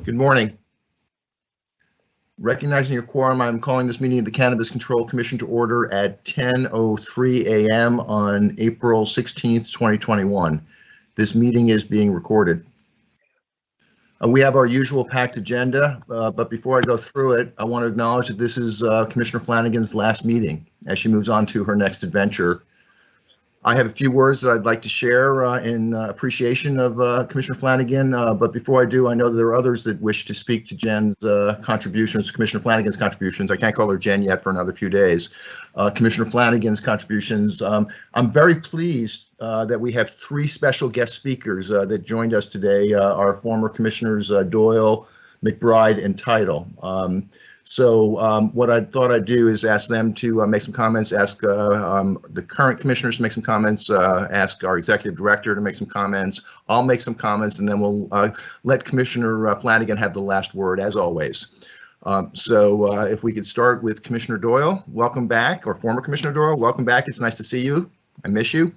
Good morning. Recognizing your quorum, I'm calling this meeting of the Cannabis Control Commission to order at 10:03 a.m. on April 16th, 2021. This meeting is being recorded. We have our usual packed agenda, but before I go through it, I want to acknowledge that this is Commissioner Flanagan's last meeting as she moves on to her next adventure. I have a few words that I'd like to share in appreciation of Commissioner Flanagan, but before I do, I know that there are others that wish to speak to Jen's contributions, Commissioner Flanagan's contributions. I can't call her Jen yet for another few days. Commissioner Flanagan's contributions. I'm very pleased that we have three special guest speakers that joined us today, our former Commissioners Doyle, McBride, and Title. So what I thought I'd do is ask them to make some comments, ask the current commissioners to make some comments, ask our executive director to make some comments. I'll make some comments, and then we'll let Commissioner Flanagan have the last word, as always. So if we could start with Commissioner Doyle, welcome back, or former Commissioner Doyle, welcome back. It's nice to see you. I miss you.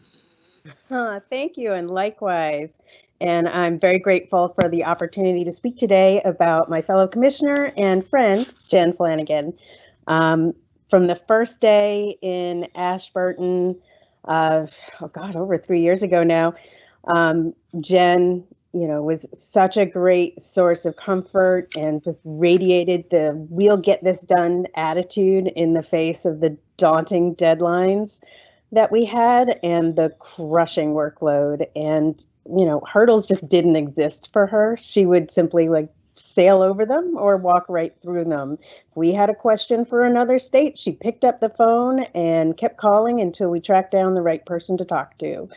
Thank you, and likewise. And I'm very grateful for the opportunity to speak today about my fellow commissioner and friend, Jen Flanagan. From the first day in Ashburton, over 3 years ago now, Jen, was such a great source of comfort and just radiated the "we'll get this done" attitude in the face of the daunting deadlines that we had and the crushing workload. And hurdles just didn't exist for her. She would simply sail over them or walk right through them. If we had a question for another state, she picked up the phone and kept calling until we tracked down the right person to talk to.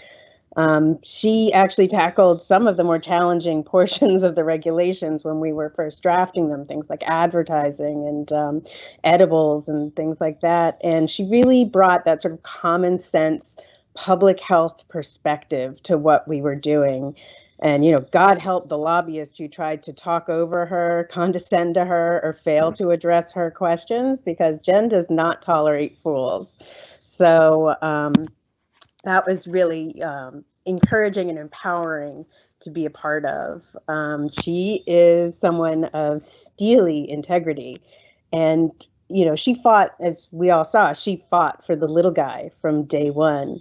She actually tackled some of the more challenging portions of the regulations when we were first drafting them, things like advertising and edibles and things like that. And she really brought that sort of common sense public health perspective to what we were doing. And, God help the lobbyists who tried to talk over her, condescend to her, or fail to address her questions, because Jen does not tolerate fools. So that was really encouraging and empowering to be a part of. She is someone of steely integrity. And, she fought, as we all saw, she fought for the little guy from day one.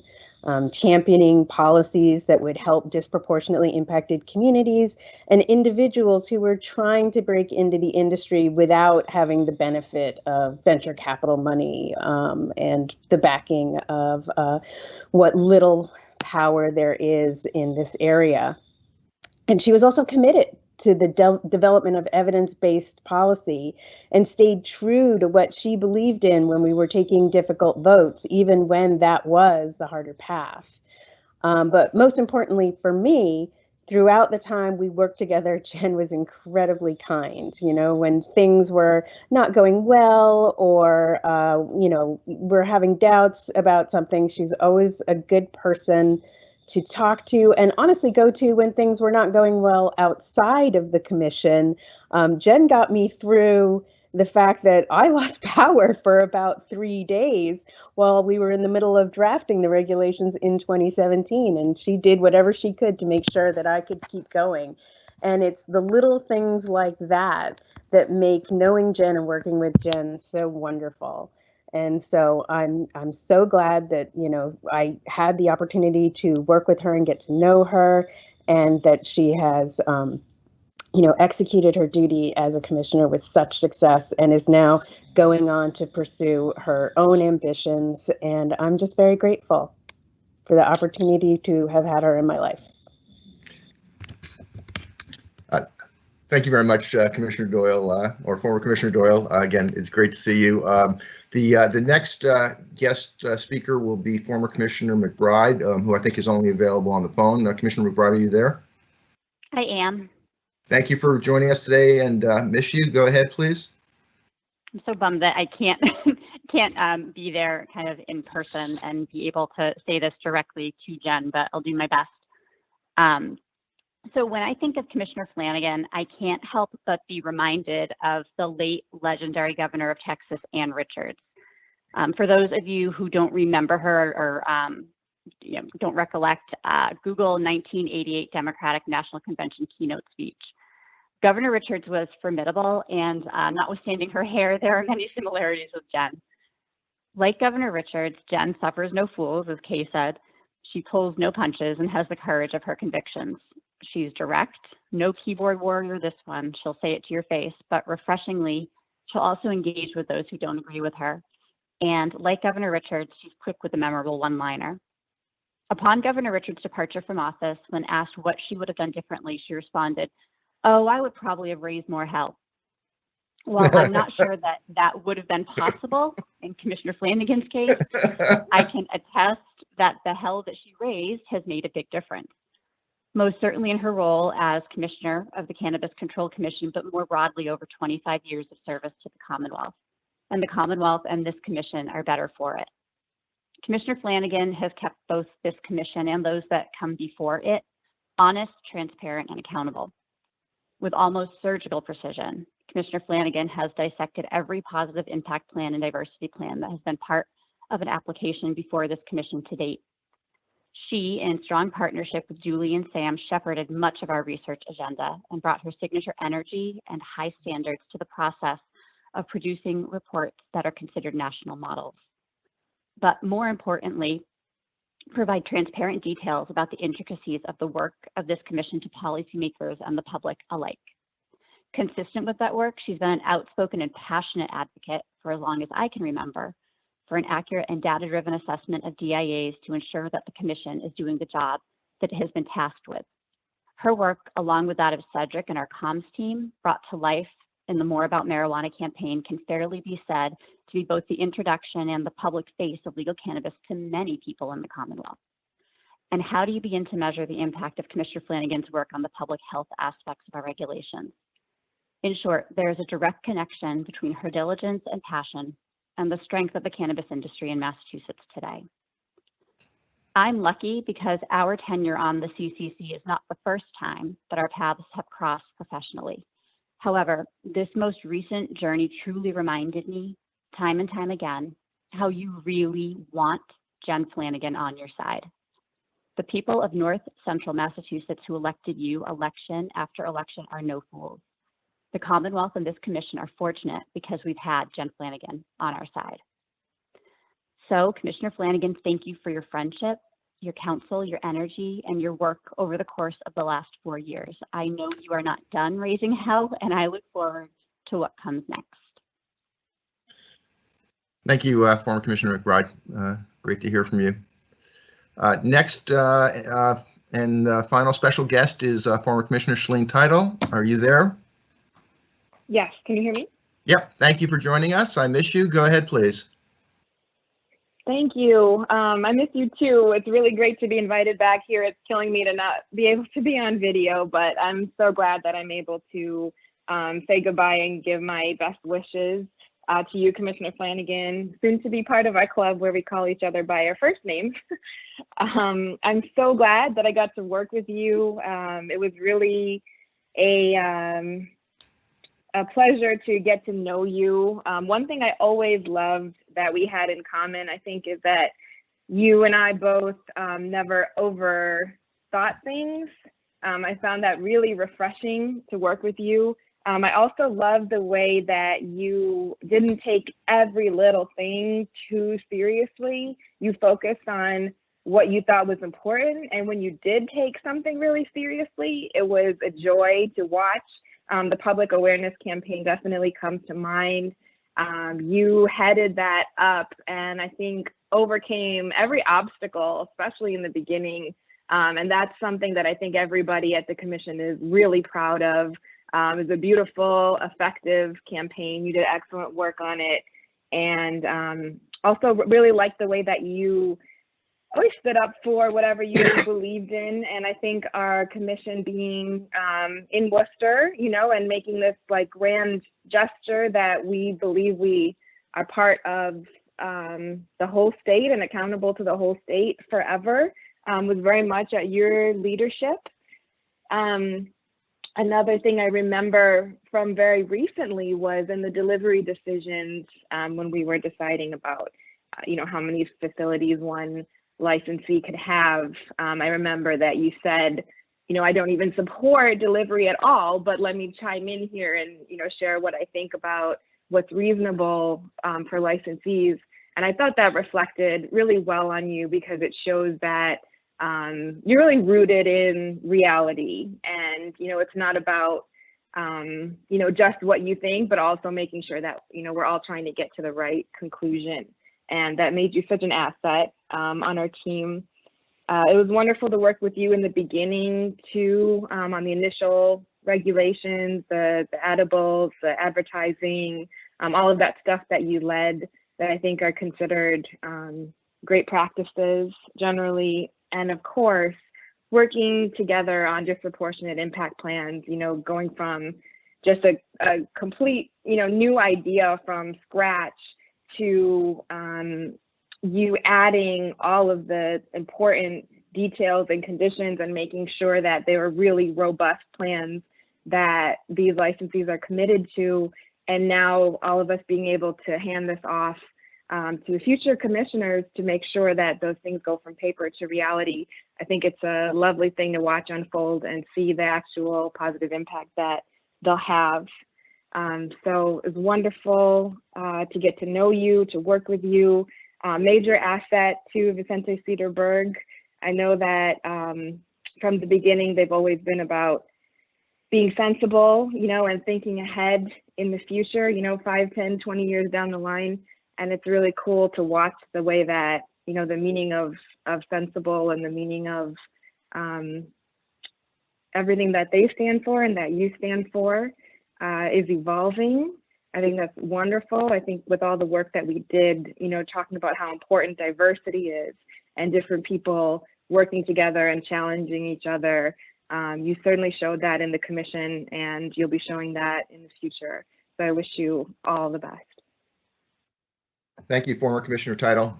Championing policies that would help disproportionately impacted communities and individuals who were trying to break into the industry without having the benefit of venture capital money and the backing of what little power there is in this area. And she was also committed to the development of evidence-based policy and stayed true to what she believed in when we were taking difficult votes, even when that was the harder path. But most importantly for me, throughout the time we worked together, Jen was incredibly kind. When things were not going well or, we're having doubts about something, she's always a good person to talk to and honestly go to when things were not going well outside of the commission. Jen got me through the fact that I lost power for about 3 days while we were in the middle of drafting the regulations in 2017. And she did whatever she could to make sure that I could keep going. And it's the little things like that that make knowing Jen and working with Jen so wonderful. And so I'm so glad that, I had the opportunity to work with her and get to know her, and that she has, executed her duty as a commissioner with such success and is now going on to pursue her own ambitions. And I'm just very grateful for the opportunity to have had her in my life. Thank you very much, Commissioner Doyle, or former Commissioner Doyle. Again, it's great to see you. The next guest speaker will be former Commissioner McBride, who I think is only available on the phone. Commissioner McBride, are you there? I am. Thank you for joining us today, and miss you. Go ahead, please. I'm so bummed that I can't be there kind of in person and be able to say this directly to Jen, but I'll do my best. So when I think of Commissioner Flanagan, I can't help but be reminded of the late legendary governor of Texas, Ann Richards. For those of you who don't remember her or don't recollect, Google 1988 Democratic National Convention keynote speech. Governor Richards was formidable, and notwithstanding her hair, there are many similarities with Jen. Like Governor Richards, Jen suffers no fools, as Kay said. She pulls no punches and has the courage of her convictions. She's direct, no keyboard warrior this one, she'll say it to your face, but refreshingly, she'll also engage with those who don't agree with her. And like Governor Richards, she's quick with a memorable one-liner. Upon Governor Richards' departure from office, when asked what she would have done differently, she responded, "Oh, I would probably have raised more hell." Well, I'm not sure that that would have been possible in Commissioner Flanagan's case. I can attest that the hell that she raised has made a big difference. Most certainly in her role as Commissioner of the Cannabis Control Commission, but more broadly over 25 years of service to the Commonwealth. And the Commonwealth and this commission are better for it. Commissioner Flanagan has kept both this commission and those that come before it honest, transparent, and accountable. With almost surgical precision, Commissioner Flanagan has dissected every positive impact plan and diversity plan that has been part of an application before this commission to date. She, in strong partnership with Julie and Sam, shepherded much of our research agenda and brought her signature energy and high standards to the process of producing reports that are considered national models. But more importantly, provide transparent details about the intricacies of the work of this commission to policymakers and the public alike. Consistent with that work, she's been an outspoken and passionate advocate for as long as I can remember for an accurate and data-driven assessment of DIAs to ensure that the commission is doing the job that it has been tasked with. Her work, along with that of Cedric and our comms team, brought to life in the More About Marijuana campaign, can fairly be said to be both the introduction and the public face of legal cannabis to many people in the Commonwealth. And how do you begin to measure the impact of Commissioner Flanagan's work on the public health aspects of our regulations? In short, there is a direct connection between her diligence and passion and the strength of the cannabis industry in Massachusetts today. I'm lucky because our tenure on the CCC is not the first time that our paths have crossed professionally. However, this most recent journey truly reminded me, time and time again, how you really want Jen Flanagan on your side. The people of North Central Massachusetts who elected you election after election are no fools. The Commonwealth and this commission are fortunate because we've had Jen Flanagan on our side. So, Commissioner Flanagan, thank you for your friendship, your counsel, your energy, and your work over the course of the last 4 years. I know you are not done raising hell, and I look forward to what comes next. Thank you, former Commissioner McBride. Great to hear from you. Next and final special guest is former Commissioner Shalene Title. Are you there? Yes, can you hear me? Yep, thank you for joining us. I miss you. Go ahead, please. Thank you. I miss you too. It's really great to be invited back here. It's killing me to not be able to be on video, but I'm so glad that I'm able to say goodbye and give my best wishes to you, Commissioner Flanagan, soon to be part of our club where we call each other by our first names. I'm so glad that I got to work with you. It was really a pleasure to get to know you. One thing I always loved that we had in common, I think, is that you and I both never overthought things. I found that really refreshing to work with you. I also love the way that you didn't take every little thing too seriously. You focused on what you thought was important. And when you did take something really seriously, it was a joy to watch. The public awareness campaign definitely comes to mind. You headed that up and I think overcame every obstacle, especially in the beginning. And that's something that I think everybody at the commission is really proud of. It's a beautiful, effective campaign. You did excellent work on it. And also really like the way that you always stood up for whatever you believed in. And I think our commission being in Worcester, you know, and making this like grand gesture that we believe we are part of the whole state and accountable to the whole state forever was very much at your leadership. Another thing I remember from very recently was in the delivery decisions when we were deciding about, you know, how many facilities one licensee could have. I remember that you said, I don't even support delivery at all, but let me chime in here and, share what I think about what's reasonable for licensees. And I thought that reflected really well on you, because it shows that you're really rooted in reality. And, it's not about, just what you think, but also making sure that, we're all trying to get to the right conclusion. And that made you such an asset on our team. It was wonderful to work with you in the beginning too, on the initial regulations, the edibles, the advertising, all of that stuff that you led, that I think are considered great practices generally. And of course, working together on disproportionate impact plans, going from just a complete, new idea from scratch to you adding all of the important details and conditions and making sure that they were really robust plans that these licensees are committed to. And now all of us being able to hand this off to future commissioners to make sure that those things go from paper to reality. I think it's a lovely thing to watch unfold and see the actual positive impact that they'll have. So it was wonderful to get to know you, to work with you. Major asset to Vicente Cedarburg. I know that from the beginning, they've always been about being sensible, and thinking ahead in the future, 5, 10, 20 years down the line. And it's really cool to watch the way that, the meaning of sensible and the meaning of everything that they stand for and that you stand for is evolving. I think that's wonderful. I think with all the work that we did, talking about how important diversity is and different people working together and challenging each other, you certainly showed that in the commission, and you'll be showing that in the future. So I wish you all the best. Thank you, former Commissioner Title.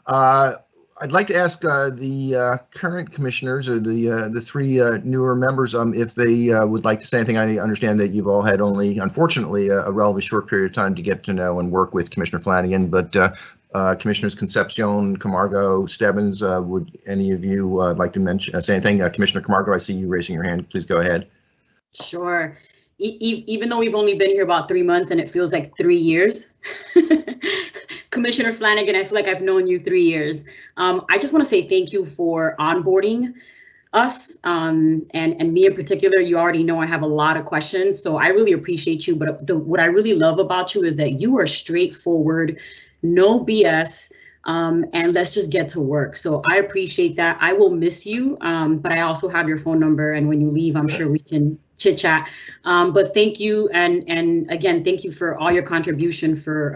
I'd like to ask the current commissioners, or the three newer members, if they would like to say anything. I understand that you've all had only, unfortunately, a relatively short period of time to get to know and work with Commissioner Flanagan, but Commissioners Concepcion, Camargo, Stebbins, would any of you like to say anything? Commissioner Camargo, I see you raising your hand. Please go ahead. Sure. Even though we've only been here about 3 months and it feels like 3 years, Commissioner Flanagan, I feel like I've known you 3 years. I just want to say thank you for onboarding us, and me in particular. You already know I have a lot of questions, so I really appreciate you. But what I really love about you is that you are straightforward, no BS, and let's just get to work. So I appreciate that. I will miss you, but I also have your phone number, and when you leave, I'm sure we can chit chat. But thank you, and again, thank you for all your contribution for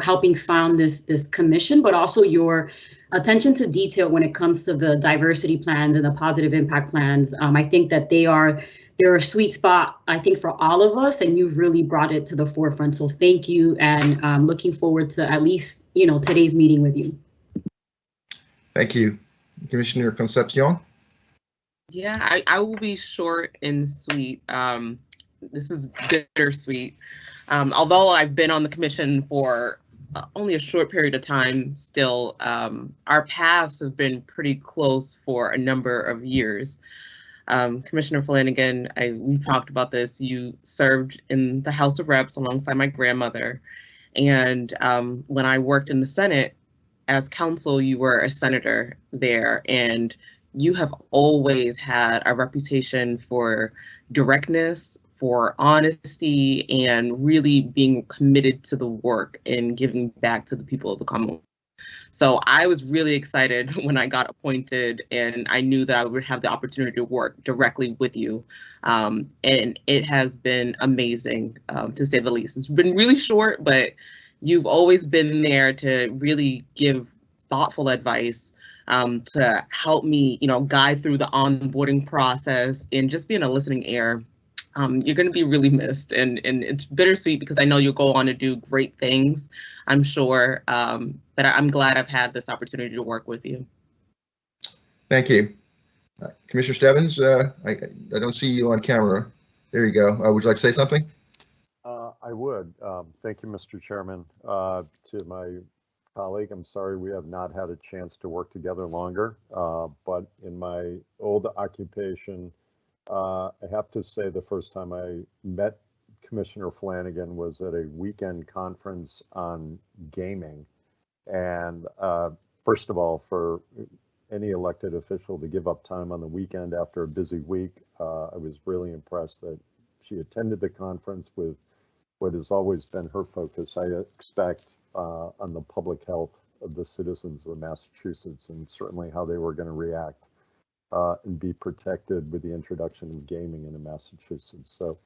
helping found this commission, but also your attention to detail when it comes to the diversity plans and the positive impact plans. I think that they're a sweet spot, I think, for all of us, and you've really brought it to the forefront. So thank you, and I'm looking forward to at least today's meeting with you. Thank you, Commissioner Concepcion. Yeah, I will be short and sweet. This is bittersweet. Although I've been on the commission for only a short period of time, still, our paths have been pretty close for a number of years. Commissioner Flanagan, we talked about this. You served in the House of Reps alongside my grandmother. And when I worked in the Senate as counsel, you were a senator there. And you have always had a reputation for directness, for honesty, and really being committed to the work and giving back to the people of the Commonwealth. So I was really excited when I got appointed, and I knew that I would have the opportunity to work directly with you. And it has been amazing, to say the least. It's been really short, but you've always been there to really give thoughtful advice, to help me, guide through the onboarding process and just being a listening ear. You're going to be really missed, and it's bittersweet because I know you'll go on to do great things, I'm sure, but I'm glad I've had this opportunity to work with you. Thank you. Commissioner Stebbins, I don't see you on camera. There you go. Would you like to say something? I would. Thank you, Mr. Chairman. To my colleague. I'm sorry we have not had a chance to work together longer, but in my old occupation, I have to say the first time I met Commissioner Flanagan was at a weekend conference on gaming. And first of all, for any elected official to give up time on the weekend after a busy week, I was really impressed that she attended the conference with what has always been her focus, I expect, on the public health of the citizens of Massachusetts, and certainly how they were going to react and be protected with the introduction of gaming into Massachusetts. So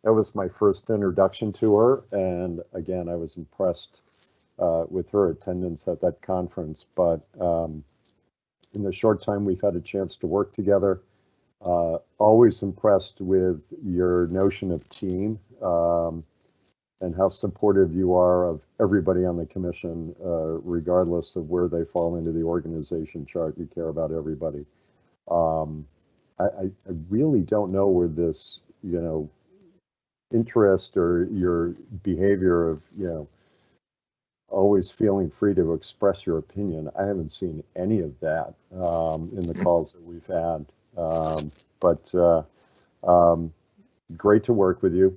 that was my first introduction to her, and again, I was impressed with her attendance at that conference. But in the short time we've had a chance to work together, always impressed with your notion of team. And how supportive you are of everybody on the commission, regardless of where they fall into the organization chart. You care about everybody. I really don't know where this, interest or your behavior of, always feeling free to express your opinion. I haven't seen any of that in the calls that we've had. But great to work with you.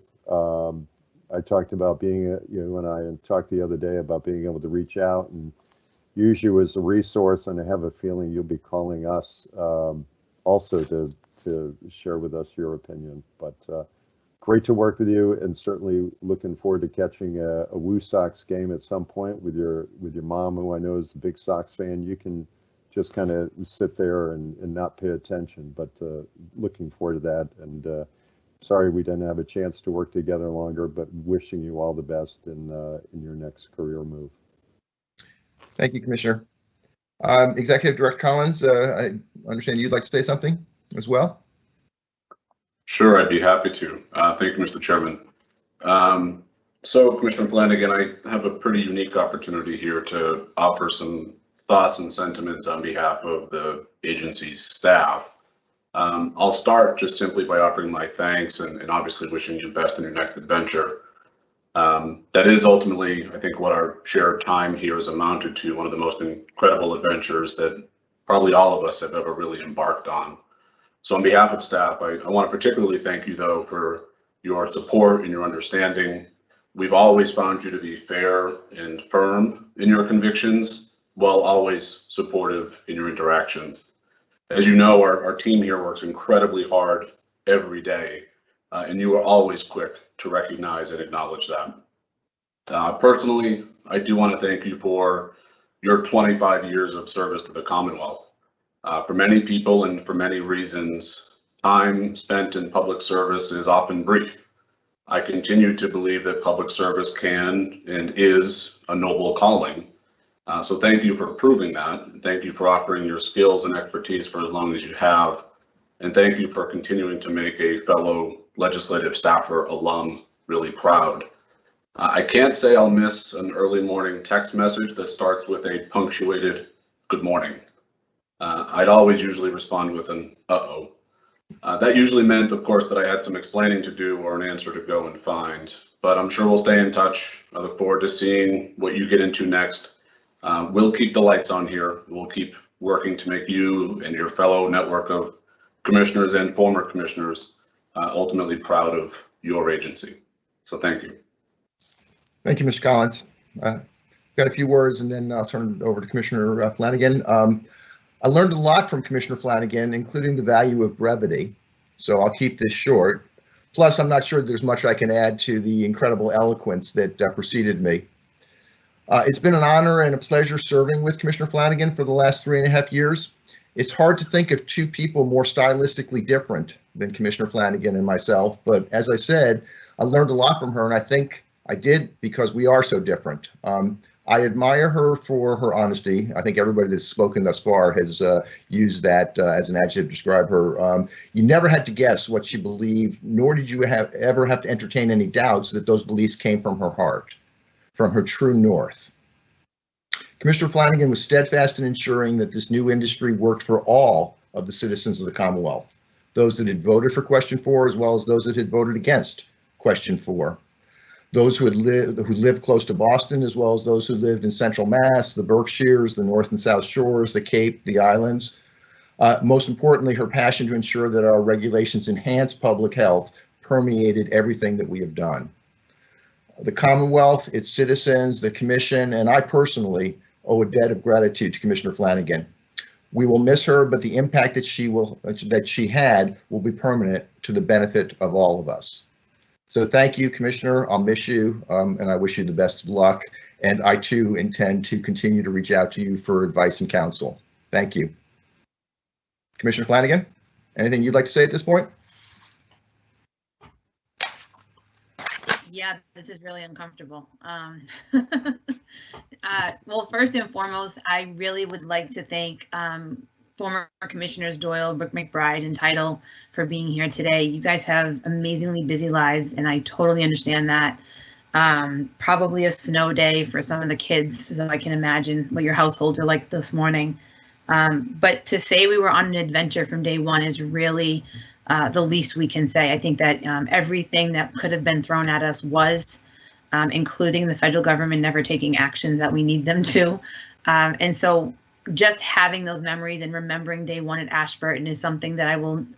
I talked about being, and I talked the other day about being able to reach out and use you as a resource, and I have a feeling you'll be calling us also to share with us your opinion. But great to work with you, and certainly looking forward to catching a Woo Sox game at some point with your mom, who I know is a big Sox fan. You can just kind of sit there and not pay attention, but looking forward to that. And sorry we didn't have a chance to work together longer, but wishing you all the best in your next career move. Thank you, Commissioner. Executive Director Collins, I understand you'd like to say something as well? Sure, I'd be happy to. Thank you, Mr. Chairman. So, Commissioner Flanagan, I have a pretty unique opportunity here to offer some thoughts and sentiments on behalf of the agency's staff. I'll start just simply by offering my thanks and obviously wishing you best in your next adventure. That is ultimately, I think, what our shared time here has amounted to, one of the most incredible adventures that probably all of us have ever really embarked on. So on behalf of staff, I want to particularly thank you, though, for your support and your understanding. We've always found you to be fair and firm in your convictions, while always supportive in your interactions. As you know, our team here works incredibly hard every day, and you are always quick to recognize and acknowledge that. Personally, I do want to thank you for your 25 years of service to the Commonwealth. For many people and for many reasons, time spent in public service is often brief. I continue to believe that public service can and is a noble calling. So thank you for proving that. Thank you for offering your skills and expertise for as long as you have. And thank you for continuing to make a fellow legislative staffer alum really proud. I can't say I'll miss an early morning text message that starts with a punctuated good morning. I'd always usually respond with an uh-oh. That usually meant, of course, that I had some explaining to do or an answer to go and find. But I'm sure we'll stay in touch. I look forward to seeing what you get into next. We'll keep the lights on here. We'll keep working to make you and your fellow network of commissioners and former commissioners ultimately proud of your agency. So thank you. Thank you, Mr. Collins. Got a few words and then I'll turn it over to Commissioner Flanagan. I learned a lot from Commissioner Flanagan, including the value of brevity. So I'll keep this short. Plus, I'm not sure there's much I can add to the incredible eloquence that preceded me. It's been an honor and a pleasure serving with Commissioner Flanagan for the last 3.5 years. It's hard to think of two people more stylistically different than Commissioner Flanagan and myself, but as I said, I learned a lot from her, and I think I did because we are so different. I admire her for her honesty. I think everybody that's spoken thus far has used that as an adjective to describe her. You never had to guess what she believed, nor did you ever have to entertain any doubts that those beliefs came from her heart, from her true north. Commissioner Flanagan was steadfast in ensuring that this new industry worked for all of the citizens of the Commonwealth, those that had voted for question 4 as well as those that had voted against question 4. those who lived close to Boston, as well as those who lived in Central Mass, the Berkshires, the North and South Shores, the Cape, the islands. Most importantly, her passion to ensure that our regulations enhance public health permeated everything that we have done. The Commonwealth, its citizens, the Commission, and I personally owe a debt of gratitude to Commissioner Flanagan. We will miss her, but the impact that she had will be permanent to the benefit of all of us. So thank you, Commissioner. I'll miss you, and I wish you the best of luck. And I too intend to continue to reach out to you for advice and counsel. Thank you. Commissioner Flanagan, anything you'd like to say at this point? Yeah, this is really uncomfortable. Well, first and foremost, I really would like to thank former Commissioners Doyle, McBride, and Title for being here today. You guys have amazingly busy lives, and I totally understand that. Probably a snow day for some of the kids, so I can imagine what your households are like this morning. But to say we were on an adventure from day one is really the least we can say. I think that everything that could have been thrown at us was, including the federal government never taking actions that we need them to. And so just having those memories and remembering day one at Ashburton is something that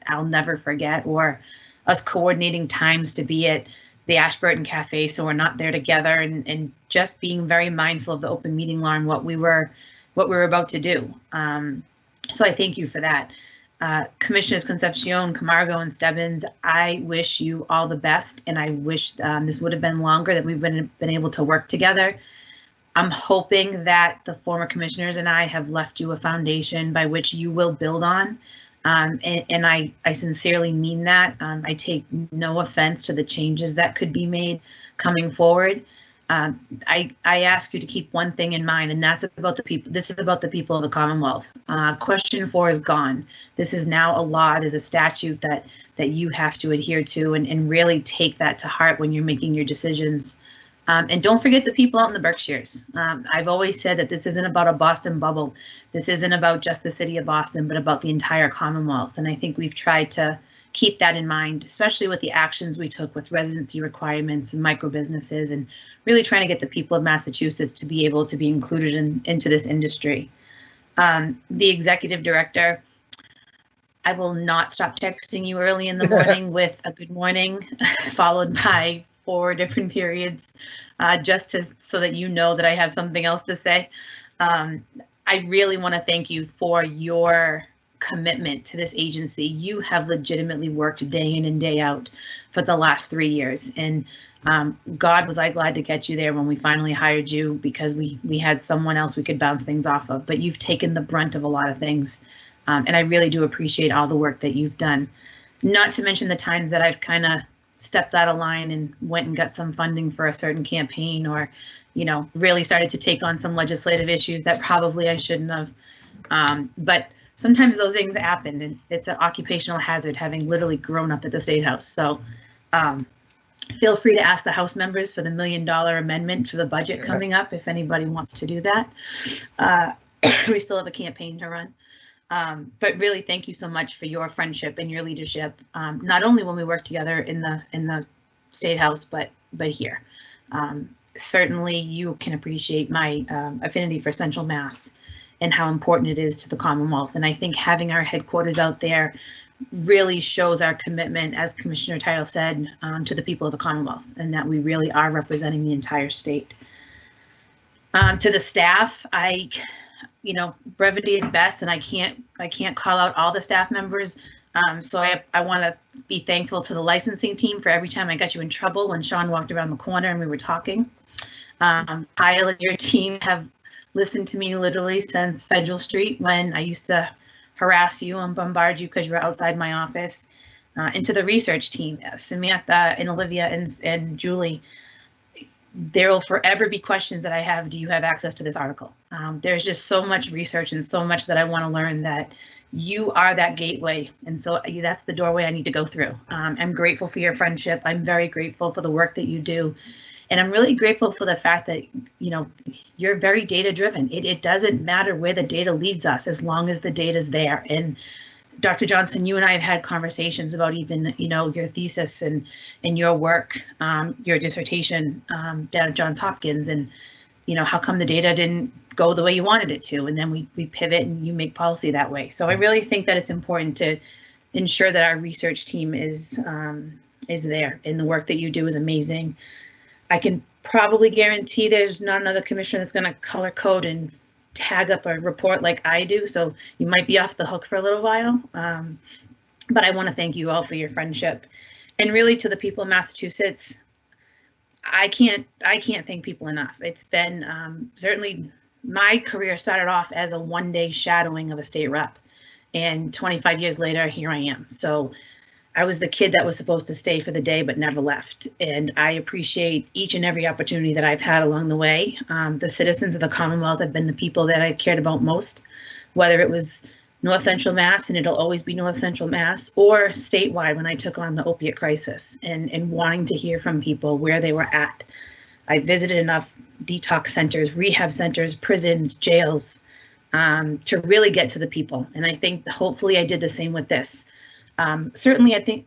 I'll never forget, or us coordinating times to be at the Ashburton Cafe so we're not there together, and just being very mindful of the open meeting law and what we were about to do. So I thank you for that. Commissioners Concepcion, Camargo, and Stebbins, I wish you all the best, and I wish this would have been longer, that we've been able to work together. I'm hoping that the former commissioners and I have left you a foundation by which you will build on, and I sincerely mean that. I take no offense to the changes that could be made coming forward. I ask you to keep one thing in mind, and that's about the people. This is about the people of the Commonwealth. Question 4 is gone. This is now a law. There's a statute that you have to adhere to, and really take that to heart when you're making your decisions. And don't forget the people out in the Berkshires. I've always said that this isn't about a Boston bubble. This isn't about just the city of Boston, but about the entire Commonwealth. And I think we've tried to keep that in mind, especially with the actions we took with residency requirements and micro businesses, and really trying to get the people of Massachusetts to be able to be included into this industry. The executive director, I will not stop texting you early in the morning with a good morning, followed by 4 different periods, just so that you know that I have something else to say. I really want to thank you for your commitment to this agency. You have legitimately worked day in and day out for the last 3 years, and God was I glad to get you there when we finally hired you, because we had someone else we could bounce things off of. But you've taken the brunt of a lot of things, and I really do appreciate all the work that you've done. Not to mention the times that I've kind of stepped out of line and went and got some funding for a certain campaign, or really started to take on some legislative issues that probably I shouldn't have. But sometimes those things happen. It's an occupational hazard, having literally grown up at the State House. So feel free to ask the House members for the $1 million amendment for the budget coming up if anybody wants to do that. We still have a campaign to run. But really, thank you so much for your friendship and your leadership, not only when we work together in the State House, but here. Certainly, you can appreciate my affinity for Central Mass and how important it is to the Commonwealth. And I think having our headquarters out there really shows our commitment, as Commissioner Title said, to the people of the Commonwealth, and that we really are representing the entire state. To the staff, brevity is best, and I can't call out all the staff members. So I want to be thankful to the licensing team for every time I got you in trouble when Sean walked around the corner and we were talking. Kyle and your team have listened to me literally since Federal Street, when I used to harass you and bombard you because you were outside my office. And to the research team, Samantha and Olivia and Julie, there will forever be questions that I have. Do you have access to this article? There's just so much research and so much that I want to learn, that you are that gateway. And so that's the doorway I need to go through. I'm grateful for your friendship. I'm very grateful for the work that you do. And I'm really grateful for the fact that, you're very data driven. It doesn't matter where the data leads us, as long as the data is there. And Dr. Johnson, you and I have had conversations about even, your thesis and your work, your dissertation down at Johns Hopkins, and, how come the data didn't go the way you wanted it to, and then we pivot and you make policy that way. So I really think that it's important to ensure that our research team is there, and the work that you do is amazing. I can probably guarantee there's not another commissioner that's going to color code and tag up a report like I do, so you might be off the hook for a little while. But I want to thank you all for your friendship, and really to the people of Massachusetts. I can't thank people enough. It's been certainly my career started off as a one-day shadowing of a state rep, and 25 years later, here I am. So I was the kid that was supposed to stay for the day but never left, and I appreciate each and every opportunity that I've had along the way. The citizens of the Commonwealth have been the people that I cared about most, whether it was North Central Mass, and it'll always be North Central Mass, or statewide when I took on the opiate crisis and wanting to hear from people where they were at. I visited enough detox centers, rehab centers, prisons, jails, to really get to the people. And I think hopefully I did the same with this. Certainly, I think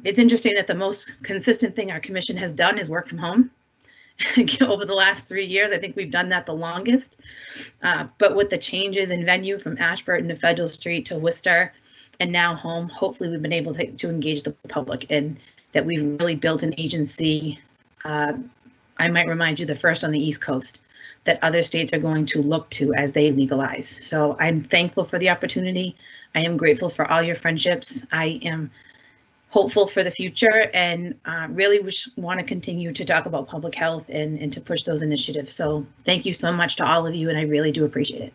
it's interesting that the most consistent thing our commission has done is work from home. Over the last 3 years, I think we've done that the longest. But with the changes in venue from Ashburton to Federal Street to Worcester and now home, hopefully we've been able to engage the public, and that we've really built an agency. I might remind you, the first on the East Coast that other states are going to look to as they legalize. So I'm thankful for the opportunity. I am grateful for all your friendships. I am hopeful for the future, and really want to continue to talk about public health and to push those initiatives. So thank you so much to all of you, and I really do appreciate it.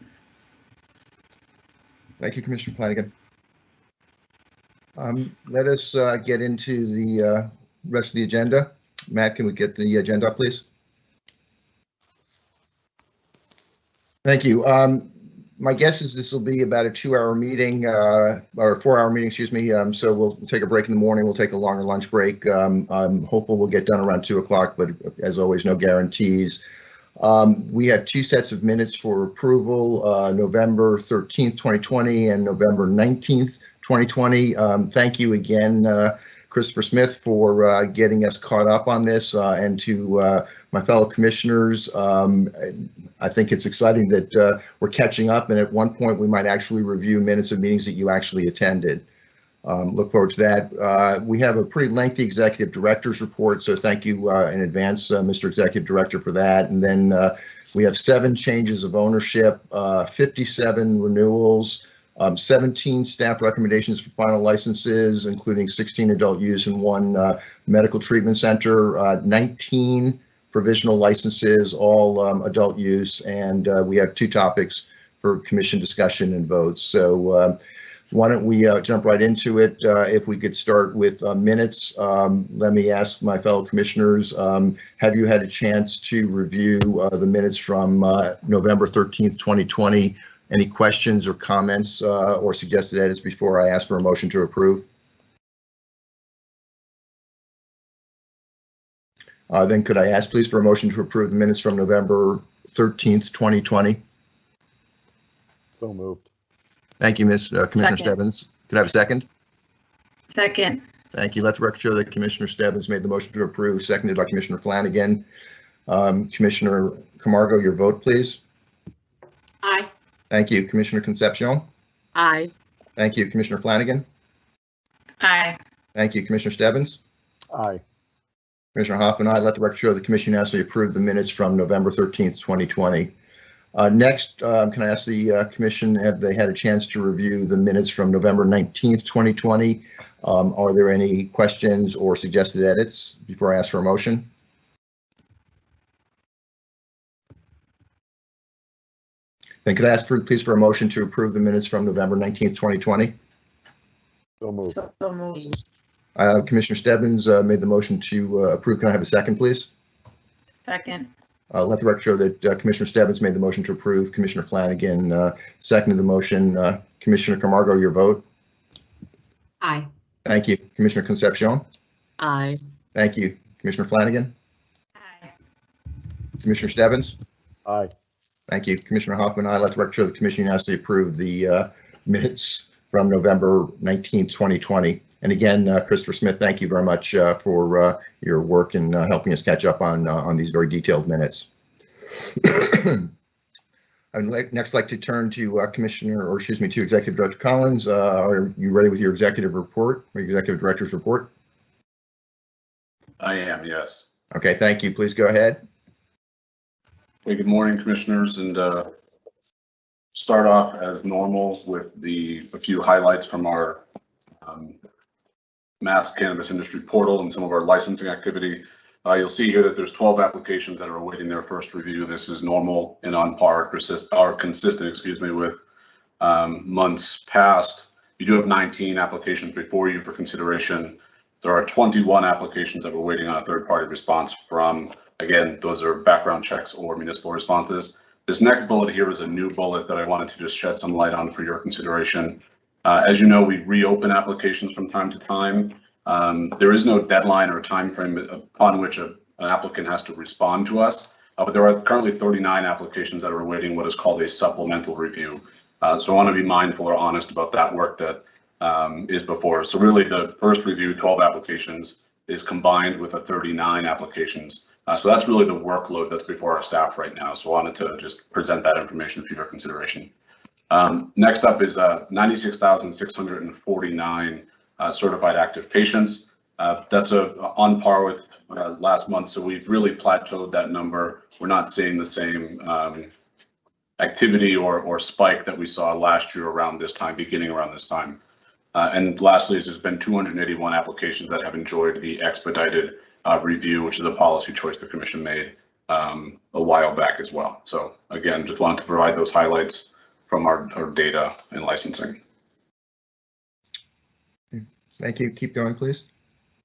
Thank you, Commissioner Flanagan. Let us get into the rest of the agenda. Matt, can we get the agenda up, please? Thank you. My guess is this will be about a 2-hour meeting, or a 4-hour meeting, excuse me. So we'll take a break in the morning. We'll take a longer lunch break. I'm hopeful we'll get done around 2 o'clock, but as always, no guarantees. We have 2 sets of minutes for approval, November 13th, 2020 and November 19th, 2020. Thank you again, Christopher Smith, for getting us caught up on this, and to my fellow commissioners. I think it's exciting that we're catching up, and at one point we might actually review minutes of meetings that you actually attended. Look forward to that. We have a pretty lengthy executive director's report, so thank you in advance, Mr. Executive Director, for that. And then we have 7 changes of ownership, 57 renewals, 17 staff recommendations for final licenses, including 16 adult use and 1 medical treatment center, 19 provisional licenses, all adult use, and we have 2 topics for commission discussion and votes. So why don't we jump right into it? If we could start with minutes. Let me ask my fellow commissioners, have you had a chance to review the minutes from November 13th, 2020? Any questions or comments or suggested edits before I ask for a motion to approve? Then could I ask please for a motion to approve the minutes from November 13th, 2020? So moved. Thank you, Commissioner Second. Stebbins. Could I have a second? Second. Thank you. Let the record show that Commissioner Stebbins made the motion to approve, seconded by Commissioner Flanagan. Commissioner Camargo, your vote, please. Aye. Thank you. Commissioner Concepcion. Aye. Thank you. Commissioner Flanagan. Aye. Thank you. Commissioner Stebbins. Aye. Commissioner Hoffman, I let the record show the commission unanimously approved the minutes from November 13th, 2020. Next, can I ask the commission, have they had a chance to review the minutes from November 19th, 2020? Are there any questions or suggested edits before I ask for a motion? Then could I ask please for a motion to approve the minutes from November 19th, 2020? So moved. So moved. Commissioner Stebbins made the motion to approve. Can I have a second, please? Second. Let the record show that Commissioner Stebbins made the motion to approve. Commissioner Flanagan seconded the motion. Commissioner Camargo, your vote. Aye. Thank you. Commissioner Concepcion. Aye. Thank you. Commissioner Flanagan. Aye. Commissioner Stebbins. Aye. Thank you. Commissioner Hoffman, I let the record show the commission unanimously approved the minutes from November 19, 2020. And again, Christopher Smith, thank you very much for your work in helping us catch up on these very detailed minutes. I'd next like to turn to to Executive Director Collins. Are you ready with your executive report, or executive director's report? I am, yes. Okay, thank you. Please go ahead. Okay, good morning, commissioners, and start off as normal with a few highlights from our Mass Cannabis Industry Portal and some of our licensing activity. You'll see here that there's 12 applications that are awaiting their first review. This is normal and on par, consistent, with months past. You do have 19 applications before you for consideration. There are 21 applications that we're waiting on a third-party response from. Again, those are background checks or municipal responses. This next bullet here is a new bullet that I wanted to just shed some light on for your consideration. As you know, we reopen applications from time to time. There is no deadline or time frame upon which an applicant has to respond to us, but there are currently 39 applications that are awaiting what is called a supplemental review. So I want to be mindful or honest about that work that is before us. So really the first review, 12 applications, is combined with the 39 applications. So that's really the workload that's before our staff right now. So I wanted to just present that information for your consideration. Next up is 96,649 certified active patients. That's on par with last month. So we've really plateaued that number. We're not seeing the same activity or spike that we saw last year around this time, beginning around this time. And lastly, there's been 281 applications that have enjoyed the expedited review, which is a policy choice the commission made a while back as well. So again, just wanted to provide those highlights from our data and licensing. Thank you. Keep going, please.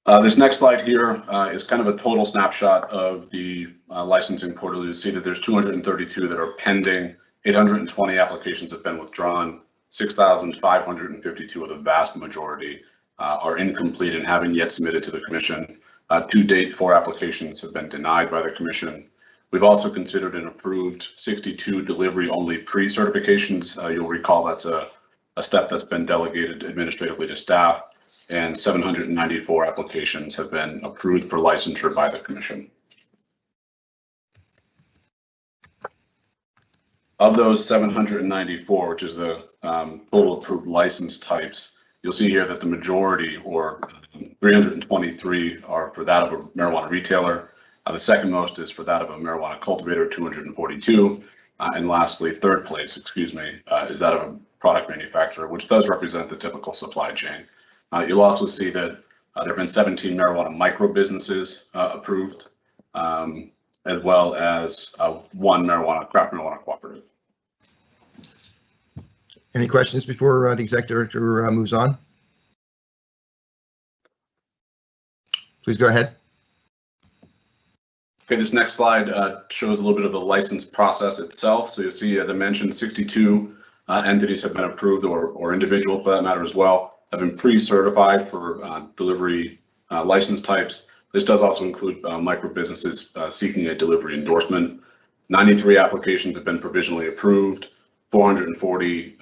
This next slide here is kind of a total snapshot of the licensing portal. You see that there's 232 that are pending, 820 applications have been withdrawn, 6,552 of the vast majority are incomplete and haven't yet submitted to the commission. To date, 4 applications have been denied by the commission. We've also considered and approved 62 delivery-only pre-certifications. You'll recall that's a step that's been delegated administratively to staff, and 794 applications have been approved for licensure by the commission. Of those 794, which is the total approved license types, you'll see here that the majority, or 323, are for that of a marijuana retailer. The second most is for that of a marijuana cultivator, 242. And lastly, third place, is that of a product manufacturer, which does represent the typical supply chain. You'll also see that there have been 17 marijuana micro businesses approved, as well as one craft marijuana cooperative. Any questions before the executive director moves on? Please go ahead. Okay, this next slide shows a little bit of the license process itself. So you'll see, as I mentioned, 62 entities have been approved, or individual for that matter as well, have been pre-certified for delivery license types. This does also include micro businesses seeking a delivery endorsement. 93 applications have been provisionally approved. 440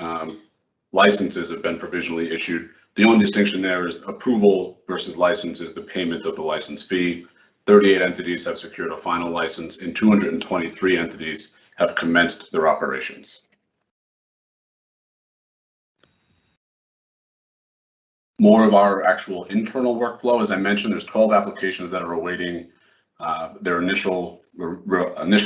licenses have been provisionally issued. The only distinction there is approval versus license is the payment of the license fee. 38 entities have secured a final license, and 223 entities have commenced their operations. More of our actual internal workflow, as I mentioned, there's 12 applications that are awaiting their initial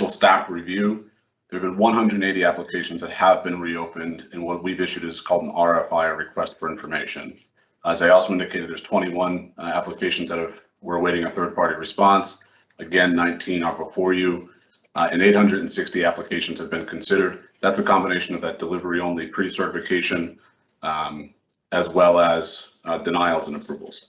staff review. There have been 180 applications that have been reopened, and what we've issued is called an RFI, a request for information. As I also indicated, there's 21 applications that we're awaiting a third-party response. Again, 19 are before you, and 860 applications have been considered. That's a combination of that delivery-only pre-certification, as well as denials and approvals.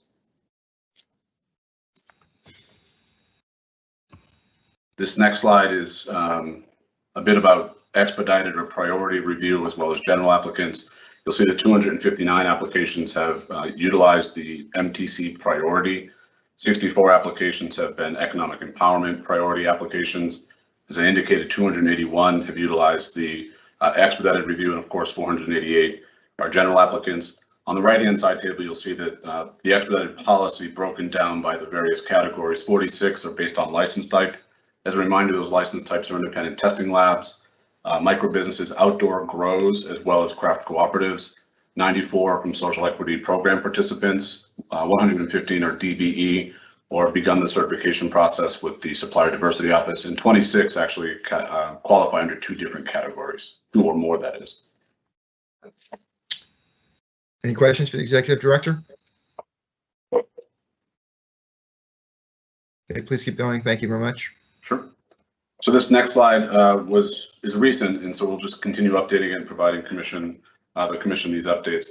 This next slide is a bit about expedited or priority review, as well as general applicants. You'll see that 259 applications have utilized the MTC priority. 64 applications have been economic empowerment priority applications. As I indicated, 281 have utilized the expedited review, and of course 488 our general applicants. On the right-hand side table, you'll see that the expedited policy broken down by the various categories. 46 are based on license type. As a reminder, those license types are independent testing labs, micro businesses, outdoor grows, as well as craft cooperatives. 94 are from social equity program participants. 115 are DBE or begun the certification process with the Supplier Diversity Office, and 26 actually qualify under 2 different categories, 2 or more, that is. Any questions for the executive director? Okay, please keep going. Thank you very much. Sure. So this next slide is recent, and so we'll just continue updating it and providing the commission these updates.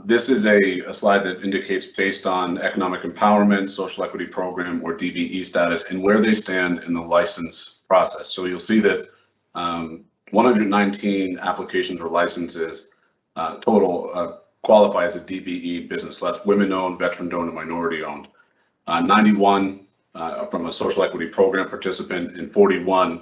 This is a slide that indicates based on economic empowerment, social equity program, or DBE status, and where they stand in the license process. So you'll see that 119 applications or licenses total qualify as a DBE business. So that's women-owned, veteran-owned, and minority-owned. 91 from a social equity program participant, and 41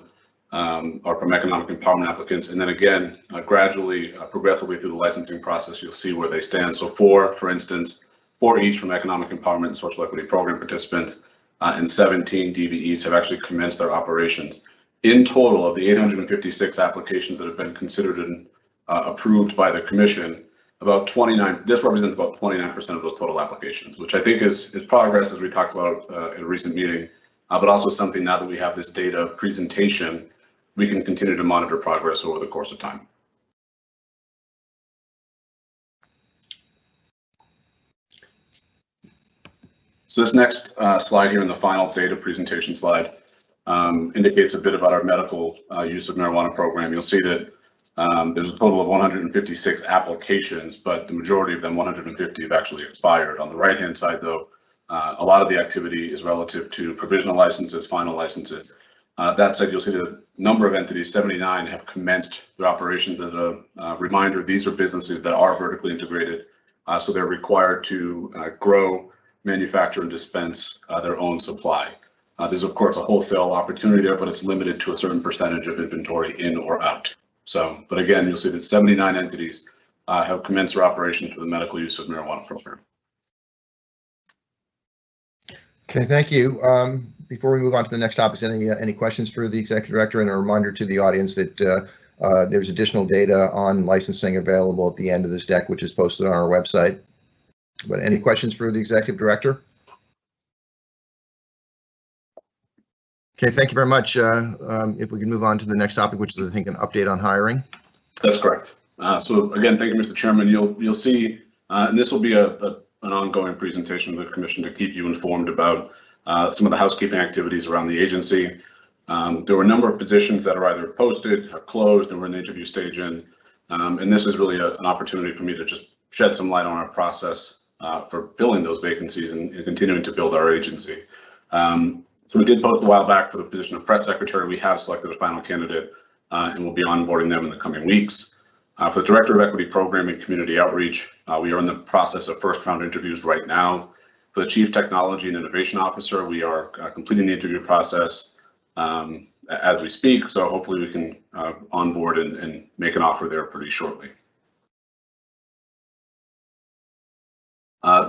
are from economic empowerment applicants. And then again, gradually, progressively through the licensing process, you'll see where they stand. So 4, for instance, 4 each from economic empowerment and social equity program participant, and 17 DBEs have actually commenced their operations. In total, of the 856 applications that have been considered and approved by the commission, this represents about 29% of those total applications, which I think is progress, as we talked about in a recent meeting, but also something now that we have this data presentation, we can continue to monitor progress over the course of time. So this next slide here in the final data presentation slide indicates a bit about our medical use of marijuana program. You'll see that there's a total of 156 applications, but the majority of them, 150, have actually expired. On the right-hand side, though, a lot of the activity is relative to provisional licenses, final licenses. That said, you'll see the number of entities, 79, have commenced their operations. As a reminder, these are businesses that are vertically integrated, so they're required to grow, manufacture, and dispense their own supply. There's, of course, a wholesale opportunity there, but it's limited to a certain percentage of inventory in or out. So, but again, you'll see that 79 entities have commenced their operations for the medical use of marijuana program. Okay, thank you. Before we move on to the next topic, any questions for the executive director? And a reminder to the audience that there's additional data on licensing available at the end of this deck, which is posted on our website. But any questions for the executive director? Okay, thank you very much. If we can move on to the next topic, which is, I think, an update on hiring. That's correct. So again, thank you, Mr. Chairman. You'll see, and this will be an ongoing presentation of the commission to keep you informed about some of the housekeeping activities around the agency. There were a number of positions that are either posted or closed and we're in the interview stage in. And this is really an opportunity for me to just shed some light on our process for filling those vacancies and continuing to build our agency. So we did post a while back for the position of press secretary. We have selected a final candidate and we'll be onboarding them in the coming weeks. For the director of equity programming community outreach, we are in the process of first round interviews right now. For the chief technology and innovation officer, we are completing the interview process as we speak. So hopefully we can onboard and make an offer there pretty shortly.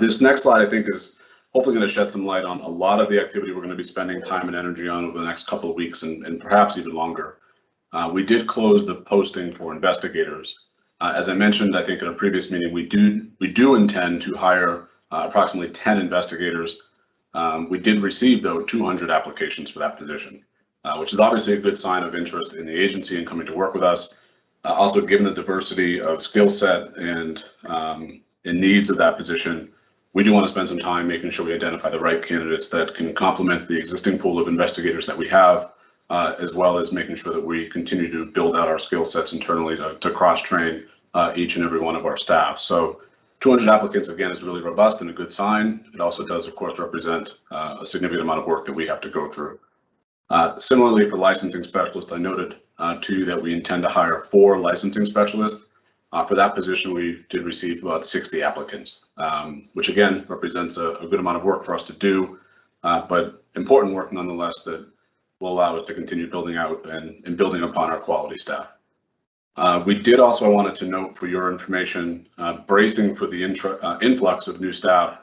This next slide, I think, is hopefully going to shed some light on a lot of the activity we're going to be spending time and energy on over the next couple of weeks and perhaps even longer. We did close the posting for investigators. As I mentioned, I think in a previous meeting, we do intend to hire approximately 10 investigators. We did receive, though, 200 applications for that position, which is obviously a good sign of interest in the agency and coming to work with us. Also, given the diversity of skill set and needs of that position, we do want to spend some time making sure we identify the right candidates that can complement the existing pool of investigators that we have, as well as making sure that we continue to build out our skill sets internally to cross-train each and every one of our staff. So 200 applicants, again, is really robust and a good sign. It also does, of course, represent a significant amount of work that we have to go through. Similarly, for licensing specialists, I noted to you that we intend to hire 4 licensing specialists. For that position, we did receive about 60 applicants, which again represents a good amount of work for us to do, but important work nonetheless that will allow us to continue building out and building upon our quality staff. We did also wanted to note for your information, bracing for the influx of new staff,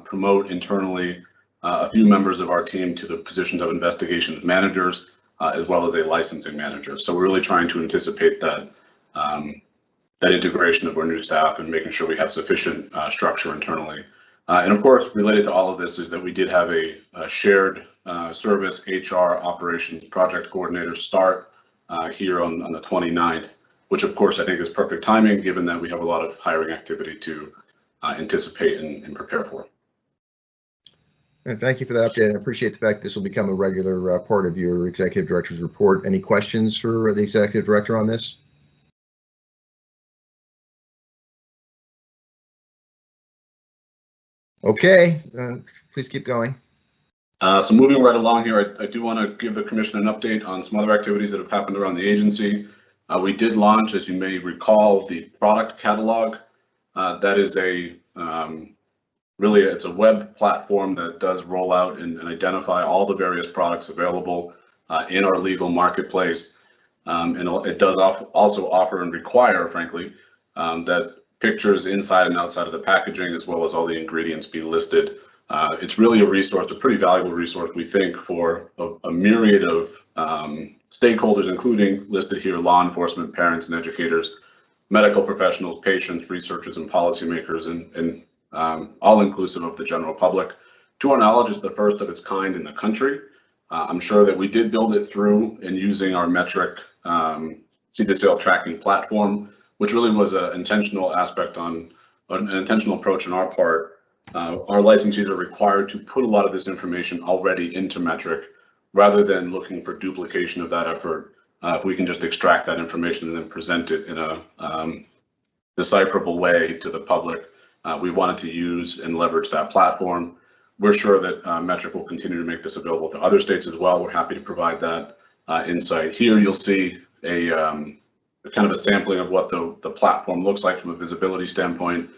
promote internally a few members of our team to the positions of investigations managers, as well as a licensing manager. So we're really trying to anticipate that that integration of our new staff and making sure we have sufficient structure internally. And of course, related to all of this is that we did have a shared service HR operations project coordinator start here on the 29th, which of course I think is perfect timing given that we have a lot of hiring activity to anticipate and prepare for. And thank you for that update. I appreciate the fact this will become a regular part of your executive director's report. Any questions for the executive director on this? Okay, please keep going. So moving right along here, I do want to give the commission an update on some other activities that have happened around the agency. We did launch, as you may recall, the product catalog. That is really, it's a web platform that does roll out and identify all the various products available in our legal marketplace. And it does also offer and require, frankly, that pictures inside and outside of the packaging, as well as all the ingredients be listed. It's really a resource, a pretty valuable resource, we think, for a myriad of stakeholders, including listed here, law enforcement, parents and educators, medical professionals, patients, researchers, and policymakers, and all inclusive of the general public. To our knowledge, it's the first of its kind in the country. I'm sure that we did build it through and using our metric seed to sale tracking platform, which really was an intentional aspect on an intentional approach on our part. Our licensees are required to put a lot of this information already into metric rather than looking for duplication of that effort. If we can just extract that information and then present it in a decipherable way to the public, we wanted to use and leverage that platform. We're sure that Metric will continue to make this available to other states as well. We're happy to provide that insight. Here you'll see a kind of a sampling of what the platform looks like from a visibility standpoint.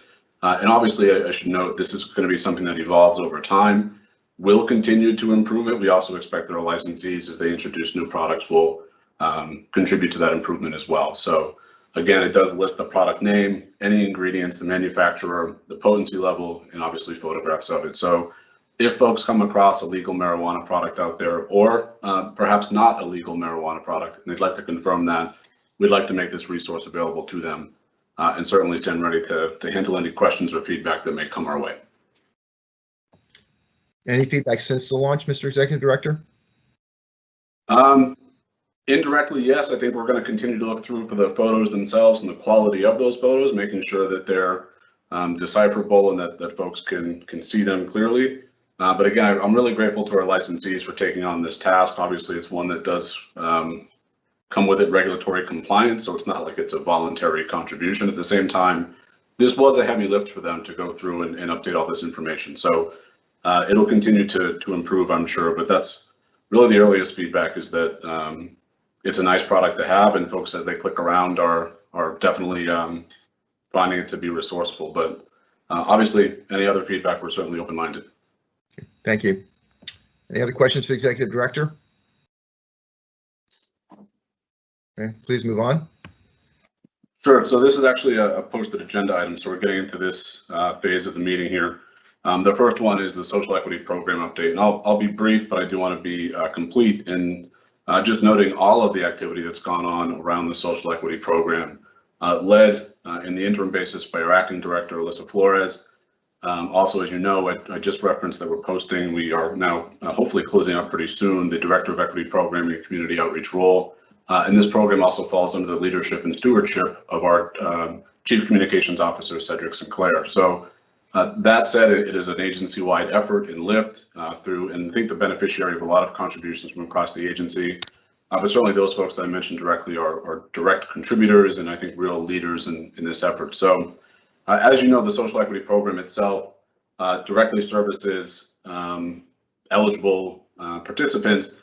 And obviously, I should note, this is going to be something that evolves over time. We'll continue to improve it. We also expect that our licensees, as they introduce new products, will contribute to that improvement as well. So again, it does list the product name, any ingredients, the manufacturer, the potency level, and obviously photographs of it. So if folks come across a legal marijuana product out there, or perhaps not a legal marijuana product, and they'd like to confirm that, we'd like to make this resource available to them, and certainly stand ready to handle any questions or feedback that may come our way. Any feedback since the launch, Mr. Executive Director? Indirectly, yes. I think we're going to continue to look through for the photos themselves and the quality of those photos, making sure that they're decipherable and that folks can see them clearly. But again, I'm really grateful to our licensees for taking on this task. Obviously, it's one that does come with it regulatory compliance, so it's not like it's a voluntary contribution. At the same time, this was a heavy lift for them to go through and update all this information. So it'll continue to improve, I'm sure, but that's really the earliest feedback, is that it's a nice product to have, and folks, as they click around, are definitely finding it to be resourceful. But obviously, any other feedback, we're certainly open-minded. Thank you. Any other questions for the Executive Director? Okay, please move on. Sure. So this is actually a posted agenda item, so we're getting into this phase of the meeting here. The first one is the social equity program update, and I'll be brief, but I do want to be complete in just noting all of the activity that's gone on around the social equity program, led in the interim basis by our acting director, Alyssa Flores. Also, as you know, I just referenced that we're posting, we are now hopefully closing out pretty soon, the Director of Equity Programming and Community Outreach role. And this program also falls under the leadership and stewardship of our Chief Communications Officer, Cedric Sinclair. So that said, it is an agency-wide effort and lift through, and I think the beneficiary of a lot of contributions from across the agency. But certainly those folks that I mentioned directly are direct contributors and I think real leaders in this effort. So as you know, the social equity program itself directly services eligible participants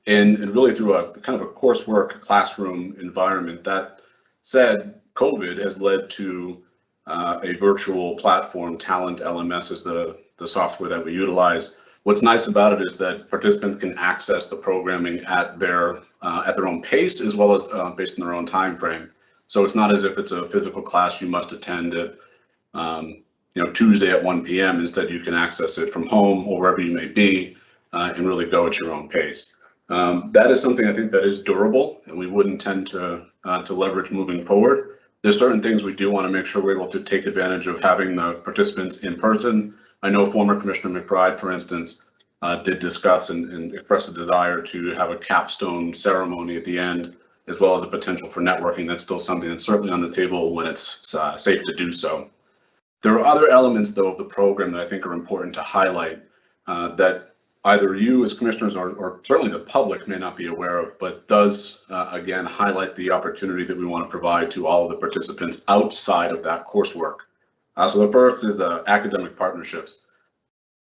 and really through a kind of a coursework classroom environment. That said, COVID has led to a virtual platform. Talent LMS is the software that we utilize. What's nice about it is that participants can access the programming at their own pace, as well as based on their own time frame. So it's not as if it's a physical class you must attend at Tuesday at 1 p.m. Instead, you can access it from home or wherever you may be and really go at your own pace. That is something I think that is durable, and we wouldn't tend to leverage moving forward. There's certain things we do want to make sure we're able to take advantage of having the participants in person. I know former Commissioner McBride, for instance, did discuss and express a desire to have a capstone ceremony at the end, as well as a potential for networking. That's still something that's certainly on the table when it's safe to do so. There are other elements, though, of the program that I think are important to highlight that either you as commissioners or certainly the public may not be aware of, but does, again, highlight the opportunity that we want to provide to all of the participants outside of that coursework. So the first is the academic partnerships.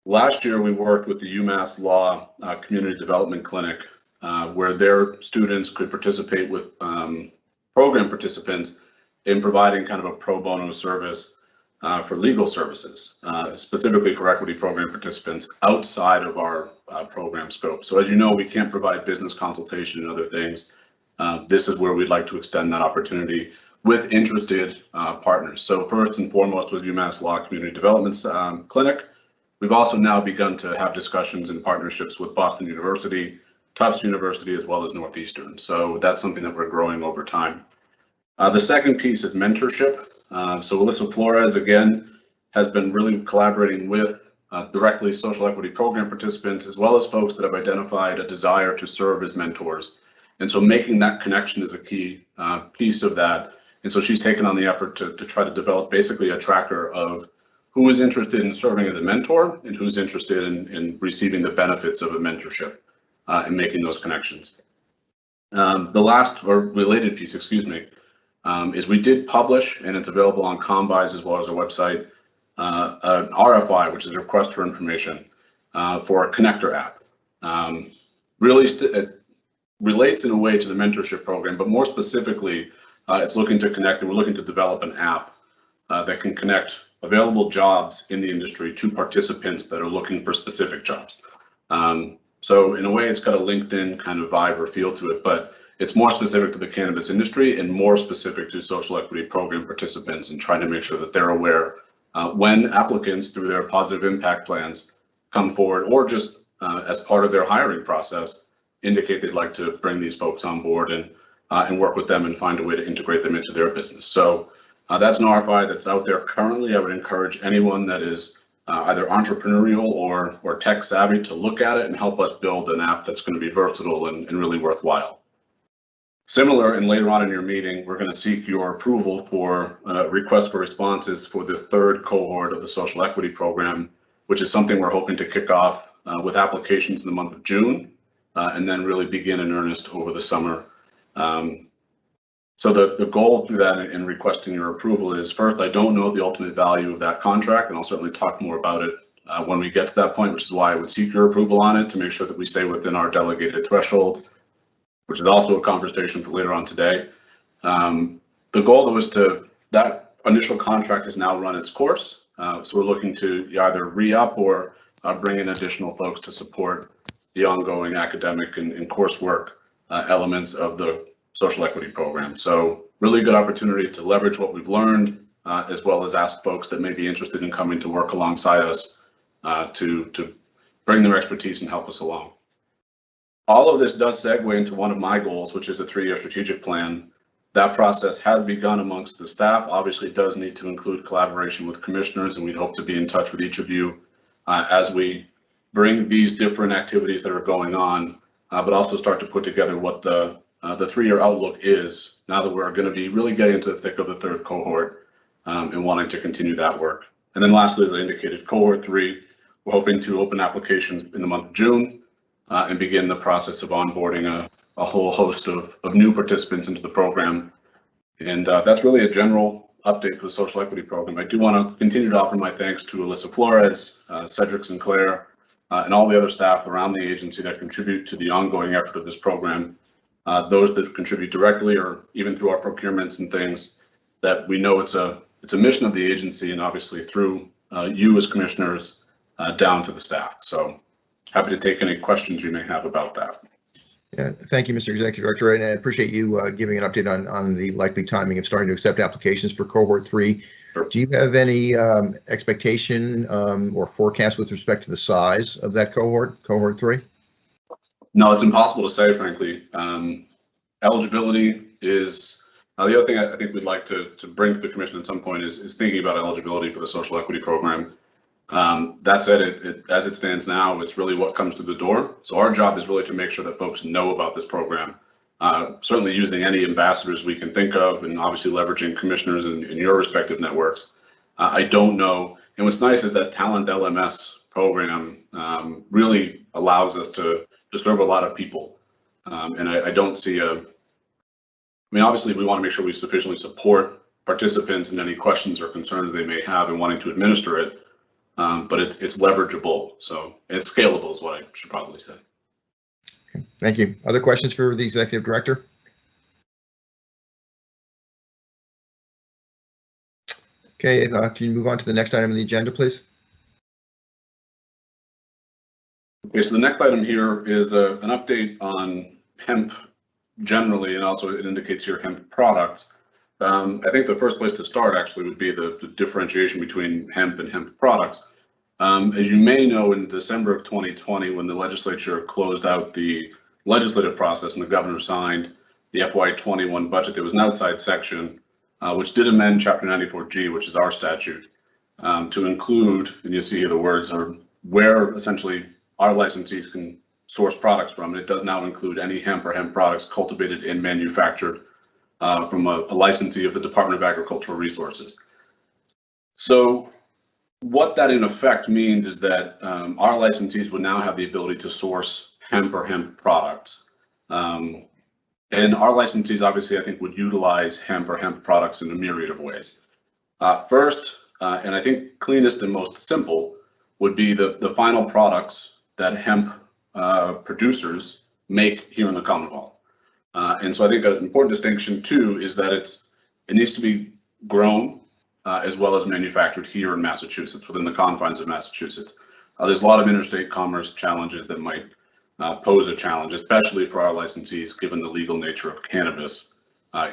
Last year, we worked with the Umass Law Community Development Clinic, where their students could participate with program participants in providing kind of a pro bono service for legal services, specifically for equity program participants outside of our program scope. So as you know, we can't provide business consultation and other things. This is where we'd like to extend that opportunity with interested partners. So first and foremost with Umass Law Community Development Clinic. We've also now begun to have discussions and partnerships with Boston University, Tufts University, as well as Northeastern. So that's something that we're growing over time. The second piece is mentorship. So Alyssa Flores, again, has been really collaborating with directly social equity program participants, as well as folks that have identified a desire to serve as mentors. And so making that connection is a key piece of that. And so she's taken on the effort to try to develop basically a tracker of who is interested in serving as a mentor and who's interested in receiving the benefits of a mentorship and making those connections. The last or related piece, excuse me, is we did publish, and it's available on Combis as well as our website, an RFI, which is a request for information for a connector app. Really it relates in a way to the mentorship program, but more specifically, it's looking to connect, and we're looking to develop an app that can connect available jobs in the industry to participants that are looking for specific jobs. So in a way, it's got a LinkedIn kind of vibe or feel to it, but it's more specific to the cannabis industry and more specific to social equity program participants, and trying to make sure that they're aware when applicants through their positive impact plans come forward, or just as part of their hiring process, indicate they'd like to bring these folks on board and work with them and find a way to integrate them into their business. So that's an RFI that's out there currently. I would encourage anyone that is either entrepreneurial or tech savvy to look at it and help us build an app that's going to be versatile and really worthwhile. Similar, and later on in your meeting, we're going to seek your approval for request for responses for the third cohort of the social equity program, which is something we're hoping to kick off with applications in the month of June and then really begin in earnest over the summer. So the goal through that in requesting your approval is, first, I don't know the ultimate value of that contract, and I'll certainly talk more about it when we get to that point, which is why I would seek your approval on it to make sure that we stay within our delegated threshold, which is also a conversation for later on today. The goal though is that initial contract has now run its course. So we're looking to either re-up or bring in additional folks to support the ongoing academic and coursework elements of the social equity program. So really good opportunity to leverage what we've learned, as well as ask folks that may be interested in coming to work alongside us to bring their expertise and help us along. All of this does segue into one of my goals, which is a 3-year strategic plan. That process has begun amongst the staff. Obviously, it does need to include collaboration with commissioners, and we'd hope to be in touch with each of you as we bring these different activities that are going on, but also start to put together what the 3-year outlook is now that we're going to be really getting into the thick of the third cohort and wanting to continue that work. And then lastly, as I indicated, cohort 3, we're hoping to open applications in the month of June and begin the process of onboarding a whole host of new participants into the program. And that's really a general update for the social equity program. I do want to continue to offer my thanks to Alyssa Flores, Cedric Sinclair, and all the other staff around the agency that contribute to the ongoing effort of this program. Those that contribute directly or even through our procurements and things, that we know it's a mission of the agency, and obviously through you as commissioners down to the staff. So happy to take any questions you may have about that. Yeah, thank you, Mr. Executive Director, and I appreciate you giving an update on the likely timing of starting to accept applications for cohort 3. Sure. Do you have any expectation or forecast with respect to the size of that cohort 3? No, it's impossible to say, frankly. Eligibility is the other thing I think we'd like to bring to the commission at some point is thinking about eligibility for the social equity program. That said, as it stands now, it's really what comes through the door. So our job is really to make sure that folks know about this program. Certainly using any ambassadors we can think of, and obviously leveraging commissioners in your respective networks. I don't know. And what's nice is that Talent LMS program really allows us to serve a lot of people. And I don't see I mean, obviously we want to make sure we sufficiently support participants in any questions or concerns they may have in wanting to administer it. But it's leverageable, so it's scalable is what I should probably say. Okay, thank you. Other questions for the Executive Director? Okay, can you move on to the next item on the agenda, please? Okay, so the next item here is an update on hemp generally, and also it indicates here hemp products. I think the first place to start actually would be the differentiation between hemp and hemp products. As you may know, in December of 2020, when the legislature closed out the legislative process and the governor signed the FY21 budget, there was an outside section which did amend Chapter 94G, which is our statute, to include, and you see here the words are where essentially our licensees can source products from. And it does now include any hemp or hemp products cultivated and manufactured from a licensee of the Department of Agricultural Resources. So what that in effect means is that our licensees would now have the ability to source hemp or hemp products. And our licensees obviously I think would utilize hemp or hemp products in a myriad of ways. First, and I think cleanest and most simple, would be the final products that hemp producers make here in the Commonwealth. And so I think an important distinction too is that it needs to be grown as well as manufactured here in Massachusetts, within the confines of Massachusetts. There's a lot of interstate commerce challenges that might pose a challenge, especially for our licensees, given the legal nature of cannabis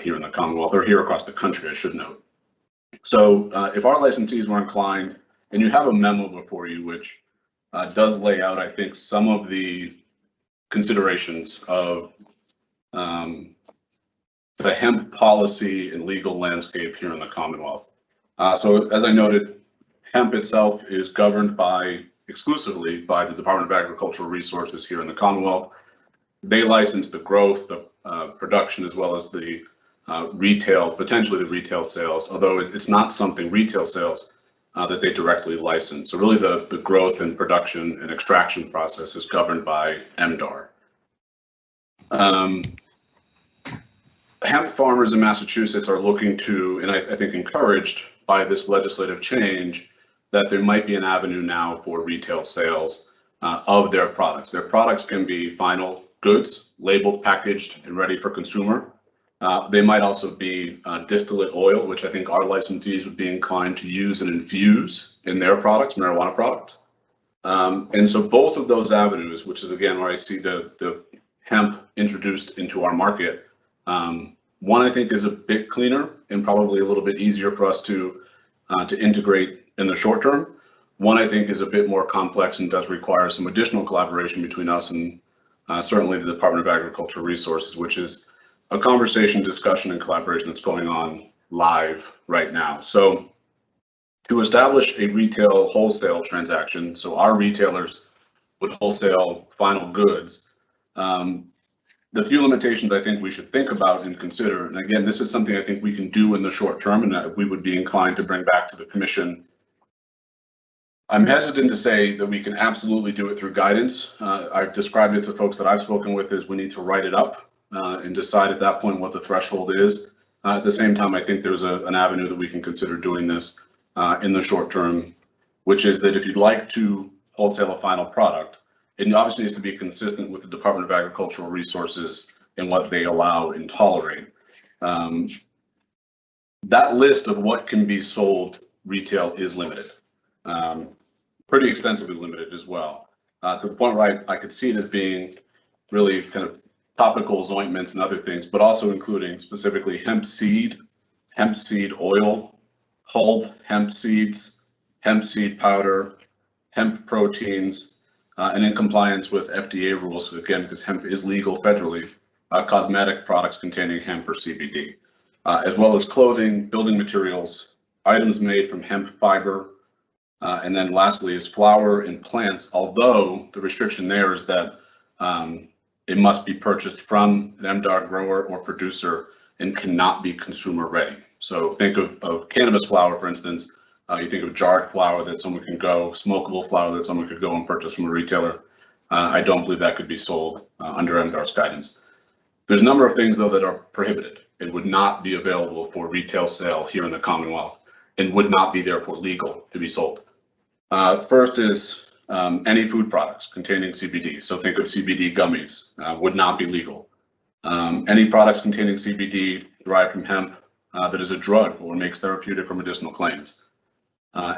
here in the Commonwealth, or here across the country, I should note. So if our licensees were inclined, and you have a memo before you, which does lay out, I think, some of the considerations of the hemp policy and legal landscape here in the Commonwealth. So as I noted, hemp itself is governed exclusively by the Department of Agricultural Resources here in the Commonwealth. They license the growth, the production, as well as the retail, potentially the retail sales, although it's not something retail sales that they directly license. So really the growth and production and extraction process is governed by MDAR. Hemp farmers in Massachusetts are looking to, and I think encouraged by this legislative change, that there might be an avenue now for retail sales of their products. Their products can be final goods, labeled, packaged, and ready for consumer. They might also be distillate oil, which I think our licensees would be inclined to use and infuse in their products, marijuana products. And so both of those avenues, which is again where I see the hemp introduced into our market, one I think is a bit cleaner and probably a little bit easier for us to integrate in the short term. One I think is a bit more complex and does require some additional collaboration between us and certainly the Department of Agricultural Resources, which is a conversation, discussion, and collaboration that's going on live right now. So to establish a retail wholesale transaction, so our retailers would wholesale final goods, the few limitations I think we should think about and consider, and again, this is something I think we can do in the short term and that we would be inclined to bring back to the commission. I'm hesitant to say that we can absolutely do it through guidance. I've described it to folks that I've spoken with as we need to write it up and decide at that point what the threshold is. At the same time, I think there's an avenue that we can consider doing this in the short term, which is that if you'd like to wholesale a final product, it obviously needs to be consistent with the Department of Agricultural Resources and what they allow and tolerate. That list of what can be sold retail is limited, pretty extensively limited as well, to the point where I could see it as being really kind of topicals, ointments, and other things, but also including specifically hemp seed oil, hulled hemp seeds, hemp seed powder, hemp proteins, and in compliance with FDA rules, again, because hemp is legal federally, cosmetic products containing hemp or CBD, as well as clothing, building materials, items made from hemp fiber, and then lastly is flower and plants, although the restriction there is that it must be purchased from an MDAR grower or producer and cannot be consumer ready. So think of cannabis flower, for instance. You think of jarred flower that someone can go, smokable flower that someone could go and purchase from a retailer. I don't believe that could be sold under MDAR's guidance. There's a number of things, though, that are prohibited. It would not be available for retail sale here in the Commonwealth and would not be therefore legal to be sold. First is any food products containing CBD. So think of CBD gummies, would not be legal. Any products containing CBD derived from hemp that is a drug or makes therapeutic or medicinal claims.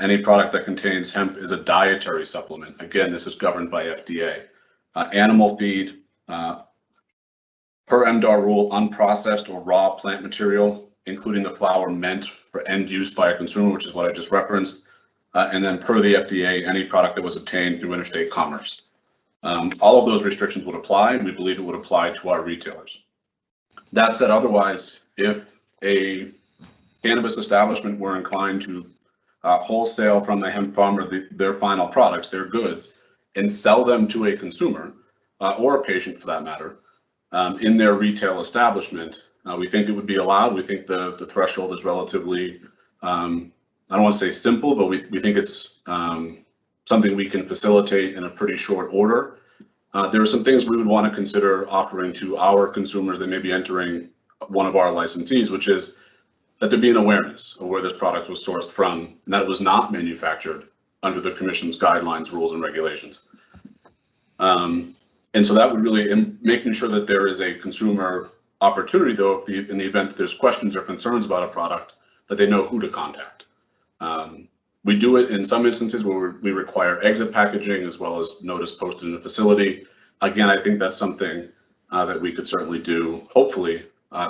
Any product that contains hemp is a dietary supplement. Again, this is governed by FDA. Animal feed, per MDAR rule, unprocessed or raw plant material, including the flower meant for end use by a consumer, which is what I just referenced. And then per the FDA, any product that was obtained through interstate commerce. All of those restrictions would apply, and we believe it would apply to our retailers. That said, otherwise, if a cannabis establishment were inclined to wholesale from the hemp farmer their final products, their goods, and sell them to a consumer or a patient for that matter in their retail establishment, we think it would be allowed. We think the threshold is relatively, I don't want to say simple, but we think it's something we can facilitate in a pretty short order. There are some things we would want to consider offering to our consumers that may be entering one of our licensees, which is that there be an awareness of where this product was sourced from and that it was not manufactured under the Commission's guidelines, rules, and regulations. And so that would really, in making sure that there is a consumer opportunity, though, in the event that there's questions or concerns about a product, that they know who to contact. We do it in some instances where we require exit packaging as well as notice posted in the facility. Again, I think that's something that we could certainly do, hopefully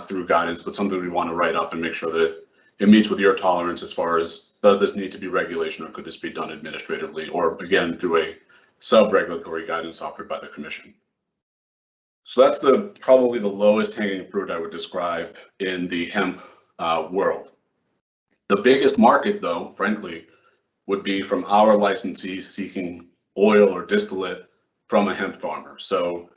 through guidance, but something we want to write up and make sure that it meets with your tolerance as far as does this need to be regulation or could this be done administratively or again through a sub-regulatory guidance offered by the Commission. So that's probably the lowest hanging fruit I would describe in the hemp world. The biggest market, though, frankly, would be from our licensees seeking oil or distillate from a hemp farmer. So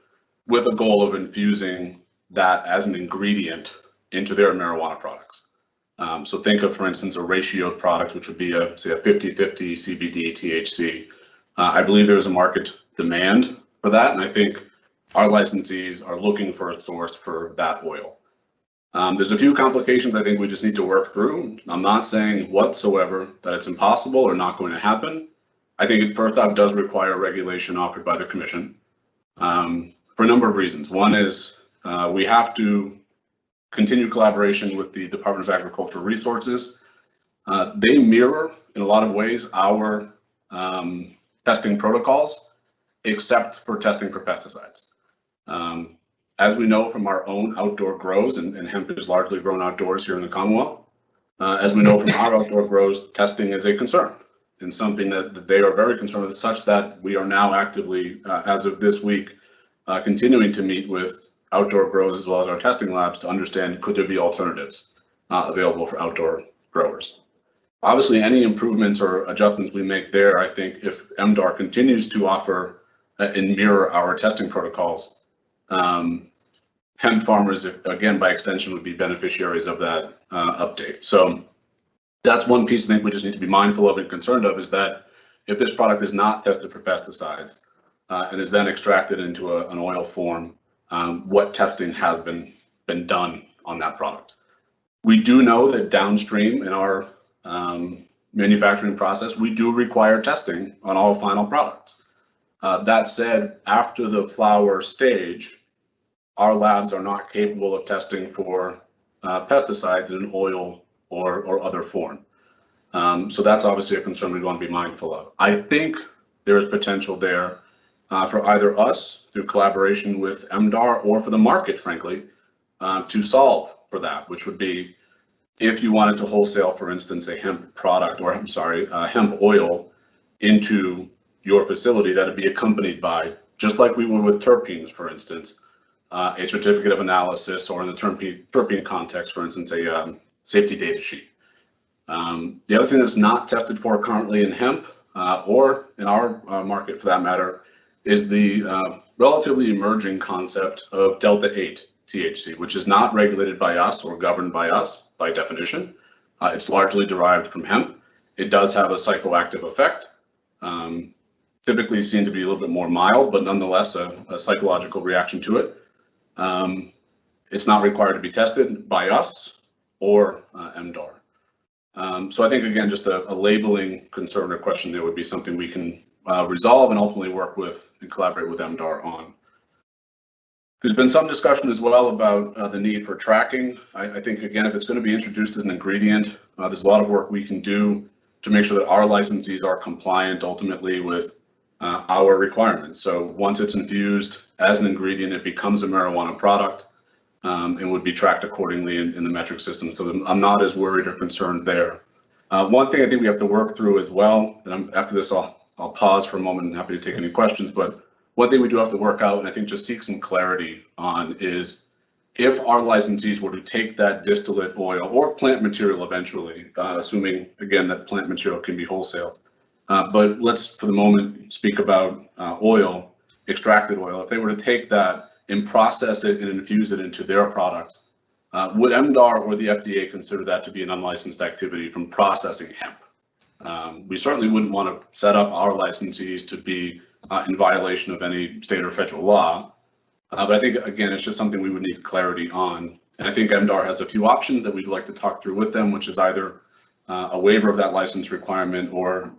with a goal of infusing that as an ingredient into their marijuana products. So think of, for instance, a ratioed product, which would be say a 50-50 CBD THC. I believe there is a market demand for that, and I think our licensees are looking for a source for that oil. There's a few complications I think we just need to work through. I'm not saying whatsoever that it's impossible or not going to happen. I think it first off does require regulation offered by the Commission for a number of reasons. One is we have to continue collaboration with the Department of Agricultural Resources. They mirror in a lot of ways our testing protocols, except for testing for pesticides. As we know from our own outdoor grows, and hemp is largely grown outdoors here in the Commonwealth, as we know from our outdoor grows, testing is a concern and something that they are very concerned with, such that we are now actively, as of this week, continuing to meet with outdoor grows as well as our testing labs to understand could there be alternatives available for outdoor growers. Obviously, any improvements or adjustments we make there, I think if MDAR continues to offer and mirror our testing protocols, hemp farmers, again, by extension, would be beneficiaries of that update. So that's one piece I think we just need to be mindful of and concerned of, is that if this product is not tested for pesticides and is then extracted into an oil form, what testing has been done on that product. We do know that downstream in our manufacturing process, we do require testing on all final products. That said, after the flower stage, our labs are not capable of testing for pesticides in an oil or other form. So that's obviously a concern we want to be mindful of. I think there is potential there for either us through collaboration with MDAR or for the market, frankly, to solve for that, which would be if you wanted to wholesale, for instance, a hemp product, or I'm sorry, hemp oil into your facility, that would be accompanied by, just like we would with terpenes, for instance, a certificate of analysis, or in the terpene context, for instance, a safety data sheet. The other thing that's not tested for currently in hemp, or in our market for that matter, is the relatively emerging concept of delta-8 THC, which is not regulated by us or governed by us by definition. It's largely derived from hemp. It does have a psychoactive effect, typically seen to be a little bit more mild, but nonetheless a psychological reaction to it. It's not required to be tested by us or MDAR. So I think, again, just a labeling concern or question there would be something we can resolve and ultimately work with and collaborate with MDAR on. There's been some discussion as well about the need for tracking. I think, again, if it's going to be introduced as an ingredient, there's a lot of work we can do to make sure that our licensees are compliant ultimately with our requirements. So once it's infused as an ingredient, it becomes a marijuana product and would be tracked accordingly in the metric system. So I'm not as worried or concerned there. One thing I think we have to work through as well, and after this I'll pause for a moment and happy to take any questions, but one thing we do have to work out, and I think just seek some clarity on, is if our licensees were to take that distillate oil or plant material eventually, assuming again that plant material can be wholesaled, but let's for the moment speak about oil, extracted oil. If they were to take that and process it and infuse it into their products, would MDAR or the FDA consider that to be an unlicensed activity from processing hemp? We certainly wouldn't want to set up our licensees to be in violation of any state or federal law. But I think, again, it's just something we would need clarity on. And I think MDAR has a few options that we'd like to talk through with them, which is either a waiver of that license requirement or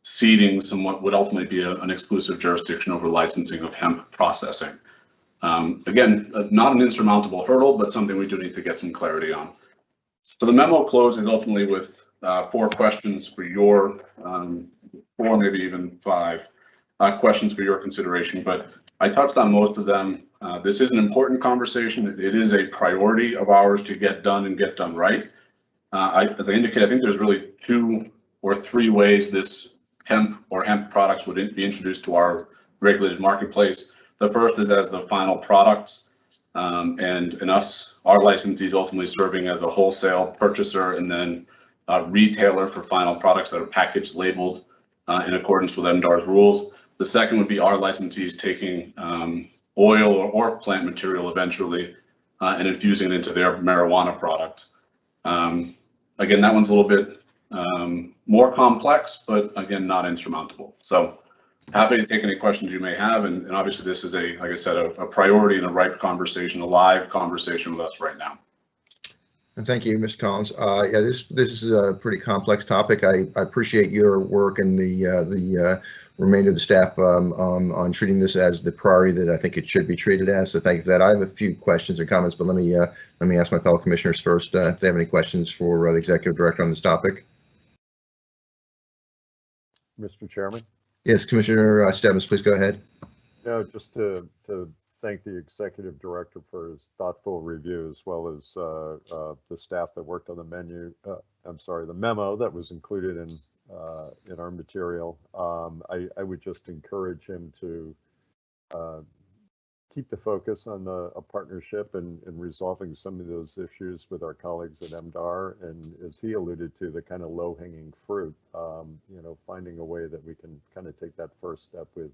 ceding somewhat would ultimately be an exclusive jurisdiction over licensing of hemp processing. Again, not an insurmountable hurdle, but something we do need to get some clarity on. So the memo closes ultimately with 4 questions for your, 4, maybe even 5 questions for your consideration, but I touched on most of them. This is an important conversation. It is a priority of ours to get done and get done right. As I indicated, I think there's really 2 or 3 ways this hemp or hemp products would be introduced to our regulated marketplace. The first is as the final products, and us, our licensees ultimately serving as a wholesale purchaser and then retailer for final products that are packaged, labeled in accordance with MDAR's rules. The second would be our licensees taking oil or plant material eventually and infusing it into their marijuana products. Again, that one's a little bit more complex, but again, not insurmountable. So happy to take any questions you may have. And obviously this is like I said, a priority and a ripe conversation, a live conversation with us right now. And thank you, Mr. Collins. Yeah, this is a pretty complex topic. I appreciate your work and the remainder of the staff on treating this as the priority that I think it should be treated as. So thank you for that. I have a few questions or comments, but let me ask my fellow commissioners first if they have any questions for the executive director on this topic. Mr. Chairman? Yes, Commissioner Stebbins, please go ahead. No, just to thank the executive director for his thoughtful review, as well as the staff that worked on the the memo that was included in our material. I would just encourage him to keep the focus on a partnership and resolving some of those issues with our colleagues at MDAR, and as he alluded to, the kind of low-hanging fruit, finding a way that we can kind of take that first step with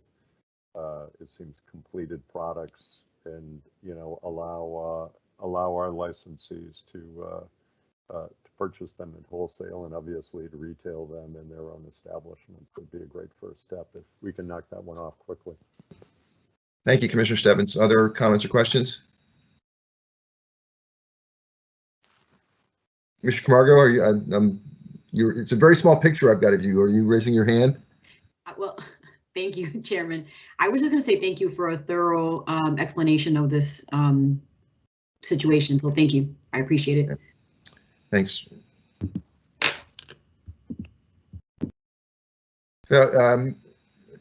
it seems completed products, and allow our licensees to purchase them at wholesale and obviously to retail them in their own establishments would be a great first step if we can knock that one off quickly. Thank you, Commissioner Stebbins. Other comments or questions? Mr. Camargo, are you? It's a very small picture I've got of you. Are you raising your hand? Well, thank you, Chairman. I was just going to say thank you for a thorough explanation of this situation. So thank you. I appreciate it. Thanks. So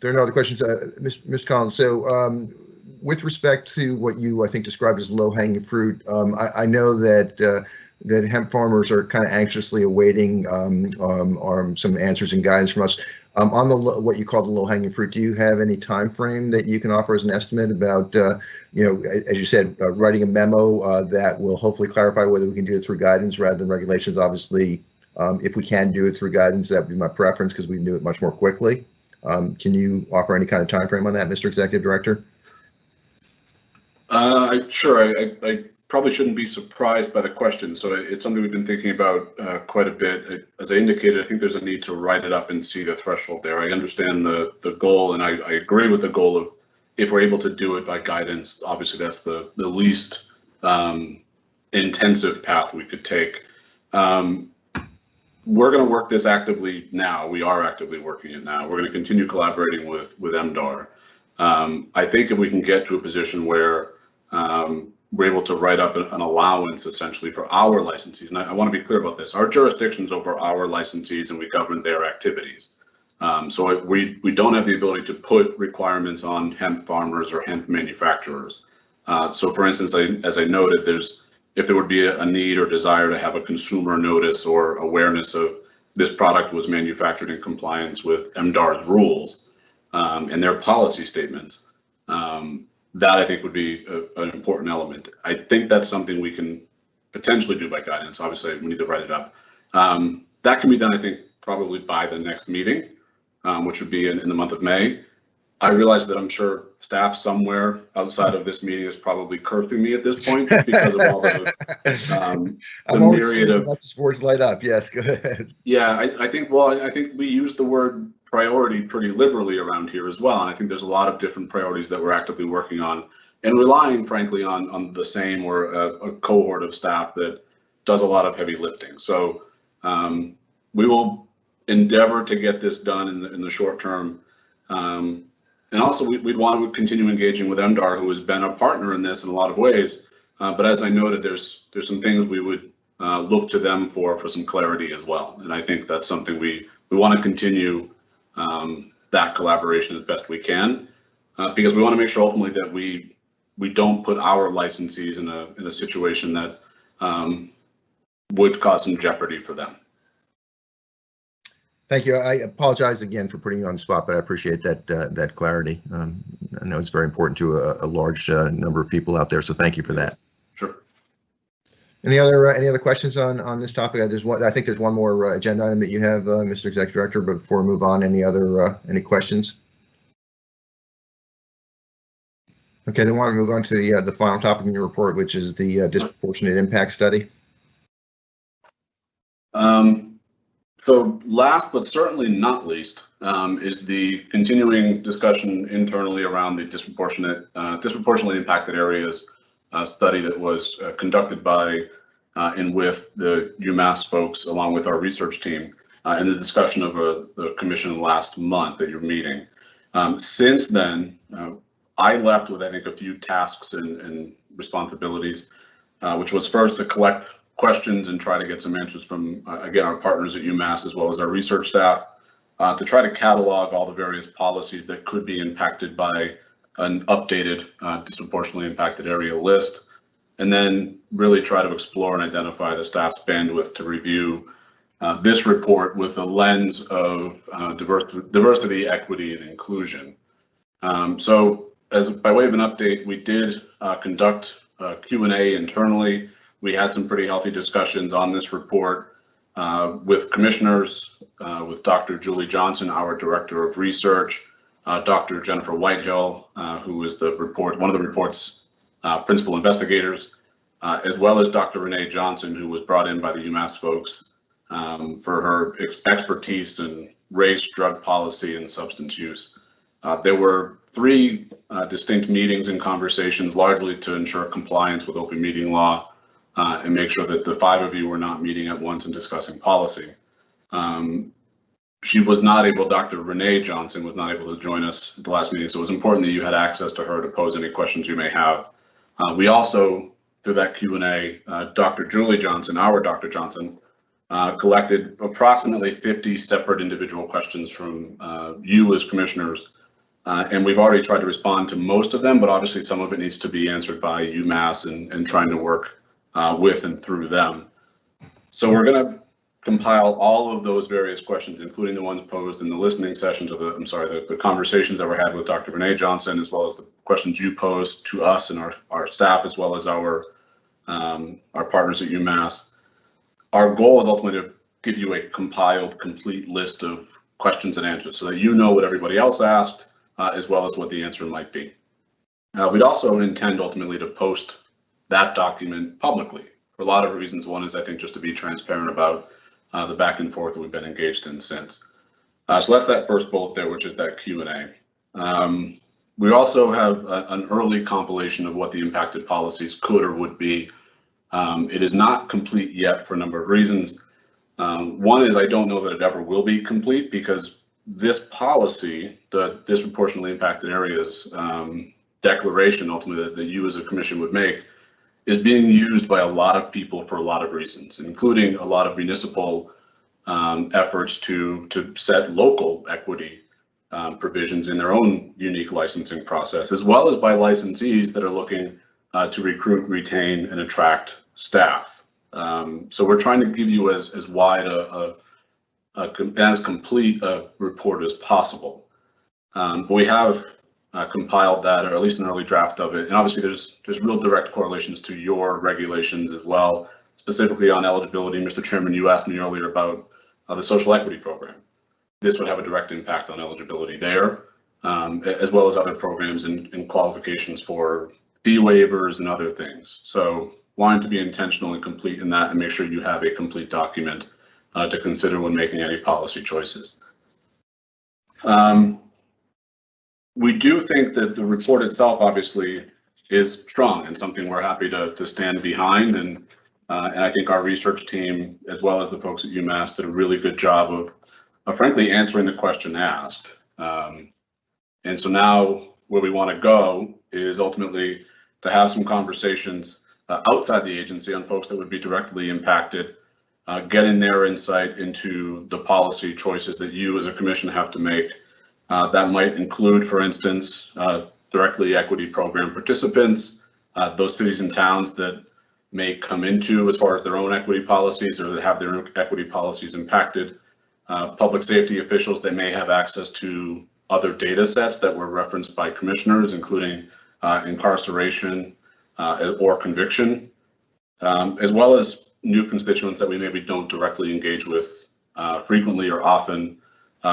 there are no other questions, Mr. Collins. So with respect to what you, I think, described as low-hanging fruit, I know that that hemp farmers are kind of anxiously awaiting some answers and guidance from us. On the what you call the low-hanging fruit, do you have any time frame that you can offer as an estimate about, you know, as you said, writing a memo that will hopefully clarify whether we can do it through guidance rather than regulations? Obviously, if we can do it through guidance, that would be my preference because we can do it much more quickly. Can you offer any kind of time frame on that, Mr. Executive Director? Sure. I probably shouldn't be surprised by the question. So it's something we've been thinking about quite a bit. As I indicated, I think there's a need to write it up and see the threshold there. I understand the goal, and I agree with the goal of if we're able to do it by guidance, obviously that's the least intensive path we could take. We're going to work this actively now. We are actively working it now. We're going to continue collaborating with MDAR. I think if we can get to a position where we're able to write up an allowance essentially for our licensees, and I want to be clear about this. Our jurisdiction's over our licensees and we govern their activities. So we don't have the ability to put requirements on hemp farmers or hemp manufacturers. So for instance, as I noted, if there would be a need or desire to have a consumer notice or awareness of this product was manufactured in compliance with MDAR's rules and their policy statements, that I think would be an important element. I think that's something we can potentially do by guidance. Obviously, we need to write it up. That can be done, I think, probably by the next meeting, which would be in the month of May. I realize that I'm sure staff somewhere outside of this meeting is probably cursing me at this point just because of all the myriad of message boards light up. Yes, go ahead. Yeah, I think we use the word priority pretty liberally around here as well, and I think there's a lot of different priorities that we're actively working on and relying, frankly, on the same or a cohort of staff that does a lot of heavy lifting. So we will endeavor to get this done in the short term. And also, we'd want to continue engaging with MDAR, who has been a partner in this in a lot of ways. But as I noted, there's some things we would look to them for some clarity as well. And I think that's something we want to continue that collaboration as best we can, because we want to make sure ultimately that we don't put our licensees in a situation that would cause some jeopardy for them. Thank you. I apologize again for putting you on the spot, but I appreciate that clarity. I know it's very important to a large number of people out there, so thank you for that. Sure. Any other questions on this topic? I think there's one more agenda item that you have, Mr. Executive Director. But before we move on, any questions? Okay, then I want to move on to the final topic in your report, which is the disproportionate impact study. So last but certainly not least is the continuing discussion internally around the disproportionately impacted areas study that was conducted by and with the Umass folks along with our research team and the discussion of the commission last month at your meeting. Since then, I left with, I think, a few tasks and responsibilities, which was first to collect questions and try to get some answers from, again, our partners at Umass as well as our research staff, to try to catalog all the various policies that could be impacted by an updated disproportionately impacted area list, and then really try to explore and identify the staff's bandwidth to review this report with a lens of diversity, equity, and inclusion. So by way of an update, we did conduct Q&A internally. We had some pretty healthy discussions on this report with commissioners, with Dr. Julie Johnson, our Director of Research, Dr. Jennifer Whitehill, who is one of the report's principal investigators, as well as Dr. Renee Johnson, who was brought in by the Umass folks for her expertise in race, drug policy, and substance use. There were 3 distinct meetings and conversations, largely to ensure compliance with open meeting law and make sure that the 5 of you were not meeting at once and discussing policy. She was not able, Dr. Renee Johnson was not able to join us at the last meeting, so it was important that you had access to her to pose any questions you may have. We also, through that Q&A, Dr. Julie Johnson, our Dr. Johnson, collected approximately 50 separate individual questions from you as commissioners And we've already tried to respond to most of them, but obviously some of it needs to be answered by Umass and trying to work with and through them. So we're going to compile all of those various questions, including the ones posed in the listening sessions of the conversations that were had with Dr. Renee Johnson, as well as the questions you posed to us and our staff, as well as our partners at Umass. Our goal is ultimately to give you a compiled, complete list of questions and answers so that you know what everybody else asked, as well as what the answer might be. We'd also intend ultimately to post that document publicly for a lot of reasons. One is, I think, just to be transparent about the back and forth that we've been engaged in since. So that's that first bullet there, which is that Q&A. We also have an early compilation of what the impacted policies could or would be. It is not complete yet for a number of reasons. One is I don't know that it ever will be complete, because this policy, the disproportionately impacted areas declaration ultimately that you as a commission would make, is being used by a lot of people for a lot of reasons, including a lot of municipal efforts to set local equity provisions in their own unique licensing process, as well as by licensees that are looking to recruit, retain, and attract staff. So we're trying to give you as wide as complete a report as possible. But we have compiled that, or at least an early draft of it. And obviously there's real direct correlations to your regulations as well, specifically on eligibility. Mr. Chairman, you asked me earlier about the social equity program. This would have a direct impact on eligibility there, as well as other programs and qualifications for fee waivers and other things. So wanting to be intentional and complete in that and make sure you have a complete document to consider when making any policy choices. We do think that the report itself obviously is strong and something we're happy to stand behind, and I think our research team, as well as the folks at Umass, did a really good job of frankly answering the question asked. And so now where we want to go is ultimately to have some conversations outside the agency on folks that would be directly impacted, getting their insight into the policy choices that you as a commission have to make. That might include, for instance, directly equity program participants, those cities and towns that may come into as far as their own equity policies or that have their equity policies impacted, public safety officials that may have access to other data sets that were referenced by commissioners, including incarceration or conviction, as well as new constituents that we maybe don't directly engage with frequently or often,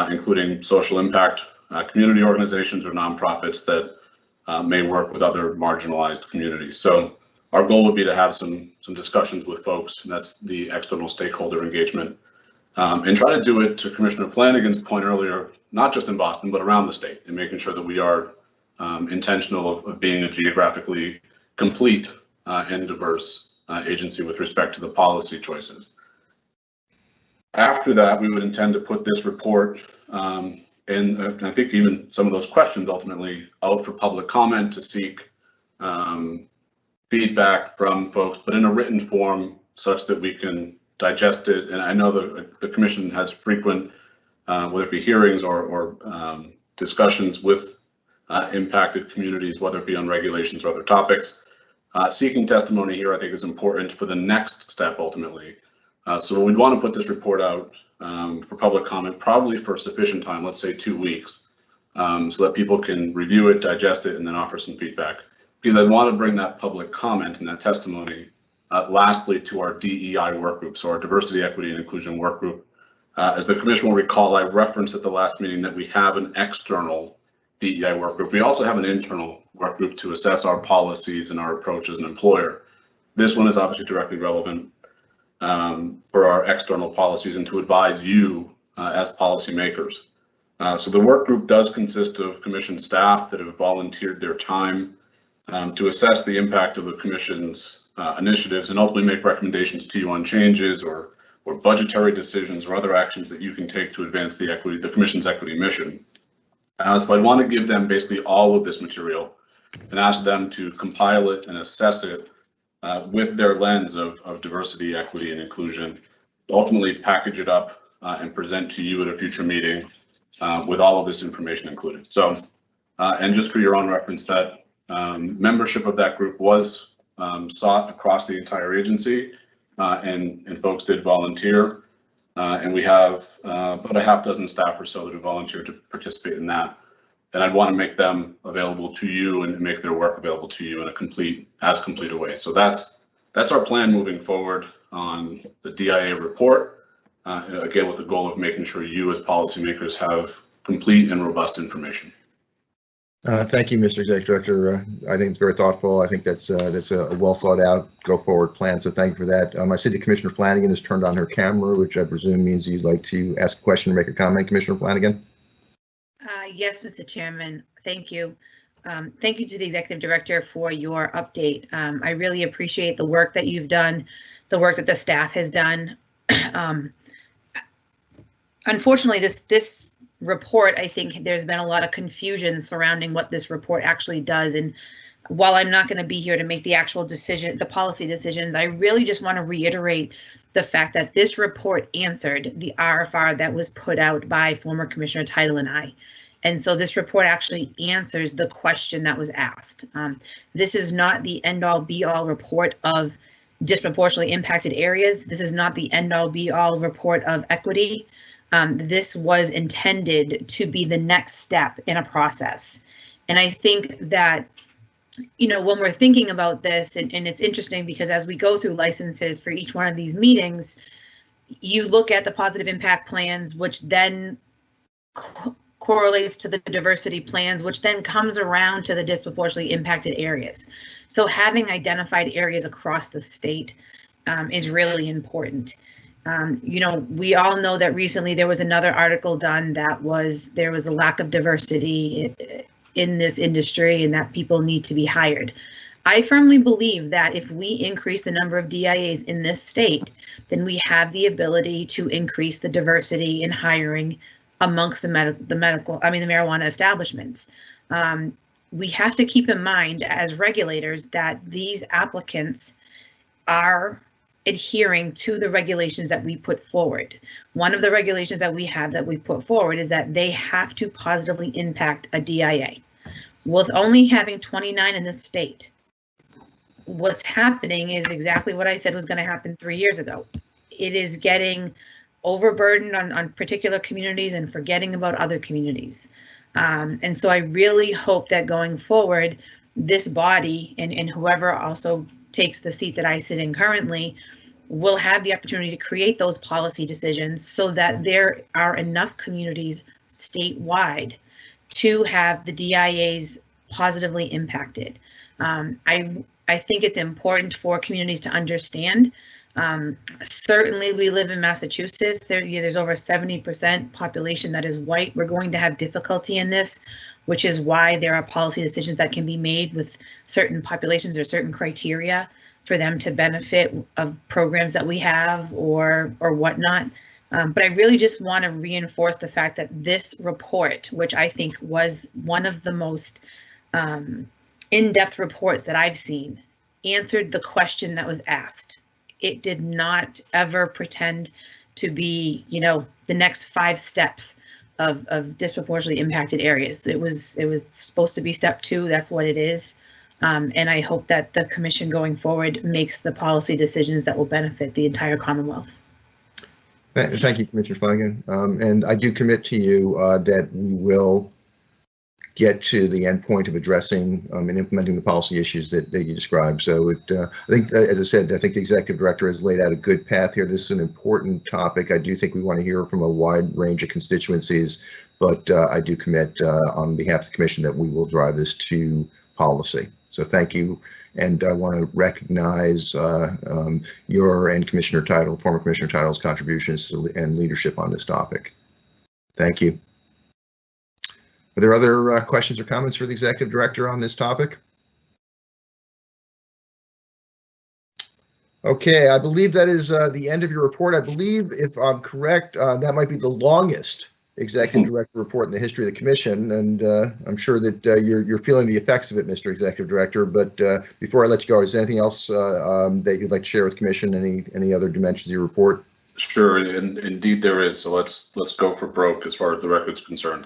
including social impact community organizations or nonprofits that may work with other marginalized communities. So our goal would be to have some discussions with folks, and that's the external stakeholder engagement, and try to do it, to Commissioner Flanagan's point earlier, not just in Boston, but around the state, and making sure that we are intentional of being a geographically complete and diverse agency with respect to the policy choices. After that, we would intend to put this report and I think even some of those questions ultimately out for public comment to seek feedback from folks, but in a written form such that we can digest it. And I know the commission has frequent, whether it be hearings or discussions with impacted communities, whether it be on regulations or other topics. Seeking testimony here, I think, is important for the next step ultimately. So we'd want to put this report out for public comment, probably for sufficient time, let's say 2 weeks, so that people can review it, digest it, and then offer some feedback. Because I want to bring that public comment and that testimony lastly to our DEI work group, so our Diversity, Equity, and Inclusion work group. As the commission will recall, I referenced at the last meeting that we have an external DEI work group. We also have an internal work group to assess our policies and our approach as an employer. This one is obviously directly relevant for our external policies and to advise you as policymakers. So the work group does consist of commission staff that have volunteered their time to assess the impact of the commission's initiatives and ultimately make recommendations to you on changes or budgetary decisions or other actions that you can take to advance the commission's equity mission. So I want to give them basically all of this material and ask them to compile it and assess it with their lens of diversity, equity, and inclusion, ultimately package it up and present to you at a future meeting with all of this information included. So And just for your own reference, that membership of that group was sought across the entire agency, and folks did volunteer. And we have about a half dozen staff or so that have volunteered to participate in that. And I'd want to make them available to you and make their work available to you in as complete a way. So that's our plan moving forward on the DIA report. Again, with the goal of making sure you as policymakers have complete and robust information. Thank you, Mr. Executive Director. I think it's very thoughtful. I think that's a well thought out go forward plan. So thank you for that. I see that Commissioner Flanagan has turned on her camera, which I presume means you'd like to ask a question or make a comment, Commissioner Flanagan. Yes, Mr. Chairman, thank you. Thank you to the Executive Director for your update. I really appreciate the work that you've done, the work that the staff has done. Unfortunately, this report, I think there's been a lot of confusion surrounding what this report actually does. And while I'm not going to be here to make the actual decision, the policy decisions, I really just want to reiterate the fact that this report answered the RFR that was put out by former Commissioner Title and I. And so this report actually answers the question that was asked. This is not the end-all be-all report of disproportionately impacted areas. This is not the end-all be-all report of equity. This was intended to be the next step in a process. And I think that, you know, when we're thinking about this, and it's interesting because as we go through licenses for each one of these meetings, you look at the positive impact plans, which then correlates to the diversity plans, which then comes around to the disproportionately impacted areas. So having identified areas across the state is really important. You know, we all know that recently there was another article done that there was a lack of diversity in this industry and that people need to be hired. I firmly believe that if we increase the number of DIAs in this state, then we have the ability to increase the diversity in hiring amongst the marijuana establishments. We have to keep in mind as regulators that these applicants are adhering to the regulations that we put forward. One of the regulations that we put forward is that they have to positively impact a DIA. With only having 29 in the state, what's happening is exactly what I said was going to happen 3 years ago. It is getting overburdened on particular communities and forgetting about other communities. And so I really hope that going forward, this body and whoever also takes the seat that I sit in currently will have the opportunity to create those policy decisions so that there are enough communities statewide to have the DIAs positively impacted. I think it's important for communities to understand. Certainly we live in Massachusetts. There's over 70% population that is white. We're going to have difficulty in this, which is why there are policy decisions that can be made with certain populations or certain criteria for them to benefit of programs that we have or whatnot. But I really just want to reinforce the fact that this report, which I think was one of the most in-depth reports that I've seen, answered the question that was asked. It did not ever pretend to be, you know, the next 5 steps of disproportionately impacted areas. It was supposed to be step 2. That's what it is. And I hope that the commission going forward makes the policy decisions that will benefit the entire Commonwealth. Thank you, Commissioner Flanagan. And I do commit to you that we will get to the end point of addressing and implementing the policy issues that you described. So I think, as I said, I think the Executive Director has laid out a good path here. This is an important topic. I do think we want to hear from a wide range of constituencies, but I do commit on behalf of the Commission that we will drive this to policy. So thank you. And I want to recognize your and Commissioner Title, former Commissioner Title's contributions and leadership on this topic. Thank you. Are there other questions or comments for the Executive Director on this topic? Okay, I believe that is the end of your report. I believe, if I'm correct, that might be the longest Executive Director report in the history of the Commission, and I'm sure that you're feeling the effects of it, Mr. Executive Director. But before I let you go, is there anything else that you'd like to share with the Commission? Any other dimensions of your report? Sure, and indeed there is. So let's go for broke as far as the record's concerned.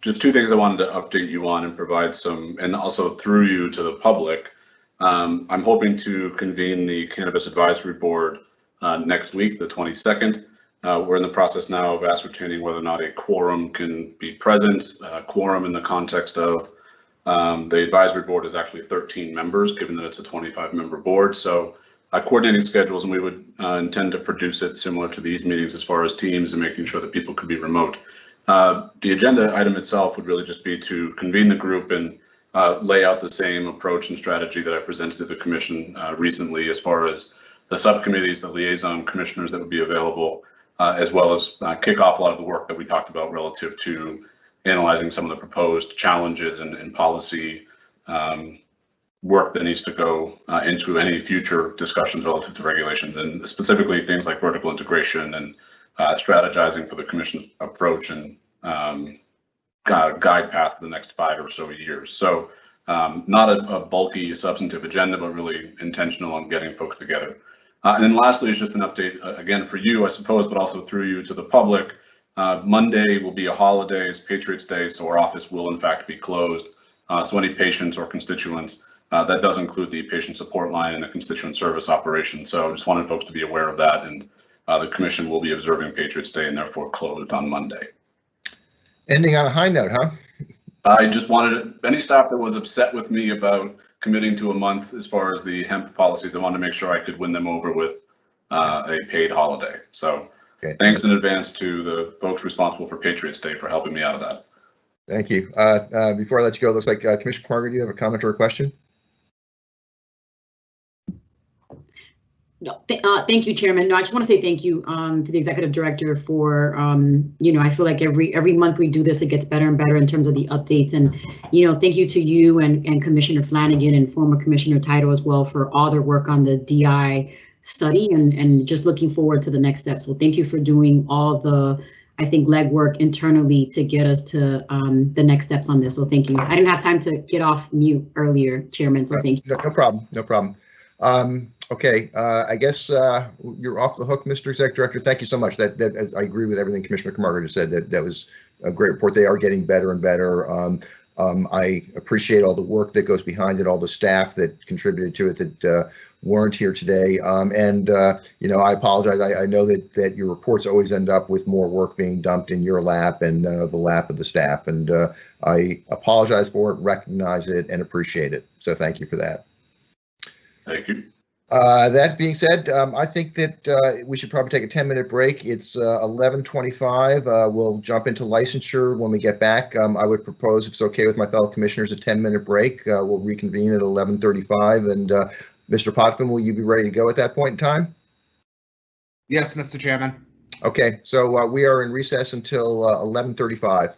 Just two things I wanted to update you on and provide some, and also through you to the public. I'm hoping to convene the Cannabis Advisory Board next week, the 22nd. We're in the process now of ascertaining whether or not a quorum can be present. Quorum in the context of the advisory board is actually 13 members, given that it's a 25-member board. So coordinating schedules, and we would intend to produce it similar to these meetings as far as teams and making sure that people could be remote. The agenda item itself would really just be to convene the group and lay out the same approach and strategy that I presented to the commission recently, as far as the subcommittees, the liaison commissioners that would be available, as well as kick off a lot of the work that we talked about relative to analyzing some of the proposed challenges and policy work that needs to go into any future discussions relative to regulations, and specifically things like vertical integration and strategizing for the commission's approach and guide path for the next 5 or so years. So not a bulky substantive agenda, but really intentional on getting folks together. And then lastly is just an update, again, for you, I suppose, but also through you to the public. Monday will be a holiday, it's Patriots Day, so our office will in fact be closed. So any patients or constituents, that does include the patient support line and the constituent service operation. So just wanted folks to be aware of that, and the commission will be observing Patriots Day and therefore closed on Monday. Ending on a high note, huh? I just wanted any staff that was upset with me about committing to a month as far as the hemp policies, I wanted to make sure I could win them over with a paid holiday. So okay. Thanks in advance to the folks responsible for Patriots Day for helping me out of that. Thank you. Before I let you go, it looks like Commissioner Margaret, do you have a comment or a question? No, thank you, Chairman. No, I just want to say thank you to the Executive Director for, I feel like every month we do this, it gets better and better in terms of the updates. And, thank you to you and Commissioner Flanagan and former Commissioner Title as well for all their work on the DI study and just looking forward to the next step. So thank you for doing all the, I think, legwork internally to get us to the next steps on this. So thank you. I didn't have time to get off mute earlier, Chairman, so thank you. No problem, no problem. Okay, I guess you're off the hook, Mr. Executive Director. Thank you so much. That I agree with everything Commissioner Camargo just said. That was a great report. They are getting better and better. I appreciate all the work that goes behind it, all the staff that contributed to it that weren't here today. I apologize. I know that your reports always end up with more work being dumped in your lap and the lap of the staff. And I apologize for it, recognize it, and appreciate it. So thank you for that. Thank you. That being said, I think that we should probably take a 10-minute break. It's 11:25. We'll jump into licensure when we get back. I would propose, if it's okay with my fellow commissioners, a 10-minute break. We'll reconvene at 11:35. And Mr. Potvin, will you be ready to go at that point in time? Yes, Mr. Chairman. Okay, so we are in recess until 11:35.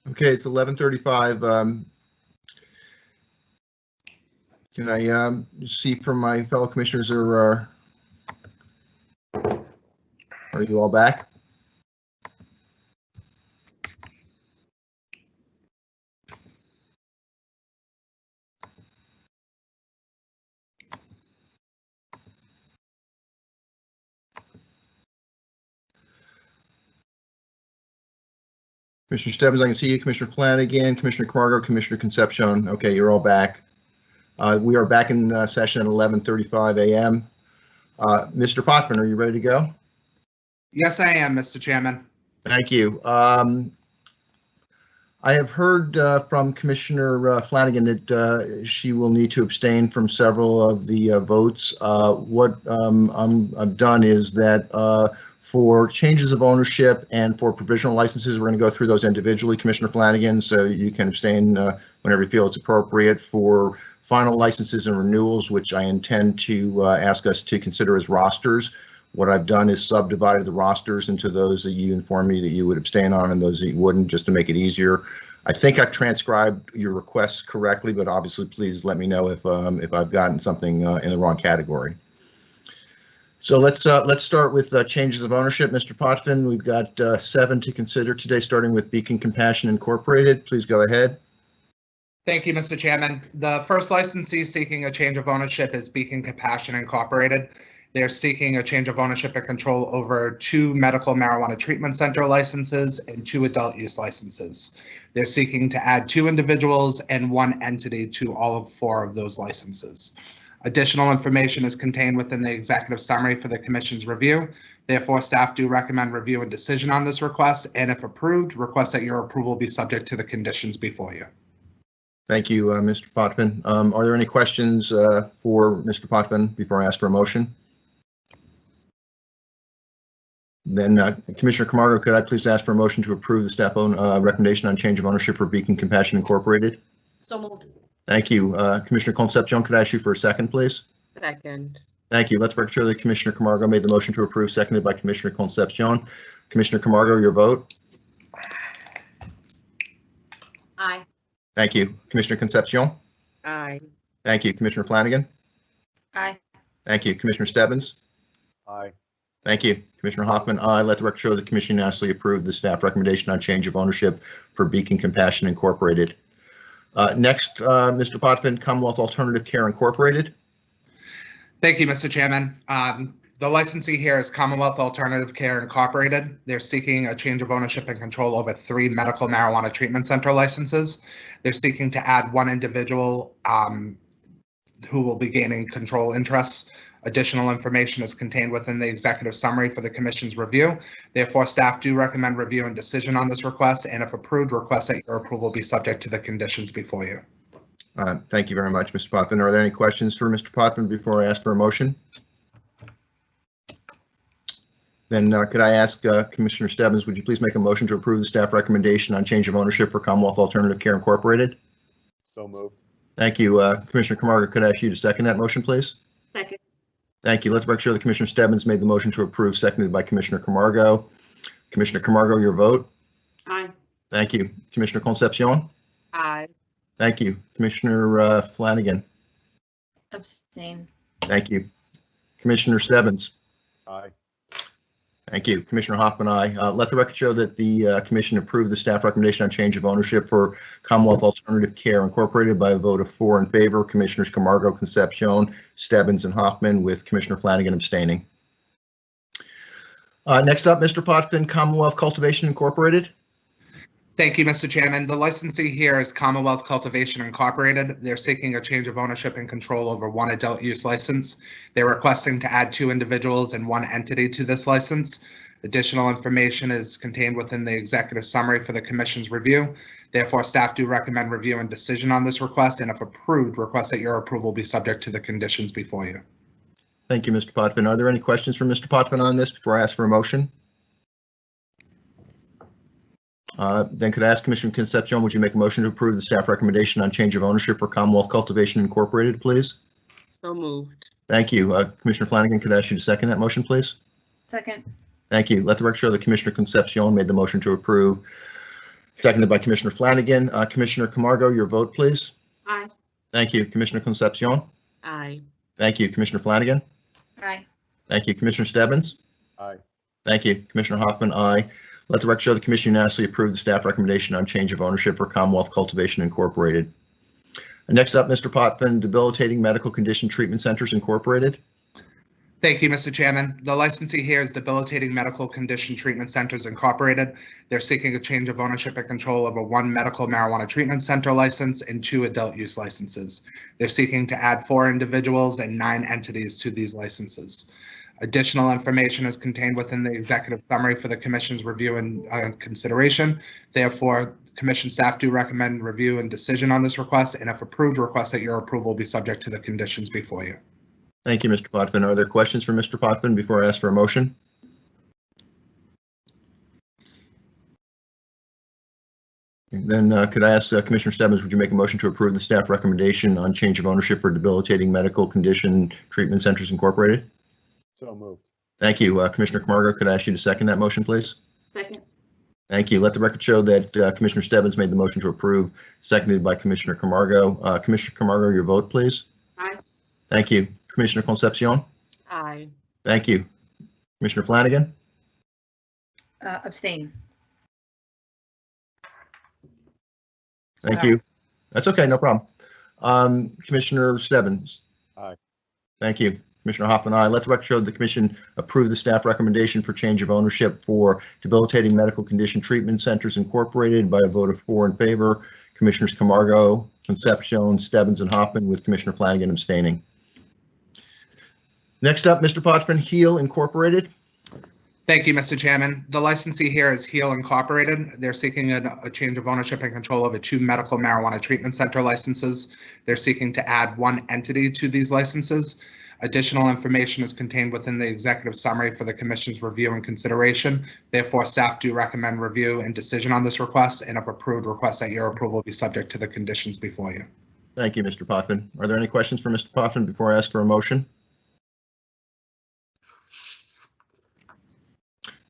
Okay, it's 11:35. Can I see from my fellow commissioners, are you all back? Commissioner Stebbins, I can see you. Commissioner Flanagan, Commissioner Camargo, Commissioner Concepcion. Okay, you're all back. We are back in session at 11:35 a.m. Mr. Potvin, are you ready to go? Yes, I am, Mr. Chairman. Thank you. I have heard from Commissioner Flanagan that she will need to abstain from several of the votes. What I've done is that for changes of ownership and for provisional licenses, we're going to go through those individually, Commissioner Flanagan, so you can abstain whenever you feel it's appropriate. For final licenses and renewals, which I intend to ask us to consider as rosters, what I've done is subdivided the rosters into those that you informed me that you would abstain on and those that you wouldn't, just to make it easier. I think I've transcribed your requests correctly, but obviously please let me know if I've gotten something in the wrong category. So let's start with changes of ownership. Mr. Potvin, we've got 7 to consider today, starting with Beacon Compassion Incorporated. Please go ahead. Thank you, Mr. Chairman. The first licensee seeking a change of ownership is Beacon Compassion Incorporated. They're seeking a change of ownership and control over 2 medical marijuana treatment center licenses and 2 adult use licenses. They're seeking to add 2 individuals and 1 entity to all of 4 of those licenses. Additional information is contained within the executive summary for the Commission's review. Therefore, staff do recommend review and decision on this request, and if approved, request that your approval be subject to the conditions before you. Thank you, Mr. Potvin. Are there any questions for Mr. Potvin before I ask for a motion? Then Commissioner Camargo, could I please ask for a motion to approve the staff recommendation on change of ownership for Beacon Compassion Incorporated? So moved. Thank you. Commissioner Concepcion, could I ask you for a second, please? Second. Thank you. Let's make sure that Commissioner Camargo made the motion to approve, seconded by Commissioner Concepcion. Commissioner Camargo, your vote? Aye. Thank you. Commissioner Concepcion? Aye. Thank you. Commissioner Flanagan? Aye. Thank you. Commissioner Stebbins? Aye. Thank you. Commissioner Hoffman, aye. Let the record show the Commission unanimously approved the staff recommendation on change of ownership for Beacon Compassion Incorporated. Next, Mr. Potvin, Commonwealth Alternative Care Incorporated. Thank you, Mr. Chairman. The licensee here is Commonwealth Alternative Care Incorporated. They're seeking a change of ownership and control over 3 medical marijuana treatment center licenses. They're seeking to add 1 individual who will be gaining control interests. Additional information is contained within the executive summary for the Commission's review. Therefore, staff do recommend review and decision on this request, and if approved, request that your approval be subject to the conditions before you. Thank you very much, Mr. Potvin. Are there any questions for Mr. Potvin before I ask for a motion? Then could I ask Commissioner Stebbins, would you please make a motion to approve the staff recommendation on change of ownership for Commonwealth Alternative Care Incorporated? So moved. Thank you. Commissioner Camargo, could I ask you to second that motion, please? Second. Thank you. Let's make sure that Commissioner Stebbins made the motion to approve, seconded by Commissioner Camargo. Commissioner Camargo, your vote? Aye. Thank you. Commissioner Concepcion? Aye. Thank you. Commissioner Flanagan? Abstain. Thank you. Commissioner Stebbins? Aye. Thank you. Commissioner Hoffman, aye. Let the record show that the Commission approved the staff recommendation on change of ownership for Commonwealth Alternative Care Incorporated by a vote of 4 in favor. Commissioners Camargo, Concepcion, Stebbins, and Hoffman, with Commissioner Flanagan abstaining. Next up, Mr. Potvin, Commonwealth Cultivation Incorporated. Thank you, Mr. Chairman. The licensee here is Commonwealth Cultivation Incorporated. They're seeking a change of ownership and control over 1 adult use license. They're requesting to add 2 individuals and 1 entity to this license. Additional information is contained within the executive summary for the Commission's review. Therefore, staff do recommend review and decision on this request, and if approved, request that your approval be subject to the conditions before you. Thank you, Mr. Potvin. Are there any questions for Mr. Potvin on this before I ask for a motion? Then could I ask Commissioner Concepcion, would you make a motion to approve the staff recommendation on change of ownership for Commonwealth Cultivation Incorporated, please? So moved. Thank you. Commissioner Flanagan, could I ask you to second that motion, please? Second. Thank you. Let the record show that Commissioner Concepcion made the motion to approve, seconded by Commissioner Flanagan. Commissioner Camargo, your vote, please. Aye. Thank you. Commissioner Concepcion. Aye. Thank you. Commissioner Flanagan. Aye. Thank you. Commissioner Stebbins. Aye. Thank you. Commissioner Hoffman, aye. Let the record show the commission unanimously approved the staff recommendation on change of ownership for Commonwealth Cultivation Incorporated. Next up, Mr. Potvin, Debilitating Medical Condition Treatment Centers Incorporated. Thank you, Mr. Chairman. The licensee here is Debilitating Medical Condition Treatment Centers Incorporated. They're seeking a change of ownership and control over 1 medical marijuana treatment center license and 2 adult use licenses. They're seeking to add 4 individuals and 9 entities to these licenses. Additional information is contained within the executive summary for the commission's review and consideration. Therefore, commission staff do recommend review and decision on this request, and if approved, request that your approval be subject to the conditions before you. Thank you, Mr. Potvin. Are there questions for Mr. Potvin before I ask for a motion? Then could I ask Commissioner Stebbins, would you make a motion to approve the staff recommendation on change of ownership for Debilitating Medical Condition Treatment Centers Incorporated? So moved. Thank you. Commissioner Camargo, could I ask you to second that motion, please? Second. Thank you. Let the record show that Commissioner Stebbins made the motion to approve, seconded by Commissioner Camargo. Commissioner Camargo, your vote, please. Aye. Thank you. Commissioner Concepcion. Aye. Thank you. Commissioner Flanagan. Abstain. Thank Sorry. you. That's okay, no problem. Commissioner Stebbins. Aye. Thank you. Commissioner Hoffman, aye. Let the record show that the commission approve the staff recommendation for change of ownership for Debilitating Medical Condition Treatment Centers Incorporated by a vote of 4 in favor. Commissioners Camargo, Concepcion, Stebbins, and Hoffman, with Commissioner Flanagan abstaining. Next up, Mr. Potvin, Heal Incorporated. Thank you, Mr. Chairman. The licensee here is Heal Incorporated. They're seeking a change of ownership and control over 2 medical marijuana treatment center licenses. They're seeking to add 1 entity to these licenses. Additional information is contained within the executive summary for the commission's review and consideration. Therefore, staff do recommend review and decision on this request, and if approved, request that your approval be subject to the conditions before you. Thank you, Mr. Potvin. Are there any questions for Mr. Potvin before I ask for a motion?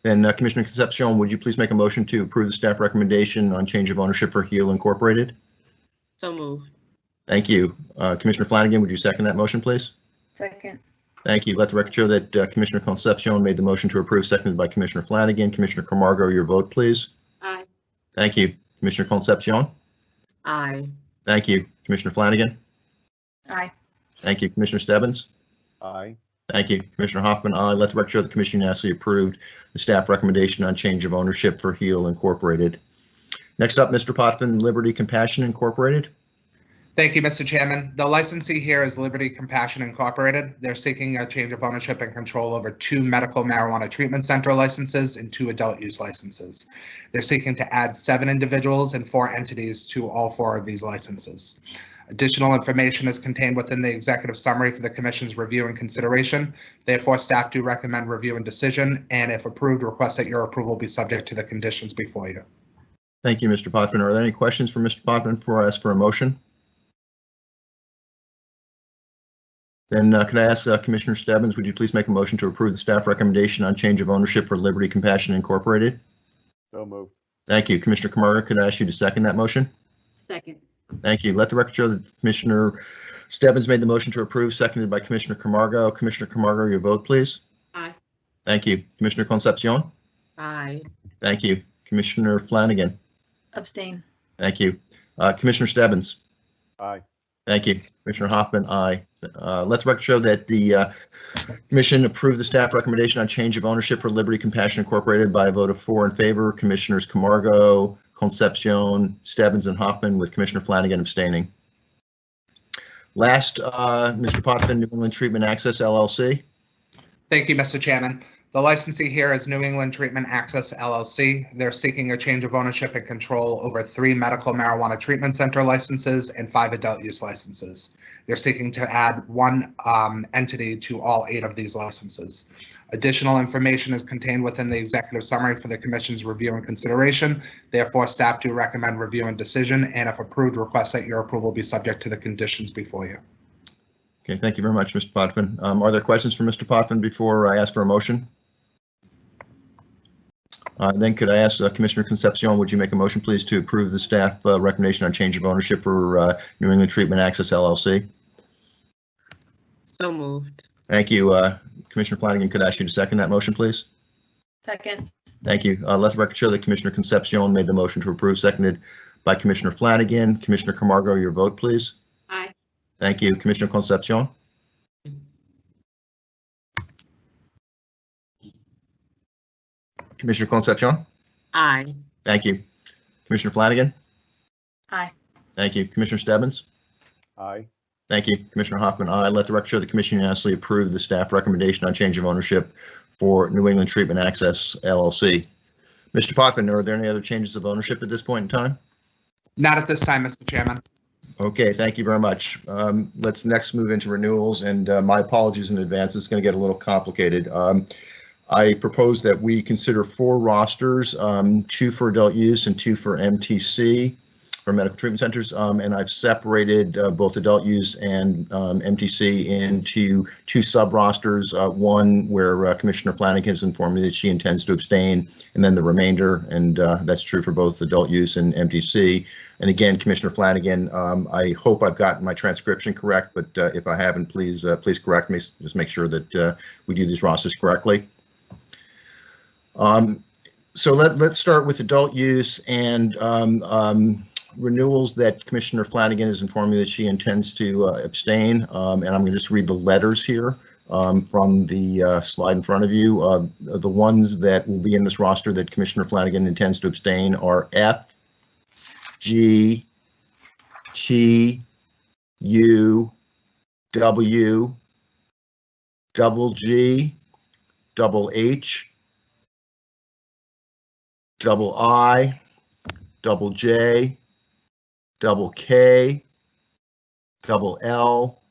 Then Commissioner Concepcion, would you please make a motion to approve the staff recommendation on change of ownership for Heal Incorporated? So moved. Thank you. Commissioner Flanagan, would you second that motion, please? Second. Thank you. Let the record show that Commissioner Concepcion made the motion to approve, seconded by Commissioner Flanagan. Commissioner Camargo, your vote, please. Aye. Thank you. Commissioner Concepcion. Aye. Thank you. Commissioner Flanagan. Aye. Thank you. Commissioner Stebbins. Aye. Thank you. Commissioner Hoffman, aye. Let the record show the commission unanimously approved the staff recommendation on change of ownership for Heal Incorporated. Next up, Mr. Potvin, Liberty Compassion Incorporated. Thank you, Mr. Chairman. The licensee here is Liberty Compassion Incorporated. They're seeking a change of ownership and control over 2 medical marijuana treatment center licenses and 2 adult use licenses. They're seeking to add 7 individuals and 4 entities to all 4 of these licenses. Additional information is contained within the executive summary for the commission's review and consideration. Therefore, staff do recommend review and decision, and if approved, request that your approval be subject to the conditions before you. Thank you, Mr. Potvin. Are there any questions for Mr. Potvin before I ask for a motion? Then could I ask Commissioner Stebbins, would you please make a motion to approve the staff recommendation on change of ownership for Liberty Compassion Incorporated? So moved. Thank you. Commissioner Camargo, could I ask you to second that motion? Second. Thank you. Let the record show that Commissioner Stebbins made the motion to approve, seconded by Commissioner Camargo. Commissioner Camargo, your vote, please. Aye. Thank you. Commissioner Concepcion. Aye. Thank you. Commissioner Flanagan. Abstain. Thank you. Commissioner Stebbins. Aye. Thank you. Commissioner Hoffman, aye. Let the record show that the commission approved the staff recommendation on change of ownership for Liberty Compassion Incorporated by a vote of 4 in favor. Commissioners Camargo, Concepcion, Stebbins, and Hoffman, with Commissioner Flanagan abstaining. Last, Mr. Potvin, New England Treatment Access LLC. Thank you, Mr. Chairman. The licensee here is New England Treatment Access LLC. They're seeking a change of ownership and control over 3 medical marijuana treatment center licenses and 5 adult use licenses. They're seeking to add 1 entity to all 8 of these licenses. Additional information is contained within the executive summary for the Commission's review and consideration. Therefore, staff do recommend review and decision, and if approved, request that your approval be subject to the conditions before you. Okay, thank you very much, Mr. Potvin. Are there questions for Mr. Potvin before I ask for a motion? Then could I ask Commissioner Concepcion, would you make a motion, please, to approve the staff recommendation on change of ownership for New England Treatment Access LLC? So moved. Thank you. Commissioner Flanagan, could I ask you to second that motion, please? Second. Thank you. Let the record show that Commissioner Concepcion made the motion to approve, seconded by Commissioner Flanagan. Commissioner Camargo, your vote, please. Aye. Thank you. Commissioner Concepcion? Commissioner Concepcion? Aye. Thank you. Commissioner Flanagan? Aye. Thank you. Commissioner Stebbins? Aye. Thank you. Commissioner Hoffman, aye. Let the record show the commission unanimously approved the staff recommendation on change of ownership for New England Treatment Access LLC. Mr. Potvin, are there any other changes of ownership at this point in time? Not at this time, Mr. Chairman. Okay, thank you very much. Let's next move into renewals, and my apologies in advance. It's going to get a little complicated. I propose that we consider 4 rosters, 2 for adult use and 2 for MTC, or medical treatment centers, and I've separated both adult use and MTC into 2 sub-rosters, one where Commissioner Flanagan has informed me that she intends to abstain, and then the remainder, and that's true for both adult use and MTC. And again, Commissioner Flanagan, I hope I've gotten my transcription correct, but if I haven't, please correct me. Just make sure that we do these rosters correctly. So let's start with adult use and renewals that Commissioner Flanagan has informed me that she intends to abstain, and I'm going to just read the letters here from the slide in front of you. The ones that will be in this roster that Commissioner Flanagan intends to abstain are F, G, T, U, W, double G, double H, double I, double J, double K, double L,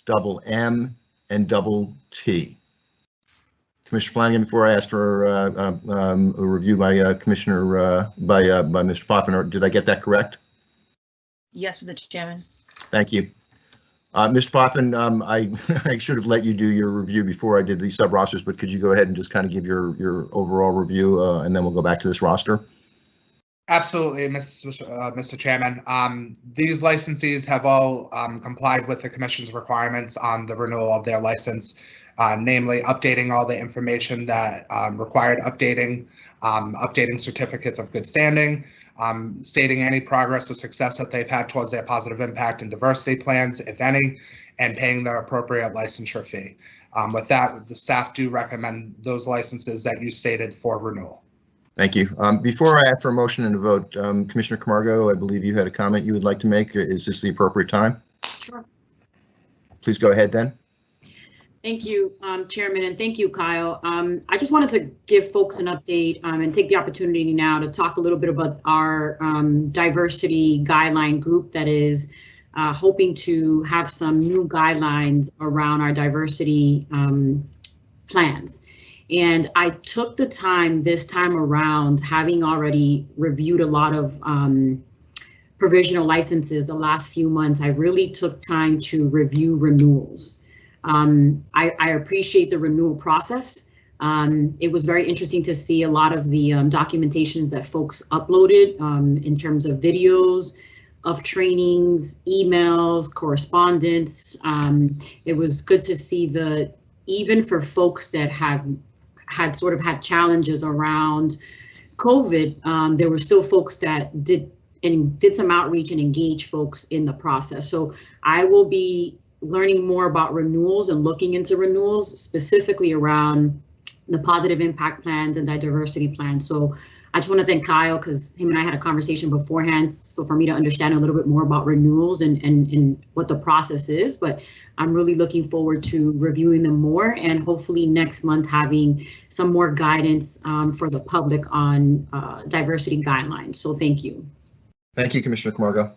double M, and double T. Commissioner Flanagan, before I ask for a review by Commissioner by Mr. Potvin, did I get that correct? Yes, Mr. Chairman. Thank you. Mr. Potvin, I should have let you do your review before I did the sub rosters, but could you go ahead and just kind of give your overall review, and then we'll go back to this roster? Absolutely, Mr. Chairman. These licensees have all complied with the Commission's requirements on the renewal of their license, namely updating all the information that required updating, updating certificates of good standing, stating any progress or success that they've had towards their positive impact and diversity plans, if any, and paying their appropriate licensure fee. With that, the staff do recommend those licenses that you stated for renewal. Thank you. Before I ask for a motion and a vote, Commissioner Camargo, I believe you had a comment you would like to make. Is this the appropriate time? Sure. Please go ahead then. Thank you, Chairman, and thank you, Kyle. I just wanted to give folks an update and take the opportunity now to talk a little bit about our diversity guideline group that is hoping to have some new guidelines around our diversity plans. And I took the time this time around, having already reviewed a lot of provisional licenses the last few months, I really took time to review renewals. I appreciate the renewal process. It was very interesting to see a lot of the documentations that folks uploaded in terms of videos of trainings, emails, correspondence. It was good to see even for folks that had challenges around COVID, there were still folks that did some outreach and engage folks in the process. So I will be learning more about renewals and looking into renewals, specifically around the positive impact plans and the diversity plan. So I just want to thank Kyle because him and I had a conversation beforehand. So for me to understand a little bit more about renewals and what the process is, but I'm really looking forward to reviewing them more and hopefully next month having some more guidance for the public on diversity guidelines. So thank you. Thank you, Commissioner Camargo.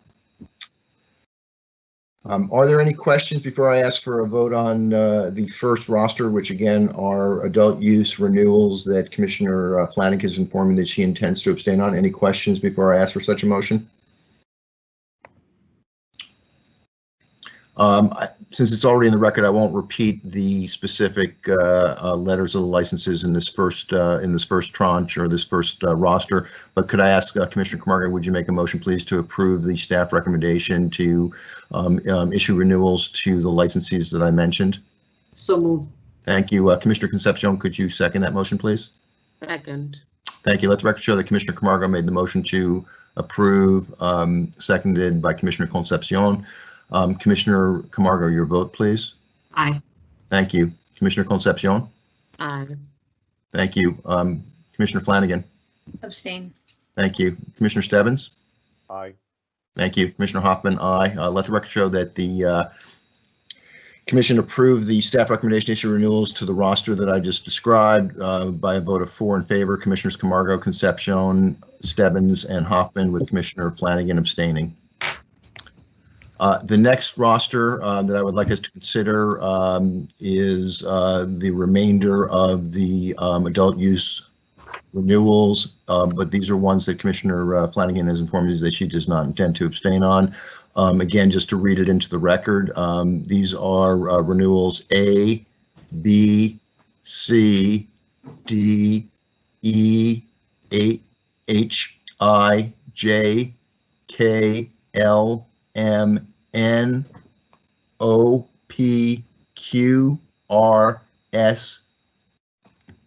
Are there any questions before I ask for a vote on the first roster, which again are adult use renewals that Commissioner Flanagan is informing that she intends to abstain on? Any questions before I ask for such a motion? Since it's already in the record, I won't repeat the specific letters of the licenses in this first tranche or this first roster. But could I ask Commissioner Camargo, would you make a motion, please, to approve the staff recommendation to issue renewals to the licensees that I mentioned? So moved. Thank you, Commissioner Concepcion. Could you second that motion, please? Second. Thank you. Let the record show that Commissioner Camargo made the motion to approve, seconded by Commissioner Concepcion. Commissioner Camargo, your vote, please. Aye. Thank you. Commissioner Concepcion. Aye. Thank you. Commissioner Flanagan. Abstain. Thank you. Commissioner Stebbins. Aye. Thank you. Commissioner Hoffman. Aye. Let the record show that the Commission approved the staff recommendation issue renewals to the roster that I just described by a vote of 4 in favor. Commissioners Camargo, Concepcion, Stebbins, and Hoffman, with Commissioner Flanagan abstaining. The next roster that I would like us to consider is the remainder of the adult use renewals, but these are ones that Commissioner Flanagan has informed me that she does not intend to abstain on. Again, just to read it into the record, these are renewals A, B, C, D, E, H, I, J, K, L, M, N, O, P, Q, R, S,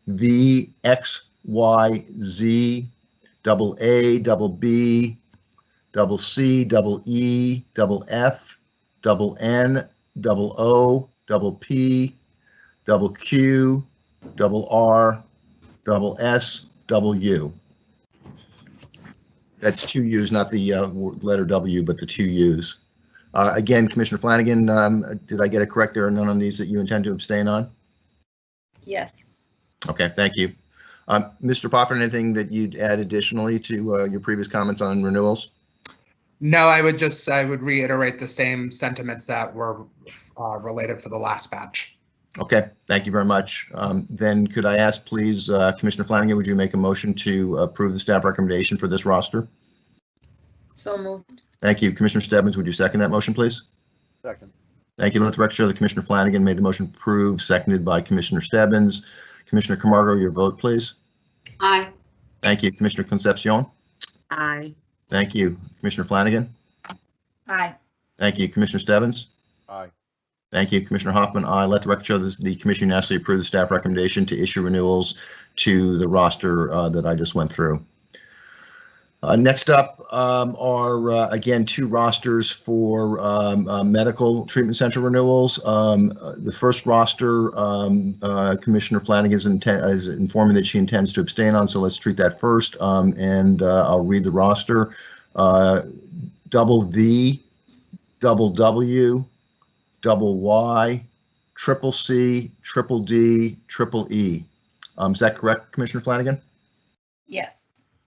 V, X, Y, Z, double A, double B, double C, double E, double F, double N, double O, double P, double Q, double R, double S, double U. That's 2 U's, not the letter W, but the 2 U's. Again, Commissioner Flanagan, did I get it correct? There are none on these that you intend to abstain on? Yes. Okay, thank you. Mr. Poffin, anything that you'd add additionally to your previous comments on renewals? No, I would reiterate the same sentiments that were related for the last batch. Okay, thank you very much. Then could I ask, please, Commissioner Flanagan, would you make a motion to approve the staff recommendation for this roster? So moved. Thank you. Commissioner Stebbins, would you second that motion, please? Second. Thank you. Let the record show that Commissioner Flanagan made the motion approved, seconded by Commissioner Stebbins. Commissioner Camargo, your vote, please. Aye. Thank you. Commissioner Concepcion. Aye. Thank you. Commissioner Flanagan. Aye. Thank you. Commissioner Stebbins. Aye. Thank you. Commissioner Hoffman. Aye. Let the record show that the commission unanimously approved the staff recommendation to issue renewals to the roster that I just went through. Next up are, again, 2 rosters for medical treatment center renewals. The first roster, Commissioner Flanagan is informing that she intends to abstain on, so let's treat that first. And I'll read the roster. Double V, double W, double Y, triple C, triple D, triple E. Is that correct, Commissioner Flanagan? Yes.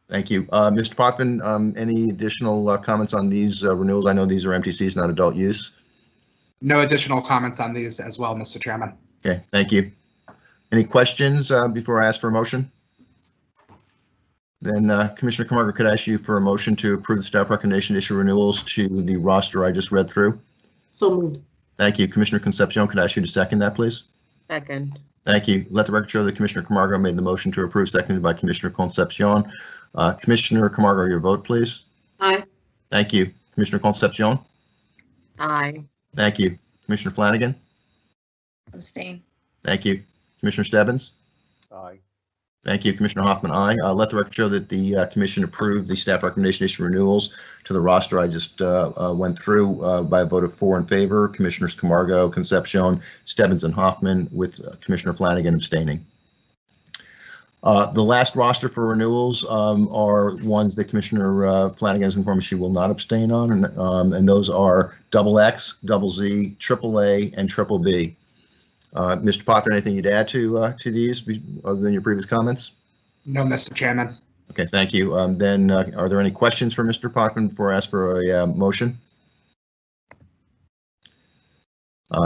Thank you. Mr. Potvin, any additional comments on these renewals? I know these are MTCs, not adult use. No additional comments on these as well, Mr. Chairman. Okay, thank you. Any questions before I ask for a motion? Then Commissioner Camargo, could I ask you for a motion to approve the staff recommendation to issue renewals to the roster I just read through? So moved. Thank you. Commissioner Concepcion, could I ask you to second that, please? Second. Thank you. Let the record show that Commissioner Camargo made the motion to approve, seconded by Commissioner Concepcion. Commissioner Camargo, your vote, please. Aye. Thank you. Commissioner Concepcion. Aye. Thank you. Commissioner Flanagan. Abstain. Thank you. Commissioner Stebbins. Aye. Thank you. Commissioner Hoffman, aye. Let the record show that the commission approved the staff recommendation issue renewals to the roster I just went through by a vote of 4 in favor. Commissioners Camargo, Concepcion, Stebbins, and Hoffman, with Commissioner Flanagan abstaining. The last roster for renewals are ones that Commissioner Flanagan has informed me she will not abstain on, and those are XX, ZZ, AAA, and BBB. Mr. Potter, anything you'd add to these other than your previous comments? No, Mr. Chairman. Okay, thank you. Then are there any questions for Mr. Potter before I ask for a motion?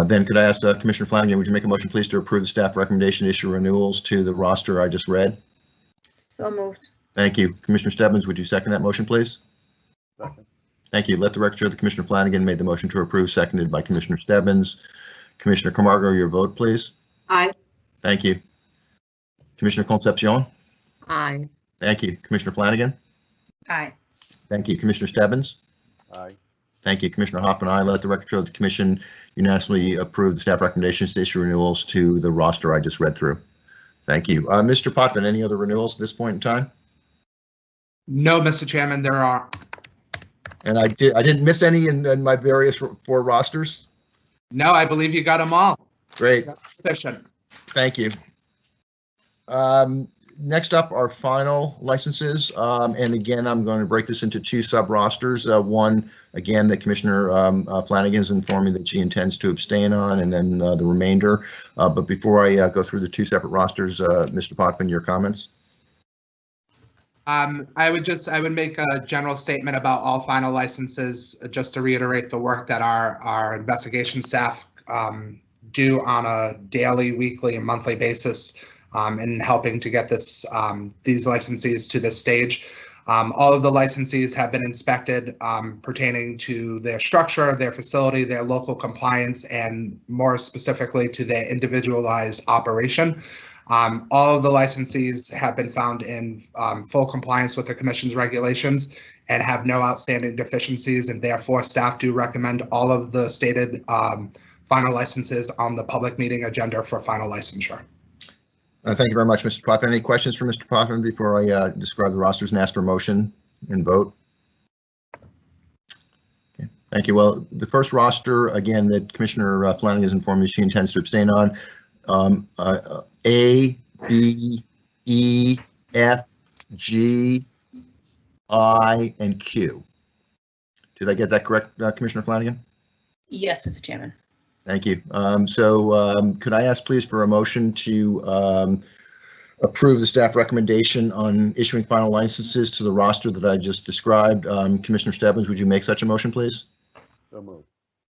Then could I ask Commissioner Flanagan, would you make a motion, please, to approve the staff recommendation to issue renewals to the roster I just read? So moved. Thank you. Commissioner Stebbins, would you second that motion, please? Second. Thank you. Let the record show that Commissioner Flanagan made the motion to approve, seconded by Commissioner Stebbins. Commissioner Camargo, your vote, please. Aye. Thank you. Commissioner Concepcion? Aye. Thank you. Commissioner Flanagan? Aye. Thank you. Commissioner Stebbins? Aye. Thank you. Commissioner Hoffman, aye. Let the record show that the commission unanimously approved the staff recommendations to issue renewals to the roster I just read through. Thank you. Mr. Potvin, any other renewals at this point in time? No, Mr. Chairman, there are. And I didn't miss any in my various 4 rosters? No, I believe you got them all. Great. Efficient. Thank you. Next up are final licenses. And again, I'm going to break this into 2 sub rosters. One, again, that Commissioner Flanagan has informed me that she intends to abstain on, and then the remainder. But before I go through the 2 separate rosters, Mr. Potvin, your comments? I would make a general statement about all final licenses, just to reiterate the work that our investigation staff do on a daily, weekly, and monthly basis in helping to get these licensees to this stage. All of the licensees have been inspected pertaining to their structure, their facility, their local compliance, and more specifically to their individualized operation. All of the licensees have been found in full compliance with the Commission's regulations and have no outstanding deficiencies, and therefore staff do recommend all of the stated final licenses on the public meeting agenda for final licensure. Thank you very much, Mr. Potvin. Any questions for Mr. Potvin before I describe the rosters and ask for a motion and vote? Okay, thank you. Well, the first roster, again, that Commissioner Flanagan has informed me she intends to abstain on, A, B, E, F, G, I, and Q. Did I get that correct, Commissioner Flanagan? Yes, Mr. Chairman. Thank you. Could I ask, please, for a motion to approve the staff recommendation on issuing final licenses to the roster that I just described? Commissioner Stebbins, would you make such a motion, please? So moved.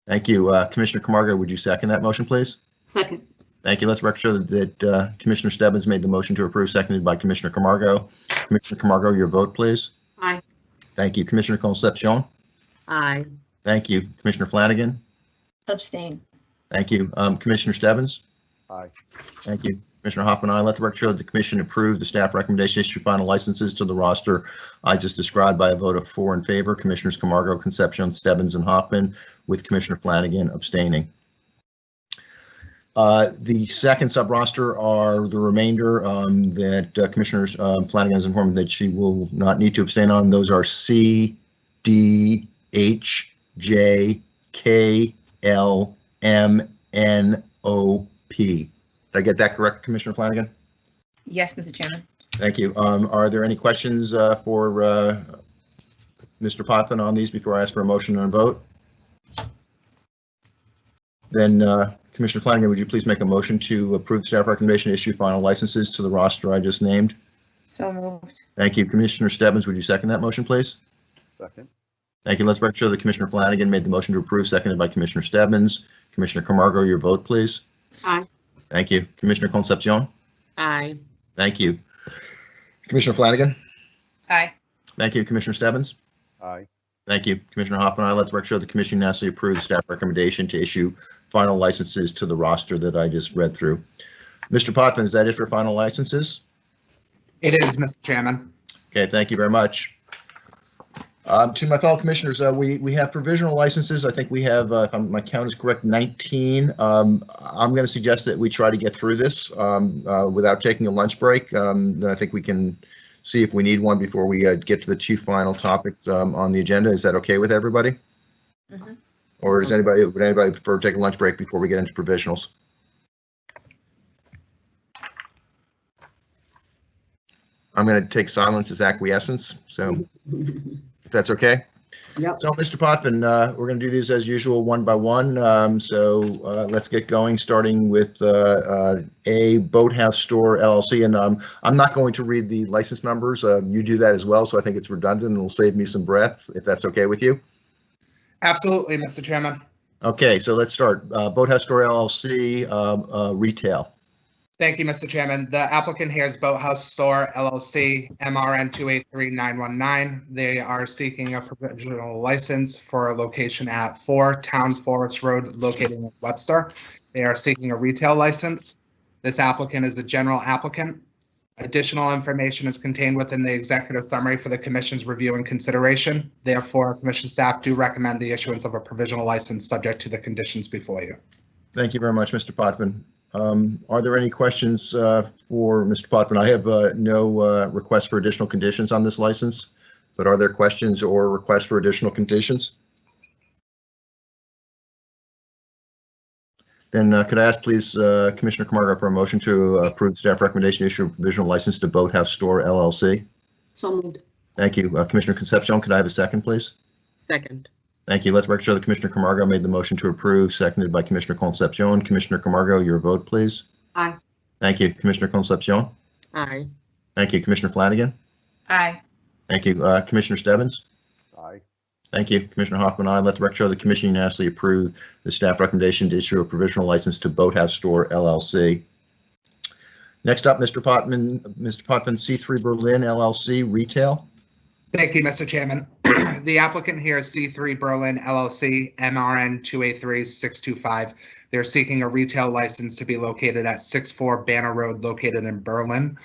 Thank you. Commissioner Camargo, would you second that motion, please? Second. Thank you. Let's record show that Commissioner Stebbins made the motion to approve, seconded by Commissioner Camargo. Commissioner Camargo, your vote, please. Aye. Thank you. Commissioner Concepcion? Aye. Thank you. Commissioner Flanagan? Abstain. Thank you. Commissioner Stebbins? Aye. Thank you. Commissioner Hoffman, I let the record show that the commission approved the staff recommendation to issue final licenses to the roster I just described by a vote of 4 in favor. Commissioners Camargo, Concepcion, Stebbins, and Hoffman, with Commissioner Flanagan abstaining. The second sub-roster are the remainder that Commissioners Flanagan has informed that she will not need to abstain on. Those are C, D, H, J, K, L, M, N, O, P. Did I get that correct, Commissioner Flanagan? Yes, Mr. Chairman. Thank you. Are there any questions for Mr. Potvin on these before I ask for a motion and a vote? Then Commissioner Flanagan, would you please make a motion to approve the staff recommendation to issue final licenses to the roster I just named? So moved. Thank you. Commissioner Stebbins, would you second that motion, please? Second. Thank you. Let's record show that Commissioner Flanagan made the motion to approve, seconded by Commissioner Stebbins. Commissioner Camargo, your vote, please. Aye. Thank you. Commissioner Concepcion? Aye. Thank you. Commissioner Flanagan? Aye. Thank you. Commissioner Stebbins? Aye. Thank you. Commissioner Hoffman, I let the record show the commission unanimously approved the staff recommendation to issue final licenses to the roster that I just read through. Mr. Potvin, is that it for final licenses? It is, Mr. Chairman. Okay, thank you very much. To my fellow commissioners, we have provisional licenses. I think we have, if my count is correct, 19. I'm going to suggest that we try to get through this without taking a lunch break. Then I think we can see if we need one before we get to the 2 final topics on the agenda. Is that okay with everybody? Mm-hmm. Or would anybody prefer to take a lunch break before we get into provisionals? I'm going to take silence as acquiescence, so if that's okay. Yep. So, Mr. Potvin, we're going to do these as usual, one by one. Let's get going, starting with A Boathouse Store LLC. And I'm not going to read the license numbers. You do that as well, so I think it's redundant and it'll save me some breath, if that's okay with you. Absolutely, Mr. Chairman. Okay, so let's start. Boathouse Store LLC, retail. Thank you, Mr. Chairman. The applicant here is Boathouse Store LLC, MRN 283919. They are seeking a provisional license for a location at 4 Town Forest Road located in Webster. They are seeking a retail license. This applicant is a general applicant. Additional information is contained within the executive summary for the Commission's review and consideration. Therefore, Commission staff do recommend the issuance of a provisional license subject to the conditions before you. Thank you very much, Mr. Potvin. Are there any questions for Mr. Potvin? I have no requests for additional conditions on this license, but are there questions or requests for additional conditions? Then could I ask, please, Commissioner Camargo for a motion to approve staff recommendation to issue a provisional license to Boathouse Store LLC? So moved. Thank you. Commissioner Concepcion, could I have a second, please? Second. Thank you. Let's make sure that Commissioner Camargo made the motion to approve, seconded by Commissioner Concepcion. Commissioner Camargo, your vote, please. Aye. Thank you. Commissioner Concepcion. Aye. Thank you. Commissioner Flanagan. Aye. Thank you. Commissioner Stebbins. Aye. Thank you. Commissioner Hoffman, aye. Let the record show the commission unanimously approved the staff recommendation to issue a provisional license to Boathouse Store LLC. Next up, Mr. Potvin, C3 Berlin LLC, retail. Thank you, Mr. Chairman. The applicant here is C3 Berlin LLC, MRN 283625. They're seeking a retail license to be located at 64 Banner Road, located in Berlin.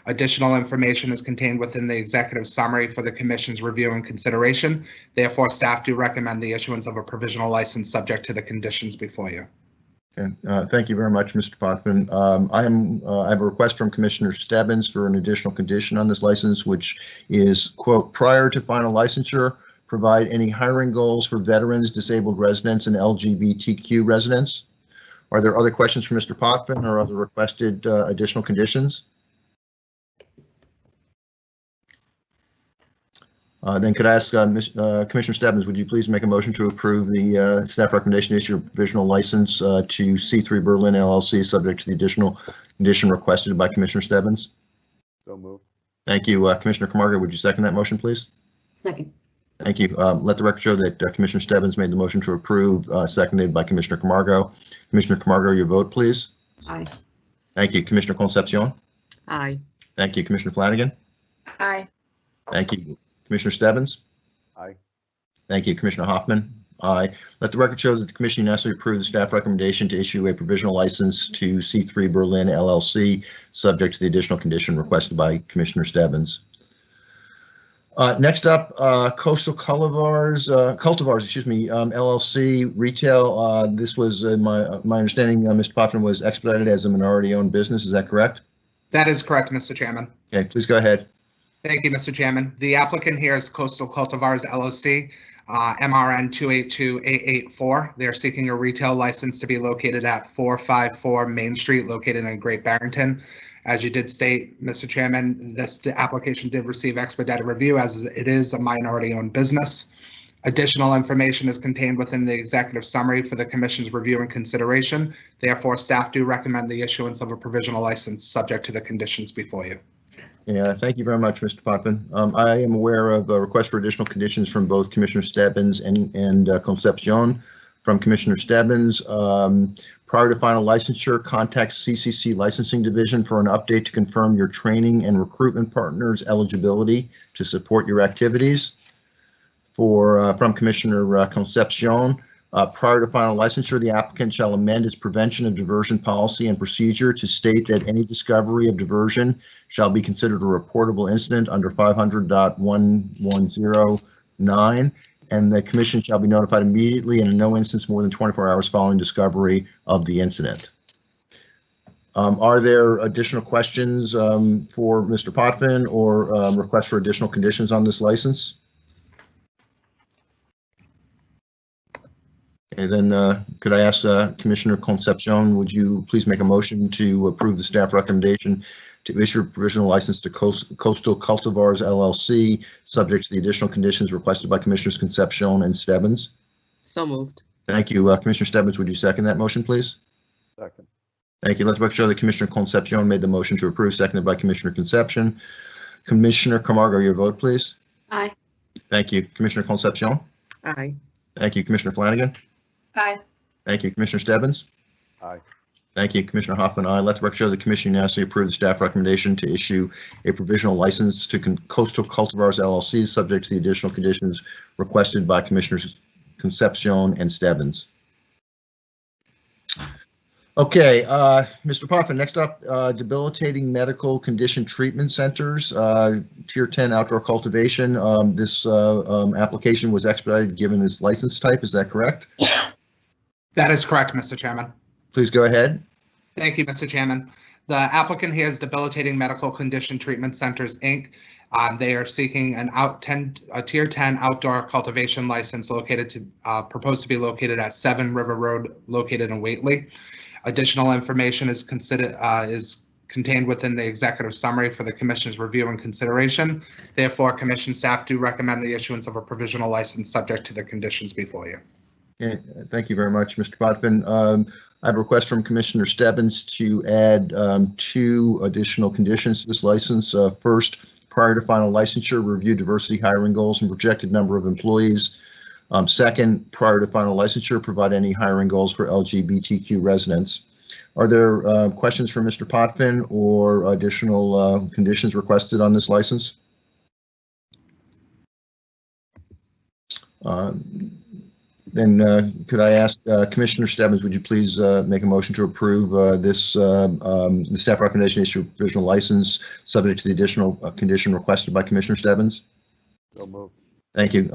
Additional information is contained within the executive summary for the Commission's review and consideration. Therefore, staff do recommend the issuance of a provisional license subject to the conditions before you. Okay. Thank you very much, Mr. Potvin. I have a request from Commissioner Stebbins for an additional condition on this license, which is, quote, prior to final licensure, provide any hiring goals for veterans, disabled residents, and LGBTQ residents. Are there other questions for Mr. Potvin or other requested additional conditions? Then could I ask Commissioner Stebbins, would you please make a motion to approve the staff recommendation to issue a provisional license to C3 Berlin LLC, subject to the additional condition requested by Commissioner Stebbins? So moved. Thank you. Commissioner Camargo, would you second that motion, please? Second. Thank you. Let the record show that Commissioner Stebbins made the motion to approve, seconded by Commissioner Camargo. Commissioner Camargo, your vote, please. Aye. Thank you. Commissioner Concepcion. Aye. Thank you. Commissioner Flanagan. Aye. Thank you. Commissioner Stebbins. Aye. Thank you. Commissioner Hoffman. Aye. Let the record show that the commission unanimously approved the staff recommendation to issue a provisional license to C3 Berlin LLC, subject to the additional condition requested by Commissioner Stebbins. Next up, Coastal Cultivars, LLC, retail. This was my understanding, Mr. Potvin, was expedited as a minority-owned business. Is that correct? That is correct, Mr. Chairman. Okay, please go ahead. Thank you, Mr. Chairman. The applicant here is Coastal Cultivars LLC, MRN 282884. They're seeking a retail license to be located at 454 Main Street, located in Great Barrington. As you did state, Mr. Chairman, this application did receive expedited review as it is a minority-owned business. Additional information is contained within the executive summary for the Commission's review and consideration. Therefore, staff do recommend the issuance of a provisional license subject to the conditions before you. Yeah, thank you very much, Mr. Potvin. I am aware of a request for additional conditions from both Commissioner Stebbins and Concepcion. From Commissioner Stebbins, prior to final licensure, contact CCC Licensing Division for an update to confirm your training and recruitment partners' eligibility to support your activities. From Commissioner Concepcion, prior to final licensure, the applicant shall amend its prevention of diversion policy and procedure to state that any discovery of diversion shall be considered a reportable incident under 500.1109, and the commission shall be notified immediately and in no instance more than 24 hours following discovery of the incident. Are there additional questions for Mr. Potvin or requests for additional conditions on this license? Okay, then could I ask Commissioner Concepcion, would you please make a motion to approve the staff recommendation to issue a provisional license to Coastal Cultivars LLC, subject to the additional conditions requested by Commissioners Concepcion and Stebbins? So moved. Thank you. Commissioner Stebbins, would you second that motion, please? Second. Thank you. Let the record show that Commissioner Concepcion made the motion to approve, seconded by Commissioner Concepcion. Commissioner Camargo, your vote, please. Aye. Thank you. Commissioner Concepcion? Aye. Thank you. Commissioner Flanagan? Aye. Thank you. Commissioner Stebbins? Aye. Thank you. Commissioner Hoffman, aye. Let the record show the commission unanimously approved the staff recommendation to issue a provisional license to Coastal Cultivars LLC, subject to the additional conditions requested by Commissioners Concepcion and Stebbins. Okay, Mr. Poffin, next up, debilitating medical condition treatment centers, Tier 10 outdoor cultivation. This application was expedited given its license type. Is that correct? That is correct, Mr. Chairman. Please go ahead. Thank you, Mr. Chairman. The applicant here is Debilitating Medical Condition Treatment Centers, Inc. They are seeking a Tier 10 outdoor cultivation license proposed to be located at 7 River Road, located in Whately. Additional information is contained within the executive summary for the Commission's review and consideration. Therefore, Commission staff do recommend the issuance of a provisional license subject to the conditions before you. Okay, thank you very much, Mr. Potvin. I have a request from Commissioner Stebbins to add 2 additional conditions to this license. First, prior to final licensure, review diversity hiring goals and projected number of employees. Second, prior to final licensure, provide any hiring goals for LGBTQ residents. Are there questions for Mr. Potvin or additional conditions requested on this license? Then could I ask Commissioner Stebbins, would you please make a motion to approve the staff recommendation issue a provisional license subject to the additional condition requested by Commissioner Stebbins? So moved. Thank you.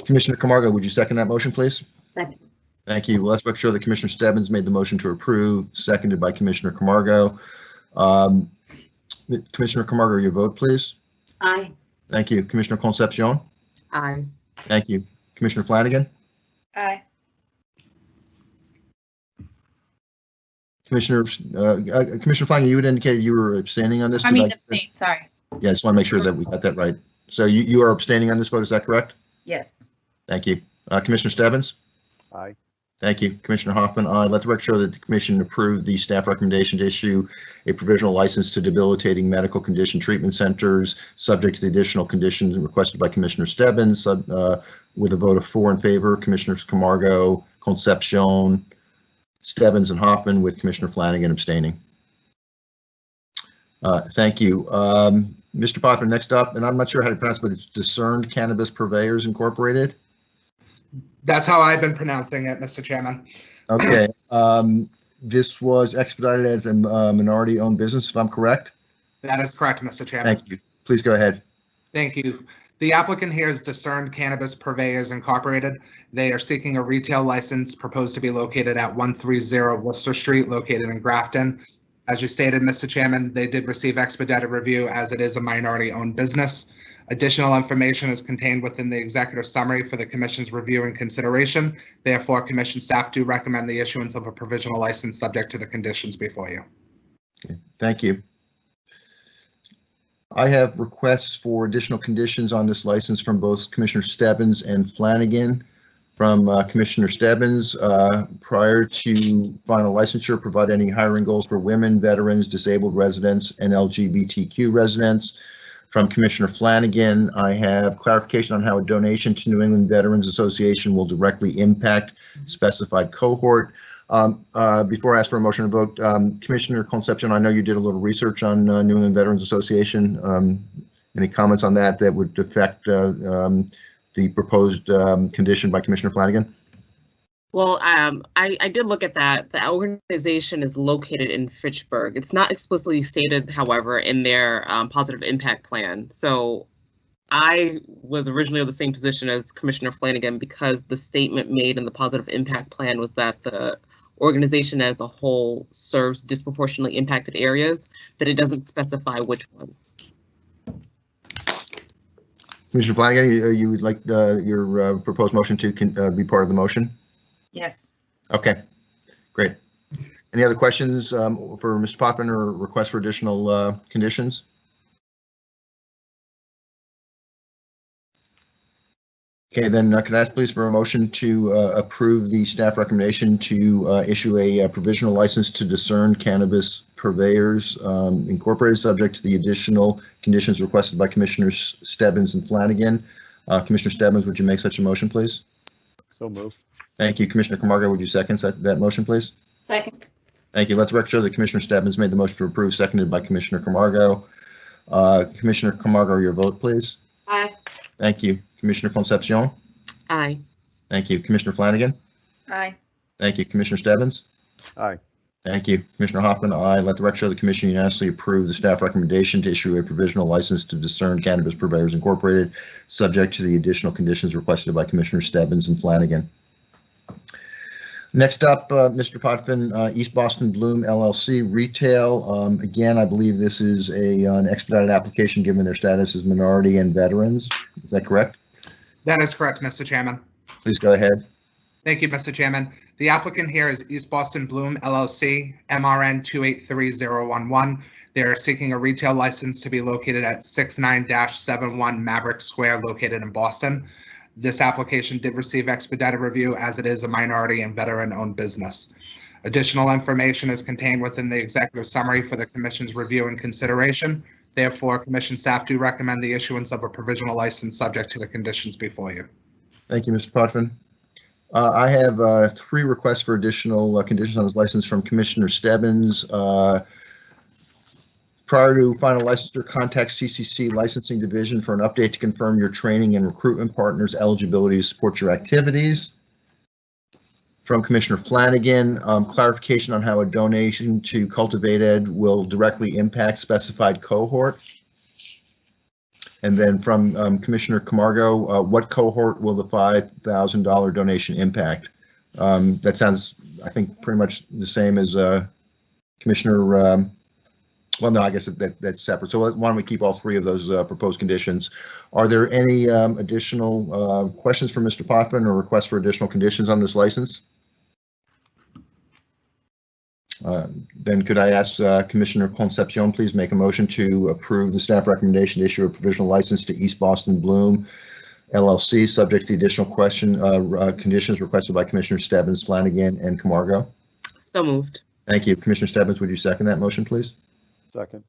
Commissioner Camargo, would you second that motion, please? Second. Thank you. Let's make sure that Commissioner Stebbins made the motion to approve, seconded by Commissioner Camargo. Commissioner Camargo, your vote, please. Aye. Thank you. Commissioner Concepcion? Aye. Thank you. Commissioner Flanagan? Aye. Commissioner Flanagan, you had indicated you were abstaining on this. I mean, abstain, sorry. Yeah, I just want to make sure that we got that right. So you are abstaining on this vote, is that correct? Yes. Thank you. Commissioner Stebbins? Aye. Thank you. Commissioner Hoffman, aye. Let the record show that the commission approved the staff recommendation to issue a provisional license to debilitating medical condition treatment centers, subject to the additional conditions requested by Commissioner Stebbins, with a vote of 4 in favor, Commissioners Camargo, Concepcion, Stebbins, and Hoffman, with Commissioner Flanagan abstaining. Thank you. Mr. Potter, next up, and I'm not sure how to pronounce it, but it's Discerned Cannabis Purveyors Incorporated. That's how I've been pronouncing it, Mr. Chairman. Okay. This was expedited as a minority-owned business, if I'm correct? That is correct, Mr. Chairman. Thank you. Please go ahead. Thank you. The applicant here is Discerned Cannabis Purveyors Incorporated. They are seeking a retail license proposed to be located at 130 Worcester Street, located in Grafton. As you stated, Mr. Chairman, they did receive expedited review as it is a minority-owned business. Additional information is contained within the executive summary for the Commission's review and consideration. Therefore, Commission staff do recommend the issuance of a provisional license subject to the conditions before you. Okay, thank you. I have requests for additional conditions on this license from both Commissioner Stebbins and Flanagan. From Commissioner Stebbins, prior to final licensure, provide any hiring goals for women, veterans, disabled residents, and LGBTQ residents. From Commissioner Flanagan, I have clarification on how a donation to New England Veterans Association will directly impact specified cohort. Before I ask for a motion to vote, Commissioner Concepcion, I know you did a little research on New England Veterans Association. Any comments on that would affect the proposed condition by Commissioner Flanagan? Well, I did look at that. The organization is located in Fitchburg. It's not explicitly stated, however, in their positive impact plan. So I was originally of the same position as Commissioner Flanagan because the statement made in the positive impact plan was that the organization as a whole serves disproportionately impacted areas, but it doesn't specify which ones. Commissioner Flanagan, you would like your proposed motion to be part of the motion? Yes. Okay, great. Any other questions for Mr. Potvin or requests for additional conditions? Okay, then can I ask please for a motion to approve the staff recommendation to issue a provisional license to Discerned Cannabis Purveyors Incorporated, subject to the additional conditions requested by Commissioners Stebbins and Flanagan. Commissioner Stebbins, would you make such a motion, please? So moved. Thank you. Commissioner Camargo, would you second that motion, please? Second. Thank you. Let the record show that Commissioner Stebbins made the motion to approve, seconded by Commissioner Camargo. Commissioner Camargo, your vote, please. Aye. Thank you. Commissioner Concepcion. Aye. Thank you. Commissioner Flanagan. Aye. Thank you. Commissioner Stebbins. Aye. Thank you. Commissioner Hoffman, aye. Let the record show the commission unanimously approve the staff recommendation to issue a provisional license to Discerned Cannabis Purveyors Incorporated, subject to the additional conditions requested by Commissioner Stebbins and Flanagan. Next up, Mr. Potvin, East Boston Bloom LLC Retail. Again, I believe this is an expedited application given their status as minority and veterans. Is that correct? That is correct, Mr. Chairman. Please go ahead. Thank you, Mr. Chairman. The applicant here is East Boston Bloom LLC, MRN 283011. They're seeking a retail license to be located at 69-71 Maverick Square, located in Boston. This application did receive expedited review as it is a minority and veteran-owned business. Additional information is contained within the executive summary for the Commission's review and consideration. Therefore, Commission staff do recommend the issuance of a provisional license subject to the conditions before you. Thank you, Mr. Potvin. I have 3 requests for additional conditions on this license from Commissioner Stebbins. Prior to final licensure, contact CCC Licensing Division for an update to confirm your training and recruitment partners' eligibility to support your activities. From Commissioner Flanagan, clarification on how a donation to Cultivate will directly impact specified cohort. And then from Commissioner Camargo, what cohort will the $5,000 donation impact? That sounds, I think, pretty much the same as Commissioner. Well, no, I guess that's separate. So why don't we keep all 3 of those proposed conditions? Are there any additional questions for Mr. Potvin or requests for additional conditions on this license? Then could I ask Commissioner Concepcion, please make a motion to approve the staff recommendation to issue a provisional license to East Boston Bloom LLC, subject to the additional conditions requested by Commissioner Stebbins, Flanagan, and Camargo? So moved. Thank you. Commissioner Stebbins, would you second that motion, please? Second.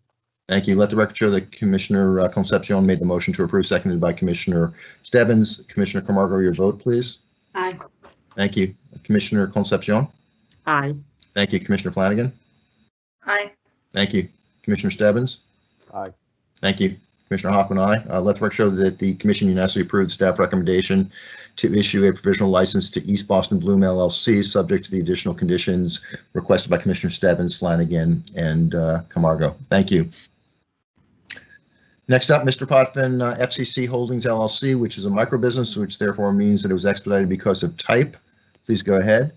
Thank you. Let the record show that Commissioner Concepcion made the motion to approve, seconded by Commissioner Stebbins. Commissioner Camargo, your vote, please. Aye. Thank you. Commissioner Concepcion. Aye. Thank you. Commissioner Flanagan. Aye. Thank you. Commissioner Stebbins. Aye. Thank you. Commissioner Hoffman, aye. Let the record show that the commission unanimously approved the staff recommendation to issue a provisional license to East Boston Bloom LLC, subject to the additional conditions requested by Commissioner Stebbins, Flanagan, and Camargo. Thank you. Next up, Mr. Potvin, FCC Holdings LLC, which is a microbusiness, which therefore means that it was expedited because of type. Please go ahead.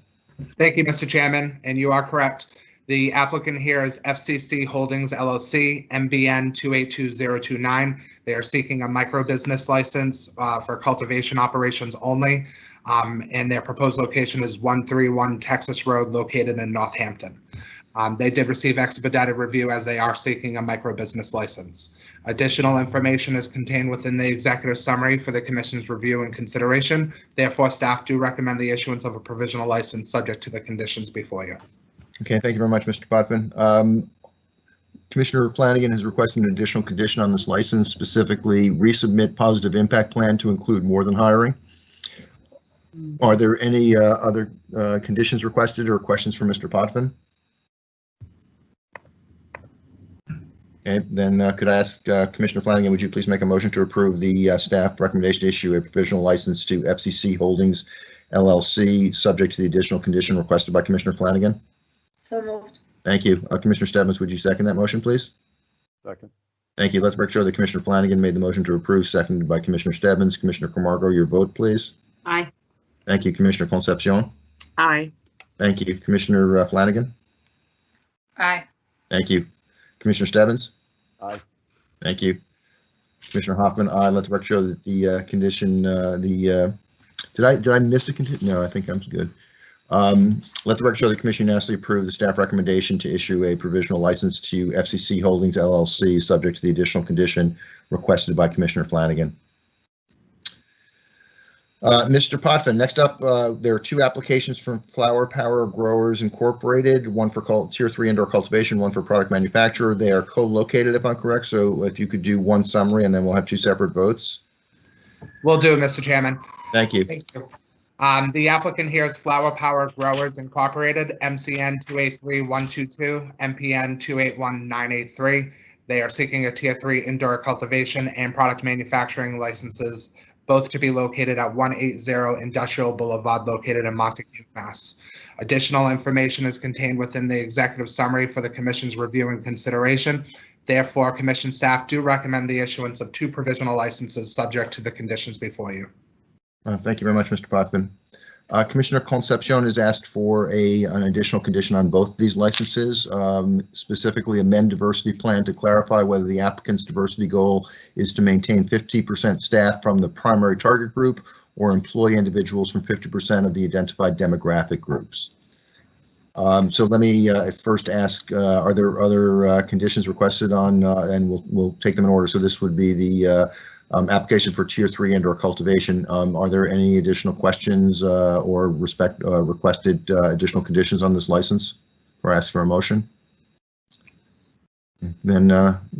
Thank you, Mr. Chairman, and you are correct. The applicant here is FCC Holdings LLC, MBN 282029. They are seeking a micro-business license for cultivation operations only, and their proposed location is 131 Texas Road, located in Northampton. They did receive expedited review as they are seeking a micro-business license. Additional information is contained within the executive summary for the Commission's review and consideration. Therefore, staff do recommend the issuance of a provisional license subject to the conditions before you. Okay, thank you very much, Mr. Potvin. Commissioner Flanagan has requested an additional condition on this license, specifically resubmit positive impact plan to include more than hiring. Are there any other conditions requested or questions for Mr. Potvin? Okay, then could I ask Commissioner Flanagan, would you please make a motion to approve the staff recommendation to issue a provisional license to FCC Holdings LLC, subject to the additional condition requested by Commissioner Flanagan? So moved. Thank you. Commissioner Stebbins, would you second that motion, please? Second. Thank you. Let's make sure that Commissioner Flanagan made the motion to approve, seconded by Commissioner Stebbins. Commissioner Camargo, your vote, please. Aye. Thank you. Commissioner Concepcion. Aye. Thank you. Commissioner Flanagan. Aye. Thank you. Commissioner Stebbins. Aye. Thank you. Commissioner Hoffman, aye. Let the record show that the condition, did I miss a condition? No, I think I'm good. Let the record show the commission unanimously approved the staff recommendation to issue a provisional license to FCC Holdings LLC, subject to the additional condition requested by Commissioner Flanagan. Mr. Potvin, next up, there are two applications from Flower Power Growers Incorporated, one for Tier 3 indoor cultivation, one for product manufacturer. They are co-located, if I'm correct, so if you could do one summary and then we'll have two separate votes. Will do, Mr. Chairman. Thank you. Thank you. The applicant here is Flower Power Growers Incorporated, MCN 283122, MPN 281983. They are seeking a Tier 3 indoor cultivation and product manufacturing licenses, both to be located at 180 Industrial Boulevard, located in Montague, Mass. Additional information is contained within the executive summary for the commission's review and consideration. Therefore, commission staff do recommend the issuance of two provisional licenses subject to the conditions before you. Thank you very much, Mr. Potvin. Commissioner Concepcion has asked for an additional condition on both of these licenses, specifically amend diversity plan to clarify whether the applicant's diversity goal is to maintain 50% staff from the primary target group or employ individuals from 50% of the identified demographic groups. So let me first ask, are there other conditions requested on, and we'll take them in order. So this would be the application for Tier 3 indoor cultivation. Are there any additional questions or requested additional conditions on this license, or ask for a motion? Then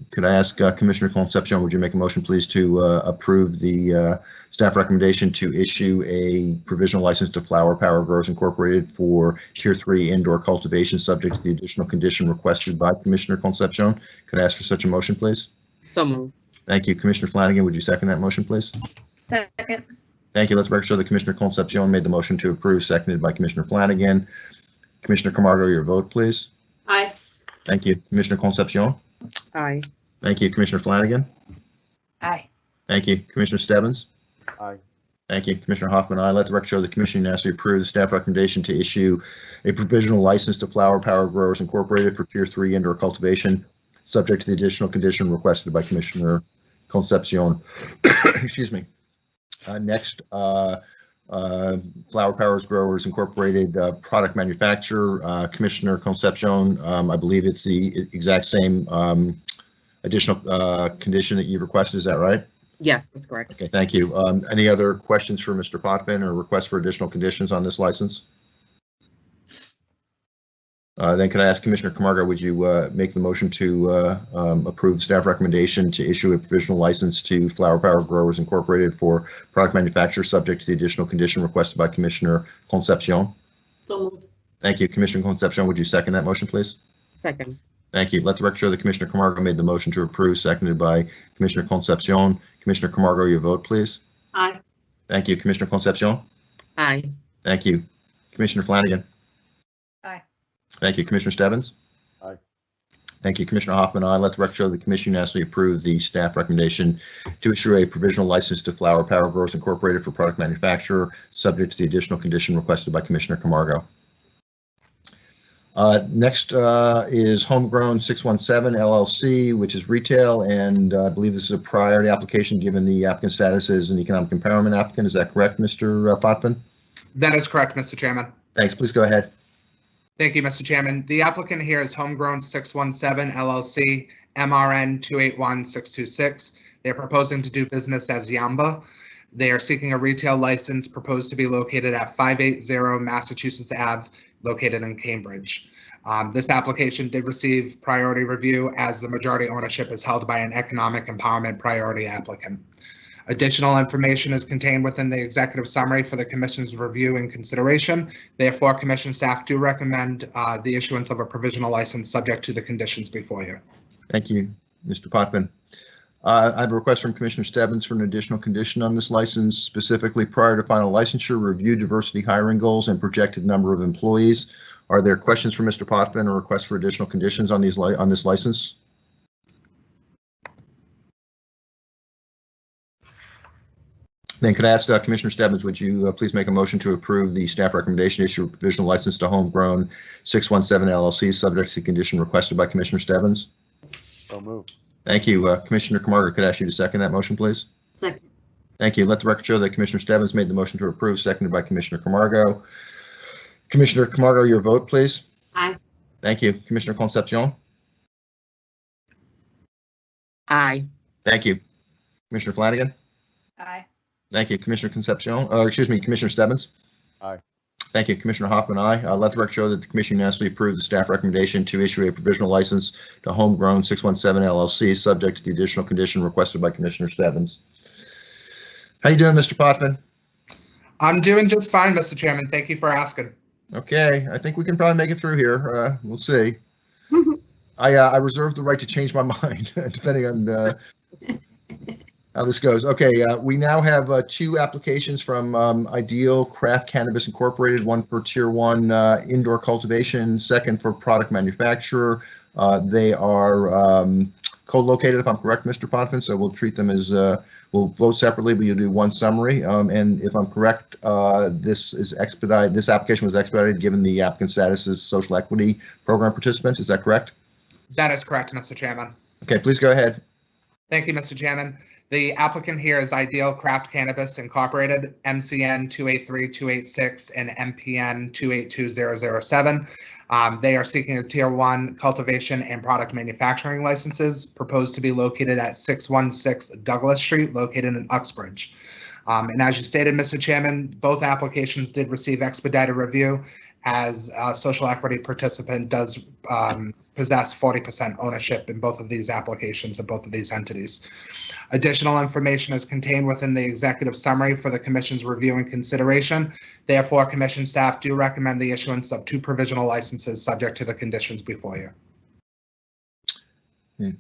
could I ask Commissioner Concepcion, would you make a motion, please, to approve the staff recommendation to issue a provisional license to Flower Power Growers Incorporated for Tier 3 indoor cultivation, subject to the additional condition requested by Commissioner Concepcion? Could I ask for such a motion, please? So moved. Thank you. Commissioner Flanagan, would you second that motion, please? Second. Thank you. Let's record show that Commissioner Concepcion made the motion to approve, seconded by Commissioner Flanagan. Commissioner Camargo, your vote, please. Aye. Thank you. Commissioner Concepcion. Aye. Thank you. Commissioner Flanagan. Aye. Thank you. Commissioner Stebbins. Aye. Thank you. Commissioner Hoffman, aye. Let the record show the commission unanimously approves the staff recommendation to issue a provisional license to Flower Power Growers Incorporated for Tier 3 indoor cultivation, subject to the additional condition requested by Commissioner Concepcion. Excuse me. Next, Flower Powers Growers Incorporated product manufacturer, Commissioner Concepcion. I believe it's the exact same additional condition that you requested. Is that right? Yes, that's correct. Okay, thank you. Any other questions for Mr. Potvin or requests for additional conditions on this license? Then can I ask Commissioner Camargo, would you make the motion to approve staff recommendation to issue a provisional license to Flower Power Growers Incorporated for product manufacture, subject to the additional condition requested by Commissioner Concepcion? So moved. Thank you. Commissioner Concepcion, would you second that motion, please? Second. Thank you. Let the record show that Commissioner Camargo made the motion to approve, seconded by Commissioner Concepcion. Commissioner Camargo, your vote, please. Aye. Thank you. Commissioner Concepcion. Aye. Thank you. Commissioner Flanagan. Aye. Thank you. Commissioner Stebbins. Aye. Thank you. Commissioner Hoffman, aye. Let the record show the commission unanimously approved the staff recommendation to issue a provisional license to Flower Power Growers Incorporated for product manufacturer, subject to the additional condition requested by Commissioner Camargo. Next is Homegrown 617 LLC, which is retail, and I believe this is a priority application given the applicant status as an economic empowerment applicant. Is that correct, Mr. Potvin? That is correct, Mr. Chairman. Thanks. Please go ahead. Thank you, Mr. Chairman. The applicant here is Homegrown 617 LLC, MRN 281626. They're proposing to do business as Yamba. They are seeking a retail license proposed to be located at 580 Massachusetts Ave, located in Cambridge. This application did receive priority review as the majority ownership is held by an economic empowerment priority applicant. Additional information is contained within the executive summary for the commission's review and consideration. Therefore, commission staff do recommend the issuance of a provisional license subject to the conditions before you. Thank you, Mr. Potvin. I have a request from Commissioner Stebbins for an additional condition on this license, specifically prior to final licensure, review diversity hiring goals and projected number of employees. Are there questions for Mr. Potvin or requests for additional conditions on these on this license? Then could I ask Commissioner Stebbins, would you please make a motion to approve the staff recommendation to issue a provisional license to Homegrown 617 LLC, subject to the condition requested by Commissioner Stebbins? So moved. Thank you. Commissioner Camargo, could I ask you to second that motion, please? Second. Thank you. Let the record show that Commissioner Stebbins made the motion to approve, seconded by Commissioner Camargo. Commissioner Camargo, your vote, please. Aye. Thank you. Commissioner Concepcion? Aye. Thank you. Commissioner Flanagan? Aye. Thank you. Commissioner Concepcion, Commissioner Stebbins? Aye. Thank you. Commissioner Hoffman, aye. Let the record show that the commission unanimously approved the staff recommendation to issue a provisional license to Homegrown 617 LLC, subject to the additional condition requested by Commissioner Stebbins. How you doing, Mr. Potvin? I'm doing just fine, Mr. Chairman. Thank you for asking. Okay, I think we can probably make it through here. We'll see. I reserve the right to change my mind depending on how this goes. Okay, we now have 2 applications from Ideal Craft Cannabis Incorporated, one for Tier 1 indoor cultivation, second for product manufacturer. They are co-located, if I'm correct, Mr. Potvin, so we'll treat them as, we'll vote separately, but you'll do one summary. And if I'm correct, this application was expedited given the applicant status as social equity program participant. Is that correct? That is correct, Mr. Chairman. Okay, please go ahead. Thank you, Mr. Chairman. The applicant here is Ideal Craft Cannabis Incorporated, MCN 283286 and MPN 282007. They are seeking a Tier 1 cultivation and product manufacturing licenses, proposed to be located at 616 Douglas Street, located in Uxbridge. And as you stated, Mr. Chairman, both applications did receive expedited review, as a social equity participant does possess 40% ownership in both of these applications of both of these entities. Additional information is contained within the executive summary for the Commission's review and consideration. Therefore, Commission staff do recommend the issuance of 2 provisional licenses subject to the conditions before you.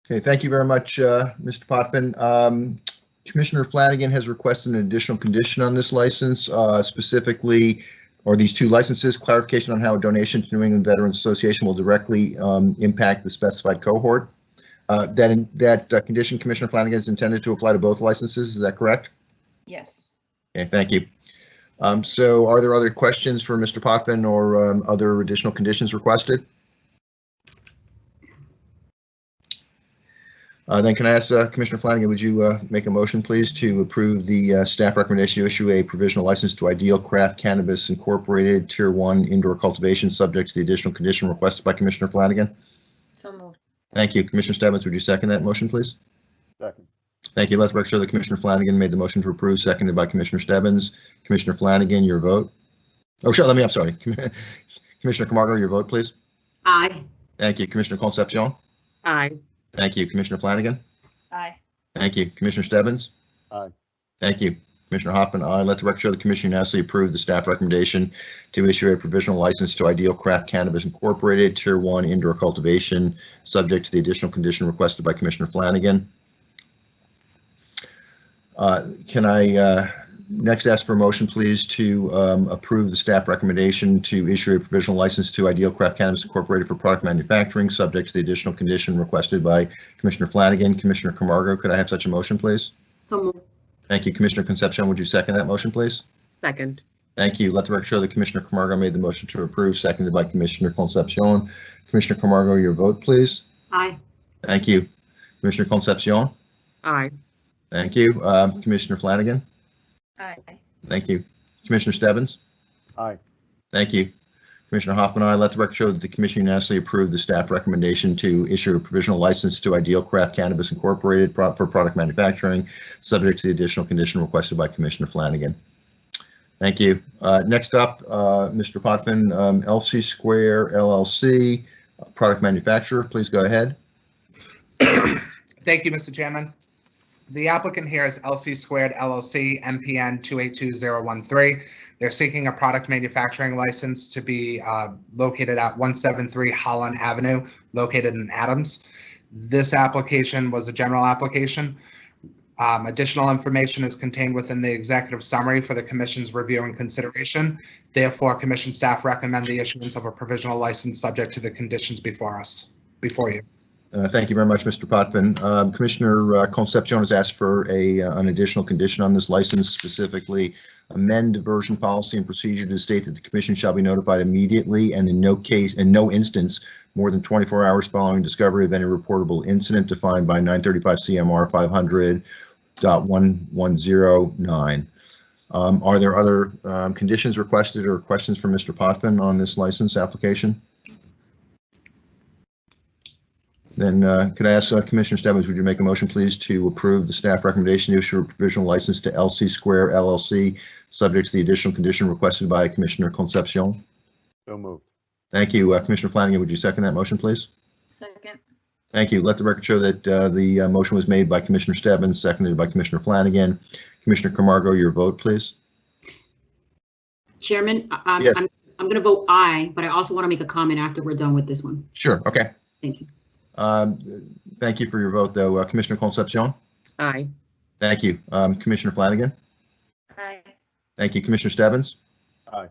Okay, thank you very much, Mr. Potvin. Commissioner Flanagan has requested an additional condition on this license, specifically, or these 2 licenses, clarification on how a donation to New England Veterans Association will directly impact the specified cohort. That condition, Commissioner Flanagan, is intended to apply to both licenses. Is that correct? Yes. Okay, thank you. So are there other questions for Mr. Potvin or other additional conditions requested? Then can I ask Commissioner Flanagan, would you make a motion, please, to approve the staff recommendation to issue a provisional license to Ideal Craft Cannabis Incorporated, Tier 1 indoor cultivation, subject to the additional condition requested by Commissioner Flanagan? So moved. Thank you. Commissioner Stebbins, would you second that motion, please? Second. Thank you. Let the record show that Commissioner Flanagan made the motion to approve, seconded by Commissioner Stebbins. Commissioner Flanagan, your vote. Oh, sure. I'm sorry. Commissioner Camargo, your vote, please. Aye. Thank you. Commissioner Concepcion. Aye. Thank you. Commissioner Flanagan. Aye. Thank you. Commissioner Stebbins. Aye. Thank you. Commissioner Hoffman, aye. Let the record show the Commission unanimously approved the staff recommendation to issue a provisional license to Ideal Craft Cannabis Incorporated, Tier 1 indoor cultivation, subject to the additional condition requested by Commissioner Flanagan. Can I next ask for a motion, please, to approve the staff recommendation to issue a provisional license to Ideal Craft Cannabis Incorporated for product manufacturing, subject to the additional condition requested by Commissioner Flanagan. Commissioner Camargo, could I have such a motion, please? So moved. Thank you. Commissioner Concepcion, would you second that motion, please? Second. Thank you. Let the record show that Commissioner Camargo made the motion to approve, seconded by Commissioner Concepcion. Commissioner Camargo, your vote, please. Aye. Thank you. Commissioner Concepcion. Aye. Thank you. Commissioner Flanagan. Aye. Thank you. Commissioner Stebbins. Aye. Thank you. Commissioner Hoffman, aye. Let the record show that the Commission unanimously approved the staff recommendation to issue a provisional license to Ideal Craft Cannabis Incorporated for product manufacturing, subject to the additional condition requested by Commissioner Flanagan. Thank you. Next up, Mr. Potvin, LC Square LLC, product manufacturer. Please go ahead. Thank you, Mr. Chairman. The applicant here is LC Squared LLC, MPN 282013. They're seeking a product manufacturing license to be located at 173 Holland Avenue, located in Adams. This application was a general application. Additional information is contained within the executive summary for the Commission's review and consideration. Therefore, Commission staff recommend the issuance of a provisional license subject to the conditions before you. Thank you very much, Mr. Potvin. Commissioner Concepcion has asked for an additional condition on this license, specifically amend diversion policy and procedure to state that the Commission shall be notified immediately and in no instance more than 24 hours following discovery of any reportable incident defined by 935 CMR 500.1109. Are there other conditions requested or questions from Mr. Potvin on this license application? Then could I ask Commissioner Stebbins, would you make a motion, please, to approve the staff recommendation to issue a provisional license to LC Square LLC, subject to the additional condition requested by Commissioner Concepcion? So moved. Thank you. Commissioner Flanagan, would you second that motion, please? Second. Thank you. Let the record show that the motion was made by Commissioner Stebbins, seconded by Commissioner Flanagan. Commissioner Camargo, your vote, please. Chairman, Yes. I'm going to vote aye, but I also want to make a comment after we're done with this one. Sure. Okay. Thank you. Thank you for your vote, though. Commissioner Concepcion? Aye. Thank you. Commissioner Flanagan? Aye. Thank you. Commissioner Stebbins? Aye.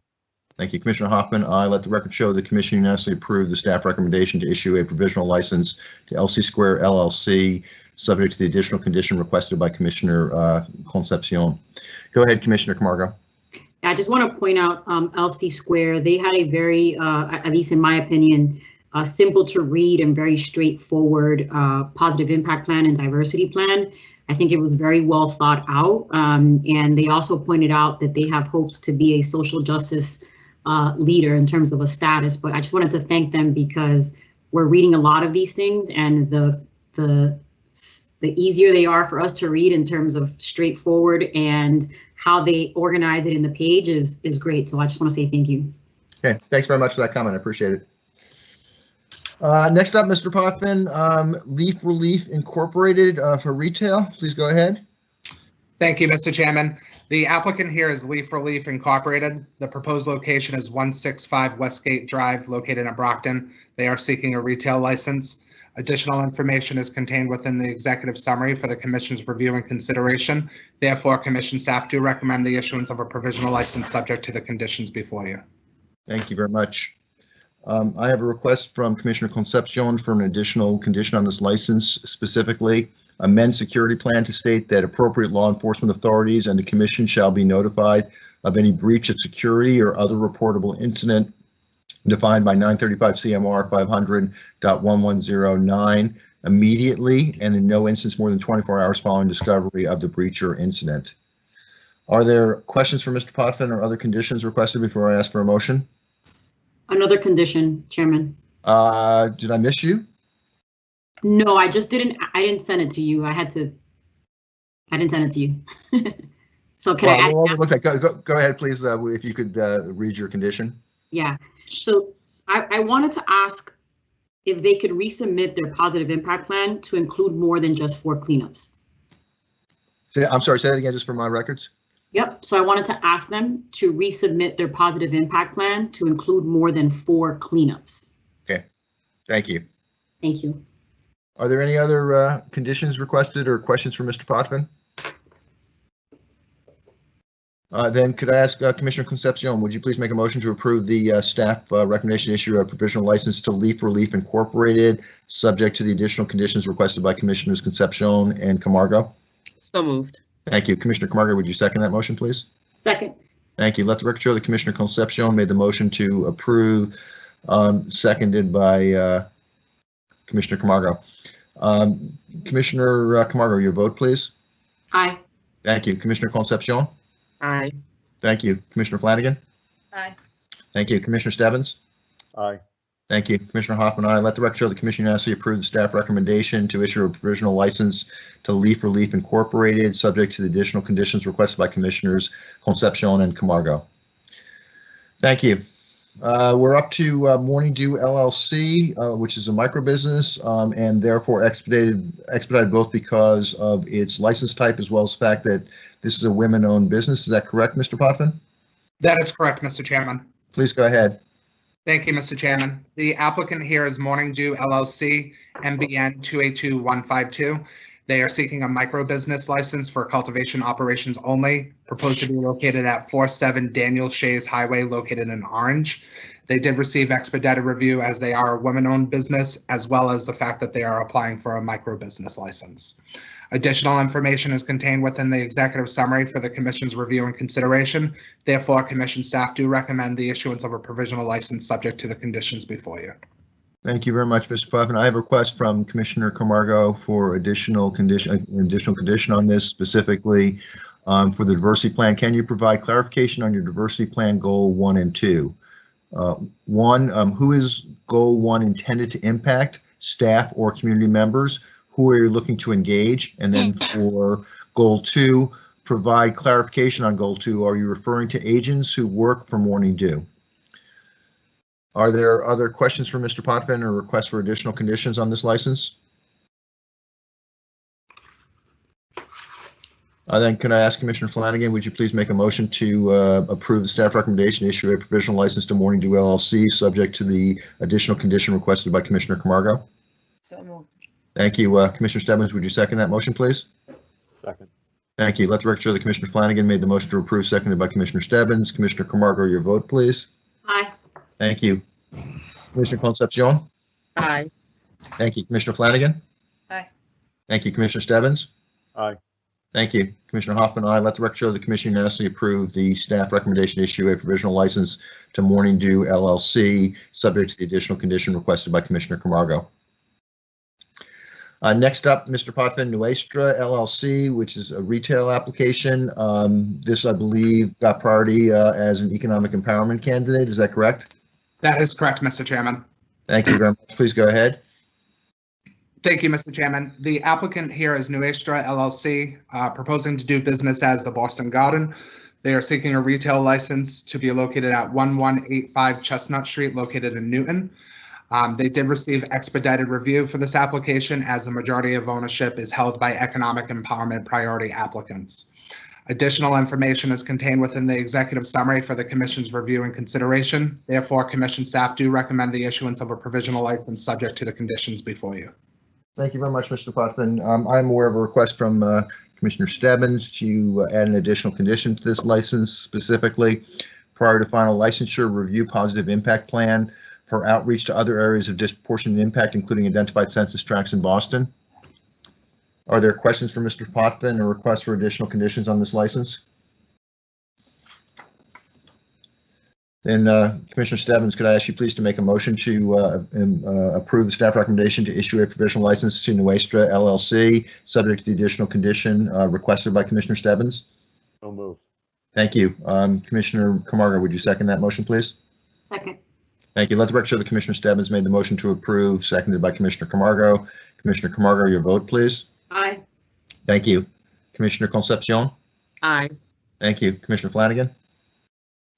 Thank you. Commissioner Hoffman? Aye. Let the record show the commission unanimously approved the staff recommendation to issue a provisional license to LC Square LLC, subject to the additional condition requested by Commissioner Concepcion. Go ahead, Commissioner Camargo. I just want to point out LC Square, they had a very, at least in my opinion, simple to read and very straightforward positive impact plan and diversity plan. I think it was very well thought out. And they also pointed out that they have hopes to be a social justice leader in terms of a status. But I just wanted to thank them because we're reading a lot of these things, and the easier they are for us to read in terms of straightforward and how they organize it in the page is great. So I just want to say thank you. Okay, thanks very much for that comment. I appreciate it. Next up, Mr. Potvin, Leaf Relief Incorporated for retail. Please go ahead. Thank you, Mr. Chairman. The applicant here is Leaf Relief Incorporated. The proposed location is 165 Westgate Drive, located in Brockton. They are seeking a retail license. Additional information is contained within the executive summary for the Commission's review and consideration. Therefore, Commission staff do recommend the issuance of a provisional license subject to the conditions before you. Thank you very much. I have a request from Commissioner Concepcion for an additional condition on this license, specifically amend security plan to state that appropriate law enforcement authorities and the Commission shall be notified of any breach of security or other reportable incident defined by 935 CMR 500.1109 immediately and in no instance more than 24 hours following discovery of the breach or incident. Are there questions for Mr. Potvin or other conditions requested before I ask for a motion? Another condition, Chairman. Did I miss you? No, I didn't send it to you. I didn't send it to you. So can I add? We'll overlook that. Go ahead, please, if you could read your condition. Yeah, so I wanted to ask if they could resubmit their positive impact plan to include more than just 4 cleanups. I'm sorry, say that again, just for my records. Yep, so I wanted to ask them to resubmit their positive impact plan to include more than 4 cleanups. Okay, thank you. Thank you. Are there any other conditions requested or questions for Mr. Potvin? Then could I ask Commissioner Concepcion, would you please make a motion to approve the staff recommendation to issue a provisional license to Leaf Relief Incorporated, subject to the additional conditions requested by Commissioners Concepcion and Camargo? So moved. Thank you. Commissioner Camargo, would you second that motion, please? Second. Thank you. Let the record show that Commissioner Concepcion made the motion to approve, seconded by Commissioner Camargo. Commissioner Camargo, your vote, please. Aye. Thank you. Commissioner Concepcion? Aye. Thank you. Commissioner Flanagan? Aye. Thank you. Commissioner Stebbins? Aye. Thank you. Commissioner Hoffman, aye. Let the record show the Commission unanimously approved the staff recommendation to issue a provisional license to Leaf Relief Incorporated, subject to the additional conditions requested by Commissioners Concepcion and Camargo. Thank you. We're up to Morning Dew LLC, which is a micro business and therefore expedited both because of its license type as well as the fact that this is a women-owned business. Is that correct, Mr. Potvin? That is correct, Mr. Chairman. Please go ahead. Thank you, Mr. Chairman. The applicant here is Morning Dew LLC, MBN 282152. They are seeking a micro business license for cultivation operations only, proposed to be located at 47 Daniel Shays Highway, located in Orange. They did receive expedited review as they are a women-owned business, as well as the fact that they are applying for a micro business license. Additional information is contained within the executive summary for the Commission's review and consideration. Therefore, Commission staff do recommend the issuance of a provisional license subject to the conditions before you. Thank you very much, Mr. Potvin. I have a request from Commissioner Camargo for additional condition on this, specifically For the diversity plan, can you provide clarification on your diversity plan goal 1 and 2? 1, who is goal 1 intended to impact, staff or community members? Who are you looking to engage? And then for goal 2, provide clarification on goal 2. Are you referring to agents who work for Morning Dew? Are there other questions for Mr. Potvin or requests for additional conditions on this license? Then can I ask Commissioner Flanagan, would you please make a motion to approve the staff recommendation to issue a provisional license to Morning Dew LLC, subject to the additional condition requested by Commissioner Camargo? So moved. Thank you. Commissioner Stebbins, would you second that motion, please? Second. Thank you. Let the record show that Commissioner Flanagan made the motion to approve, seconded by Commissioner Stebbins. Commissioner Camargo, your vote, please. Aye. Thank you. Commissioner Concepcion? Aye. Thank you. Commissioner Flanagan? Aye. Thank you. Commissioner Stebbins? Aye. Thank you. Commissioner Hoffman, aye. Let the record show the commission unanimously approved the staff recommendation to issue a provisional license to Morning Dew LLC, subject to the additional condition requested by Commissioner Camargo. Next up, Mr. Potvin, Nuestra LLC, which is a retail application. This, I believe, got priority as an economic empowerment candidate. Is that correct? That is correct, Mr. Chairman. Thank you very much. Please go ahead. Thank you, Mr. Chairman. The applicant here is Nuestra LLC, proposing to do business as the Boston Garden. They are seeking a retail license to be located at 1185 Chestnut Street, located in Newton. They did receive expedited review for this application, as the majority of ownership is held by economic empowerment priority applicants. Additional information is contained within the executive summary for the commission's review and consideration. Therefore, commission staff do recommend the issuance of a provisional license subject to the conditions before you. Thank you very much, Mr. Potvin. I'm aware of a request from Commissioner Stebbins to add an additional condition to this license, specifically prior to final licensure, review positive impact plan for outreach to other areas of disproportionate impact, including identified census tracts in Boston. Are there questions for Mr. Potvin or requests for additional conditions on this license? Then Commissioner Stebbins, could I ask you please to make a motion to approve the staff recommendation to issue a provisional license to Nuestra LLC, subject to the additional condition requested by Commissioner Stebbins? So moved. Thank you. Commissioner Camargo, would you second that motion, please? Second. Thank you. Let the record show that Commissioner Stebbins made the motion to approve, seconded by Commissioner Camargo. Commissioner Camargo, your vote, please. Aye. Thank you. Commissioner Concepcion? Aye. Thank you. Commissioner Flanagan?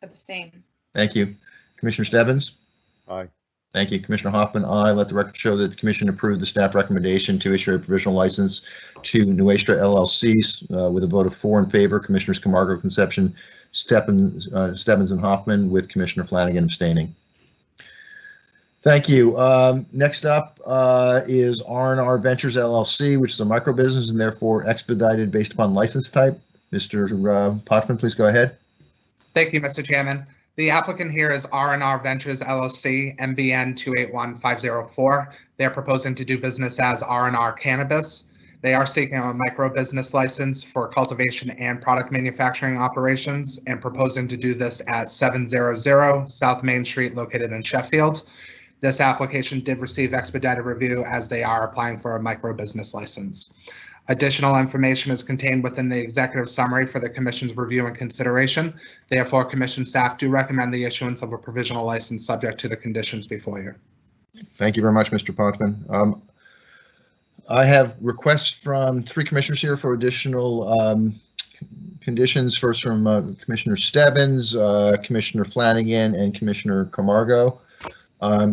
Abstain. Thank you. Commissioner Stebbins? Aye. Thank you. Commissioner Hoffman, aye. Let the record show that the commission approved the staff recommendation to issue a provisional license to Nuestra LLC with a vote of 4 in favor. Commissioners Camargo, Concepcion, Stebbins, and Hoffman, with Commissioner Flanagan abstaining. Thank you. Next up is R&R Ventures LLC, which is a micro business and therefore expedited based upon license type. Mr. Potvin, please go ahead. Thank you, Mr. Chairman. The applicant here is R&R Ventures LLC, MBN 281504. They're proposing to do business as R&R Cannabis. They are seeking a micro business license for cultivation and product manufacturing operations and proposing to do this at 700 South Main Street, located in Sheffield. This application did receive expedited review, as they are applying for a micro business license. Additional information is contained within the executive summary for the commission's review and consideration. Therefore, commission staff do recommend the issuance of a provisional license subject to the conditions before you. Thank you very much, Mr. Potvin. I have requests from 3 commissioners here for additional conditions. First from Commissioner Stebbins, Commissioner Flanagan, and Commissioner Camargo.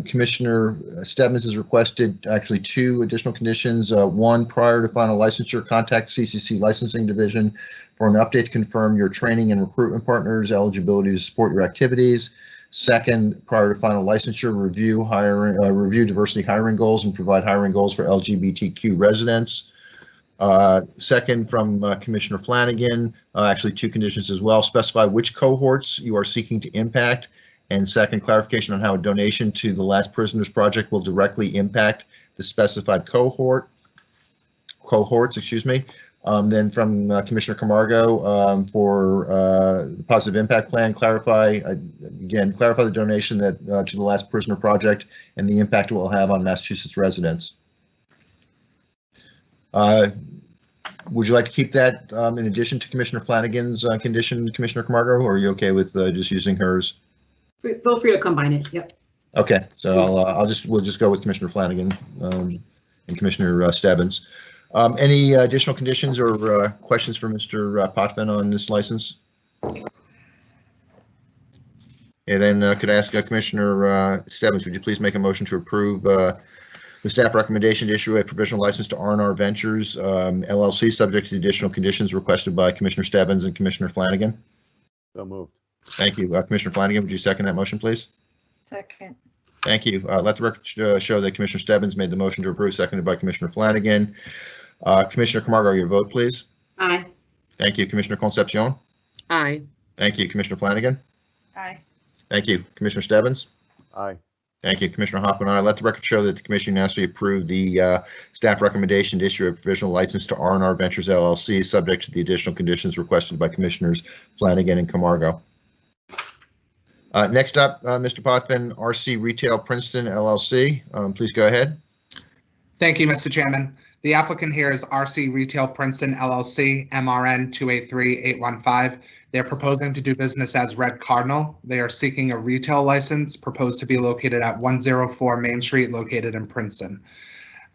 Commissioner Stebbins has requested actually 2 additional conditions. 1, prior to final licensure, contact CCC Licensing Division for an update to confirm your training and recruitment partners' eligibility to support your activities. 2nd, prior to final licensure, review diversity hiring goals and provide hiring goals for LGBTQ residents. 2nd, from Commissioner Flanagan, actually 2 conditions as well. Specify which cohorts you are seeking to impact. And 2nd, clarification on how a donation to the Last Prisoners Project will directly impact the specified cohorts. Then from Commissioner Camargo for the positive impact plan, clarify the donation that to the Last Prisoner Project and the impact it will have on Massachusetts residents. Would you like to keep that in addition to Commissioner Flanagan's condition, Commissioner Camargo, or are you okay with just using hers? Feel free to combine it. Yep. Okay, so we'll just go with Commissioner Flanagan and Commissioner Stebbins. Any additional conditions or questions for Mr. Potvin on this license? And then could I ask Commissioner Stebbins, would you please make a motion to approve the staff recommendation to issue a provisional license to R&R Ventures LLC, subject to the additional conditions requested by Commissioner Stebbins and Commissioner Flanagan? So moved. Thank you. Commissioner Flanagan, would you second that motion, please? Second. Thank you. Let the record show that Commissioner Stebbins made the motion to approve, seconded by Commissioner Flanagan. Commissioner Camargo, your vote, please. Aye. Thank you. Commissioner Concepcion? Aye. Thank you. Commissioner Flanagan? Aye. Thank you. Commissioner Stebbins? Aye. Thank you. Commissioner Hoffman, aye. Let the record show that the commission unanimously approved the staff recommendation to issue a provisional license to R&R Ventures LLC, subject to the additional conditions requested by Commissioners Flanagan and Camargo. Next up, Mr. Potvin, RC Retail Princeton LLC. Please go ahead. Thank you, Mr. Chairman. The applicant here is RC Retail Princeton LLC, MRN 283815. They're proposing to do business as Red Cardinal. They are seeking a retail license proposed to be located at 104 Main Street, located in Princeton.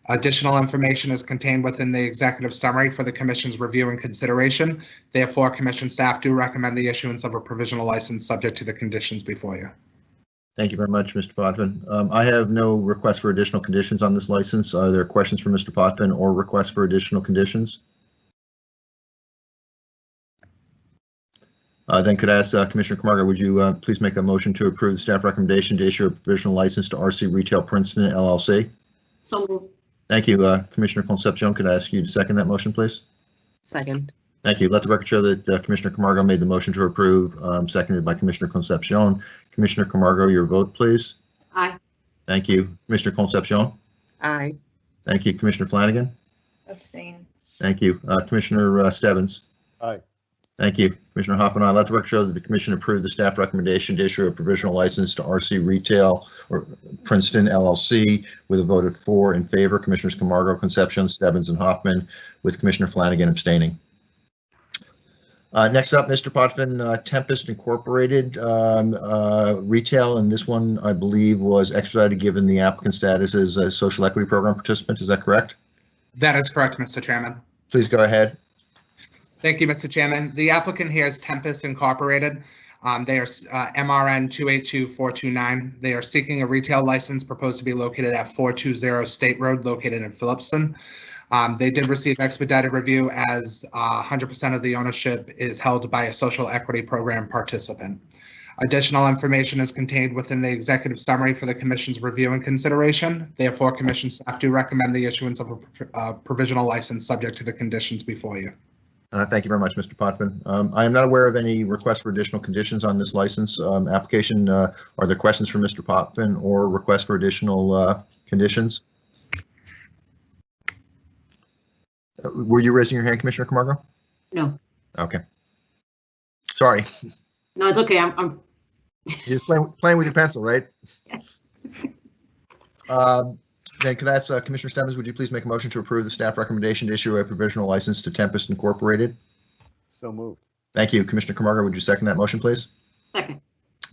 Additional information is contained within the executive summary for the commission's review and consideration. Therefore, commission staff do recommend the issuance of a provisional license subject to the conditions before you. Thank you very much, Mr. Potvin. I have no request for additional conditions on this license. Are there questions for Mr. Potvin or requests for additional conditions? Then could I ask Commissioner Camargo, would you please make a motion to approve the staff recommendation to issue a provisional license to RC Retail Princeton LLC? So moved. Thank you. Commissioner Concepcion, could I ask you to second that motion, please? Second. Thank you. Let the record show that Commissioner Camargo made the motion to approve, seconded by Commissioner Concepcion. Commissioner Camargo, your vote, please. Aye. Thank you. Commissioner Concepcion. Aye. Thank you. Commissioner Flanagan. Abstain. Thank you. Commissioner Stebbins. Aye. Thank you. Commissioner Hoffman, I let the record show that the commission approved the staff recommendation to issue a provisional license to RC Retail or Princeton LLC with a vote of 4 in favor. Commissioners Camargo, Concepcion, Stebbins, and Hoffman, with Commissioner Flanagan abstaining. Next up, Mr. Potvin, Tempest Incorporated retail, and this one I believe was expedited given the applicant status as a social equity program participant. Is that correct? That is correct, Mr. Chairman. Please go ahead. Thank you, Mr. Chairman. The applicant here is Tempest Incorporated. They are MRN 282429. They are seeking a retail license proposed to be located at 420 State Road, located in Phillipston. They did receive expedited review as 100% of the ownership is held by a social equity program participant. Additional information is contained within the executive summary for the commission's review and consideration. Therefore, commission staff do recommend the issuance of a provisional license subject to the conditions before you. Thank you very much, Mr. Potvin. I am not aware of any requests for additional conditions on this license application. Are there questions for Mr. Potvin or requests for additional conditions? Were you raising your hand, Commissioner Camargo? No. Okay. Sorry. No, it's okay. I'm You're playing with your pencil, right? Yes. Then could I ask Commissioner Stebbins, would you please make a motion to approve the staff recommendation to issue a provisional license to Tempest Incorporated? So moved. Thank you. Commissioner Camargo, would you second that motion, please? second.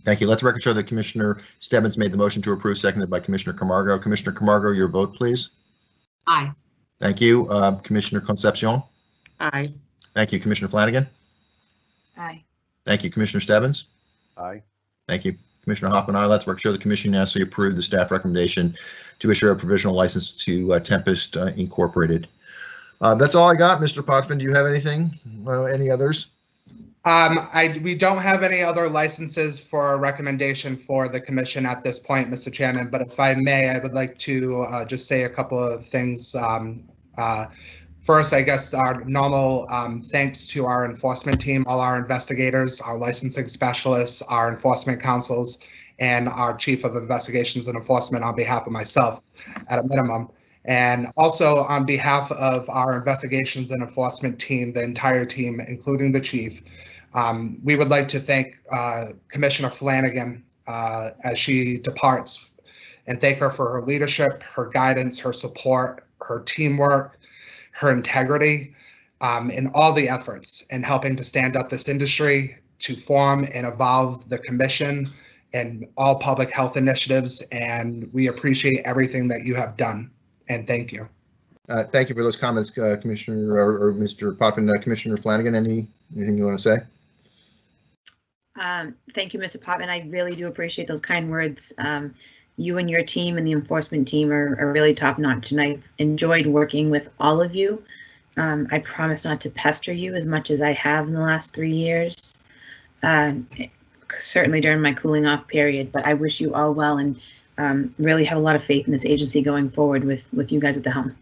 Thank you. Let the record show that Commissioner Stebbins made the motion to approve, seconded by Commissioner Camargo. Commissioner Camargo, your vote, please. Aye. Thank you. Commissioner Concepcion. Aye. Thank you. Commissioner Flanagan. Aye. Thank you. Commissioner Stebbins. Aye. Thank you. Commissioner Hoffman, aye. Let the record show the commission unanimously approved the staff recommendation to issue a provisional license to Tempest Incorporated. That's all I got, Mr. Potvin. Do you have anything? Any others? We don't have any other licenses for a recommendation for the commission at this point, Mr. Chairman, but if I may, I would like to just say a couple of things. First, I guess our normal thanks to our enforcement team, all our investigators, our licensing specialists, our enforcement counsels, and our chief of investigations and enforcement on behalf of myself at a minimum. And also on behalf of our investigations and enforcement team, the entire team, including the chief, we would like to thank Commissioner Flanagan as she departs, and thank her for her leadership, her guidance, her support, her teamwork, her integrity. in all the efforts in helping to stand up this industry, to form and evolve the commission and all public health initiatives. And we appreciate everything that you have done. And thank you. Thank you for those comments, Commissioner or Mr. Potvin. Commissioner Flanagan, anything you want to say? Thank you, Mr. Potvin. I really do appreciate those kind words. You and your team and the enforcement team are really top notch, and I've enjoyed working with all of you. I promise not to pester you as much as I have in the last 3 years, certainly during my cooling off period, but I wish you all well and really have a lot of faith in this agency going forward with you guys at the helm.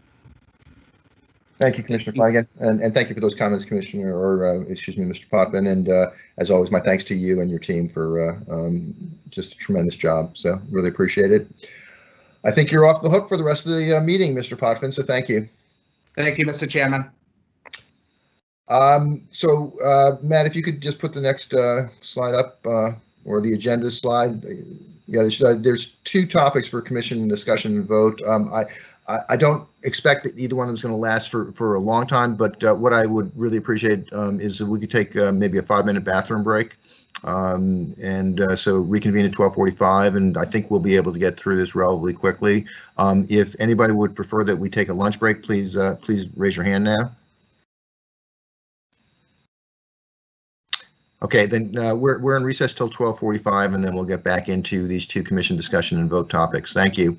Thank you, Commissioner Flanagan, and thank you for those comments, Commissioner, or excuse me, Mr. Potvin. And as always, my thanks to you and your team for just a tremendous job. So really appreciate it. I think you're off the hook for the rest of the meeting, Mr. Potvin. So thank you. Thank you, Mr. Chairman. Matt, if you could just put the next slide up, or the agenda slide. Yeah, there's 2 topics for commission discussion and vote. I don't expect that either one of them is going to last for a long time, but what I would really appreciate is if we could take maybe a 5-minute bathroom break, so reconvene at 12:45, and I think we'll be able to get through this relatively quickly. If anybody would prefer that we take a lunch break, please raise your hand now. Okay, then we're in recess till 12:45, and then we'll get back into these 2 commission discussion and vote topics. Thank you.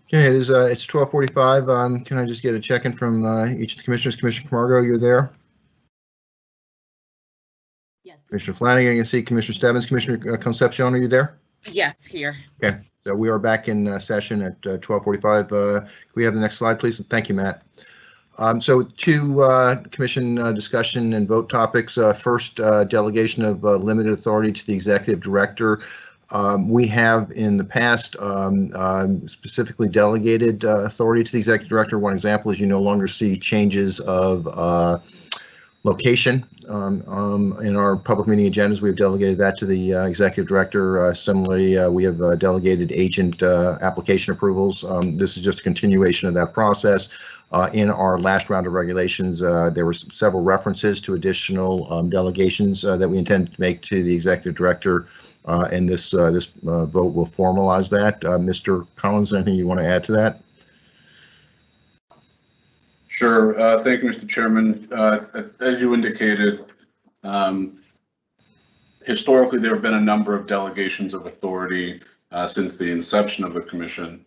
Okay, it's 12:45. Can I just get a check-in from each of the commissioners? Commissioner Camargo, you're there? Yes. Commissioner Flanagan, I can see Commissioner Stebbins. Commissioner Concepcion, are you there? Yes, here. Okay, so we are back in session at 12:45. Can we have the next slide, please? Thank you, Matt. So two commission discussion and vote topics. First, delegation of limited authority to the executive director. We have in the past specifically delegated authority to the executive director. One example is you no longer see changes of location in our public meeting agendas. We've delegated that to the executive director. Similarly, we have delegated agent application approvals. This is just a continuation of that process. In our last round of regulations, there were several references to additional delegations that we intend to make to the executive director, and this vote will formalize that. Mr. Collins, anything you want to add to that? Sure. Thank you, Mr. Chairman. As you indicated, historically, there have been a number of delegations of authority since the inception of the commission.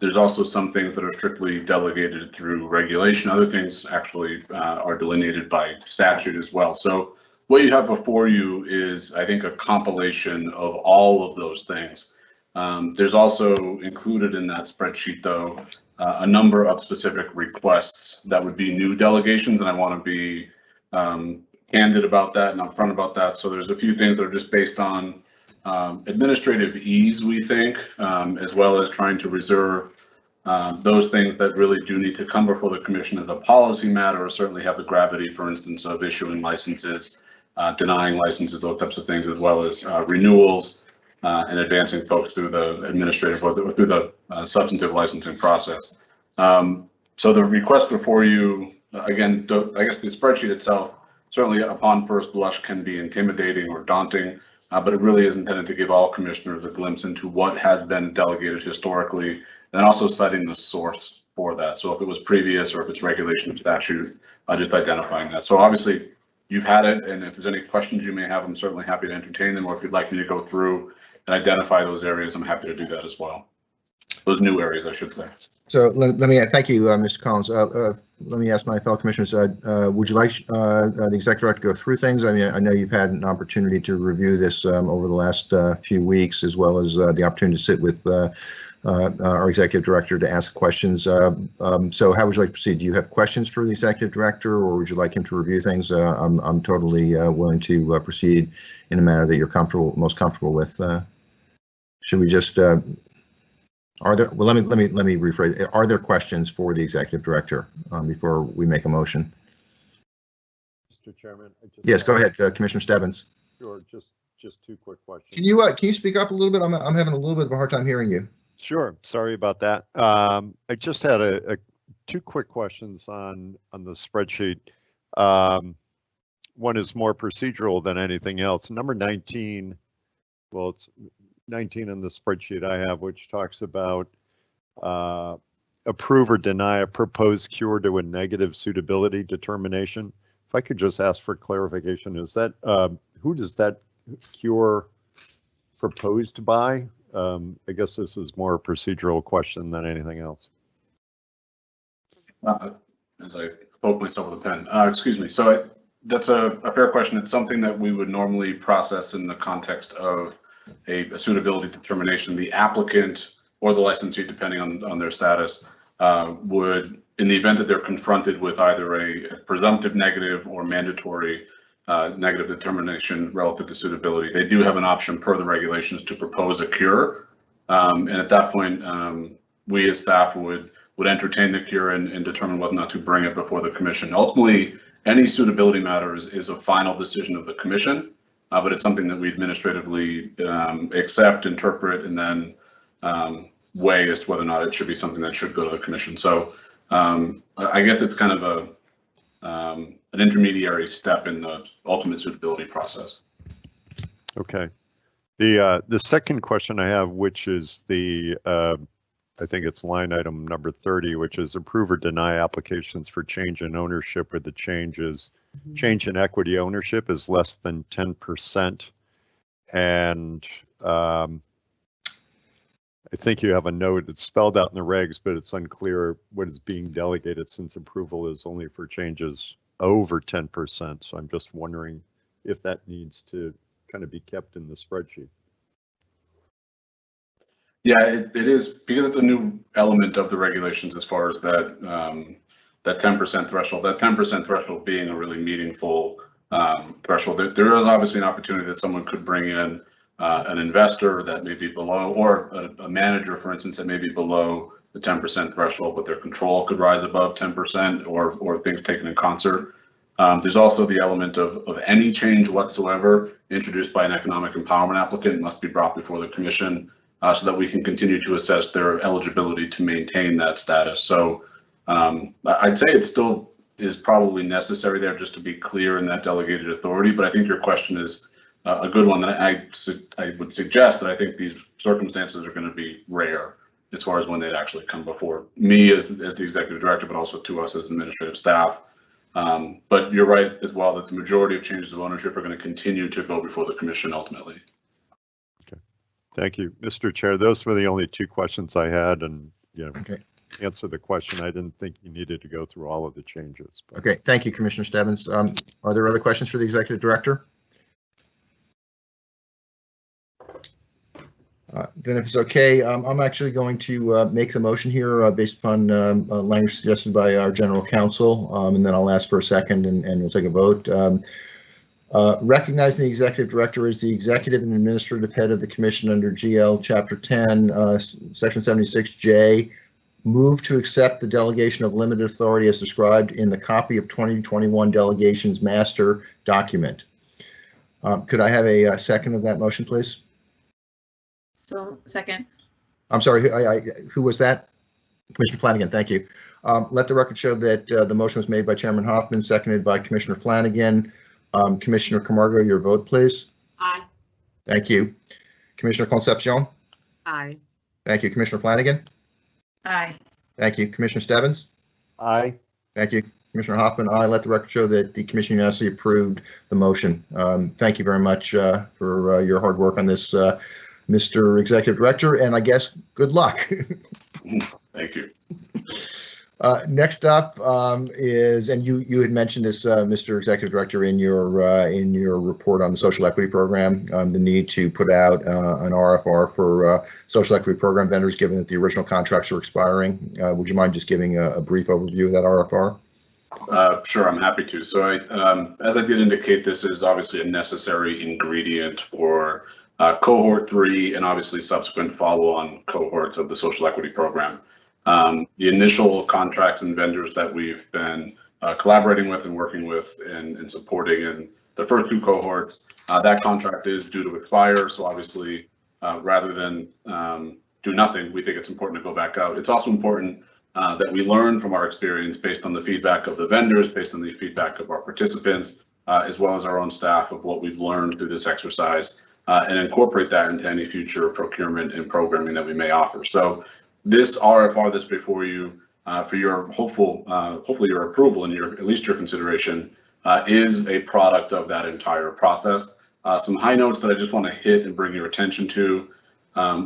There's also some things that are strictly delegated through regulation. Other things actually are delineated by statute as well. So what you have before you is, I think, a compilation of all of those things. There's also included in that spreadsheet, though, a number of specific requests that would be new delegations, and I want to be candid about that and upfront about that. So there's a few things that are just based on administrative ease, we think, as well as trying to reserve those things that really do need to come before the commission as a policy matter, or certainly have the gravity, for instance, of issuing licenses, denying licenses, those types of things, as well as renewals and advancing folks through the administrative or through the substantive licensing process. So the request before you, again, I guess the spreadsheet itself, certainly upon first blush, can be intimidating or daunting. But it really is intended to give all commissioners a glimpse into what has been delegated historically, and also citing the source for that. So if it was previous or if it's regulation of statute, just identifying that. So obviously you've had it, and if there's any questions you may have, I'm certainly happy to entertain them, or if you'd like me to go through and identify those areas, I'm happy to do that as well. Those new areas, I should say. So let me thank you, Mr. Collins. Let me ask my fellow commissioners, would you like the executive director to go through things? I mean, I know you've had an opportunity to review this over the last few weeks, as well as the opportunity to sit with our executive director to ask questions. So how would you like to proceed? Do you have questions for the executive director, or would you like him to review things? I'm totally willing to proceed in a manner that you're most comfortable with. Should we just? Are there? Well, let me rephrase. Are there questions for the executive director before we make a motion? Mr. Chairman. Yes, go ahead, Commissioner Stebbins. Sure. Just two quick questions. Can you speak up a little bit? I'm having a little bit of a hard time hearing you. Sure. Sorry about that. I just had two quick questions on the spreadsheet. One is more procedural than anything else. Number 19. Well, it's 19 in the spreadsheet I have, which talks about approve or deny a proposed cure to a negative suitability determination. If I could just ask for clarification, is that who does that cure proposed by? I guess this is more a procedural question than anything else. As I poke myself with a pen, excuse me. So that's a fair question. It's something that we would normally process in the context of a suitability determination. The applicant or the licensee, depending on their status, would, in the event that they're confronted with either a presumptive negative or mandatory negative determination relative to suitability, they do have an option per the regulations to propose a cure. And at that point, we as staff would entertain the cure and determine whether or not to bring it before the commission. Ultimately, any suitability matter is a final decision of the commission. But it's something that we administratively accept, interpret, and then weigh as to whether or not it should be something that should go to the commission. So I guess it's kind of an intermediary step in the ultimate suitability process. Okay. The second question I have, which is I think it's line item number 30, which is approve or deny applications for change in ownership where the change in equity ownership is less than 10%. And I think you have a note. It's spelled out in the regs, but it's unclear what is being delegated since approval is only for changes over 10%. So I'm just wondering if that needs to kind of be kept in the spreadsheet. Yeah, it is, because it's a new element of the regulations as far as that that 10% threshold. That 10% threshold being a really meaningful threshold. There is obviously an opportunity that someone could bring in an investor that may be below, or a manager, for instance, that may be below the 10% threshold, but their control could rise above 10%, or things taken in concert. There's also the element of any change whatsoever introduced by an economic empowerment applicant must be brought before the commission so that we can continue to assess their eligibility to maintain that status. So I'd say it still is probably necessary there just to be clear in that delegated authority, but I think your question is a good one that I would suggest that I think these circumstances are going to be rare as far as when they'd actually come before me as the executive director, but also to us as administrative staff. But you're right as well that the majority of changes of ownership are going to continue to go before the commission ultimately. Okay, thank you, Mr. Chair. Those were the only two questions I had, and Okay. Answer the question. I didn't think you needed to go through all of the changes. But. Okay, thank you, Commissioner Stebbins. Are there other questions for the executive director? Then if it's okay, I'm actually going to make the motion here based upon language suggested by our general counsel, and then I'll ask for a second and we'll take a vote. Recognizing the executive director as the executive and administrative head of the commission under GL Chapter 10, Section 76J, move to accept the delegation of limited authority as described in the copy of 2021 delegations master document. Could I have a second of that motion, please? So second. I'm sorry, who was that? Commissioner Flanagan, thank you. Let the record show that the motion was made by Chairman Hoffman, seconded by Commissioner Flanagan. Commissioner Camargo, your vote, please. Aye. Thank you. Commissioner Concepcion? Aye. Thank you. Commissioner Flanagan? Aye. Thank you. Commissioner Stebbins? Aye. Thank you. Commissioner Hoffman, aye. Let the record show that the commission unanimously approved the motion. Thank you very much for your hard work on this, Mr. Executive Director, and I guess good luck. Thank you. Next up is, and you had mentioned this, Mr. Executive Director, in your report on the social equity program, the need to put out an RFR for social equity program vendors, given that the original contracts are expiring. Would you mind just giving a brief overview of that RFR? Sure, I'm happy to. So as I did indicate, this is obviously a necessary ingredient for cohort 3 and obviously subsequent follow-on cohorts of the social equity program. The initial contracts and vendors that we've been collaborating with and working with and supporting in the first 2 cohorts, that contract is due to expire. So obviously, rather than do nothing, we think it's important to go back out. It's also important that we learn from our experience based on the feedback of the vendors, based on the feedback of our participants, as well as our own staff, of what we've learned through this exercise, and incorporate that into any future procurement and programming that we may offer. So this RFR that's before you for your hopefully your approval and at least your consideration is a product of that entire process. Some high notes that I just want to hit and bring your attention to.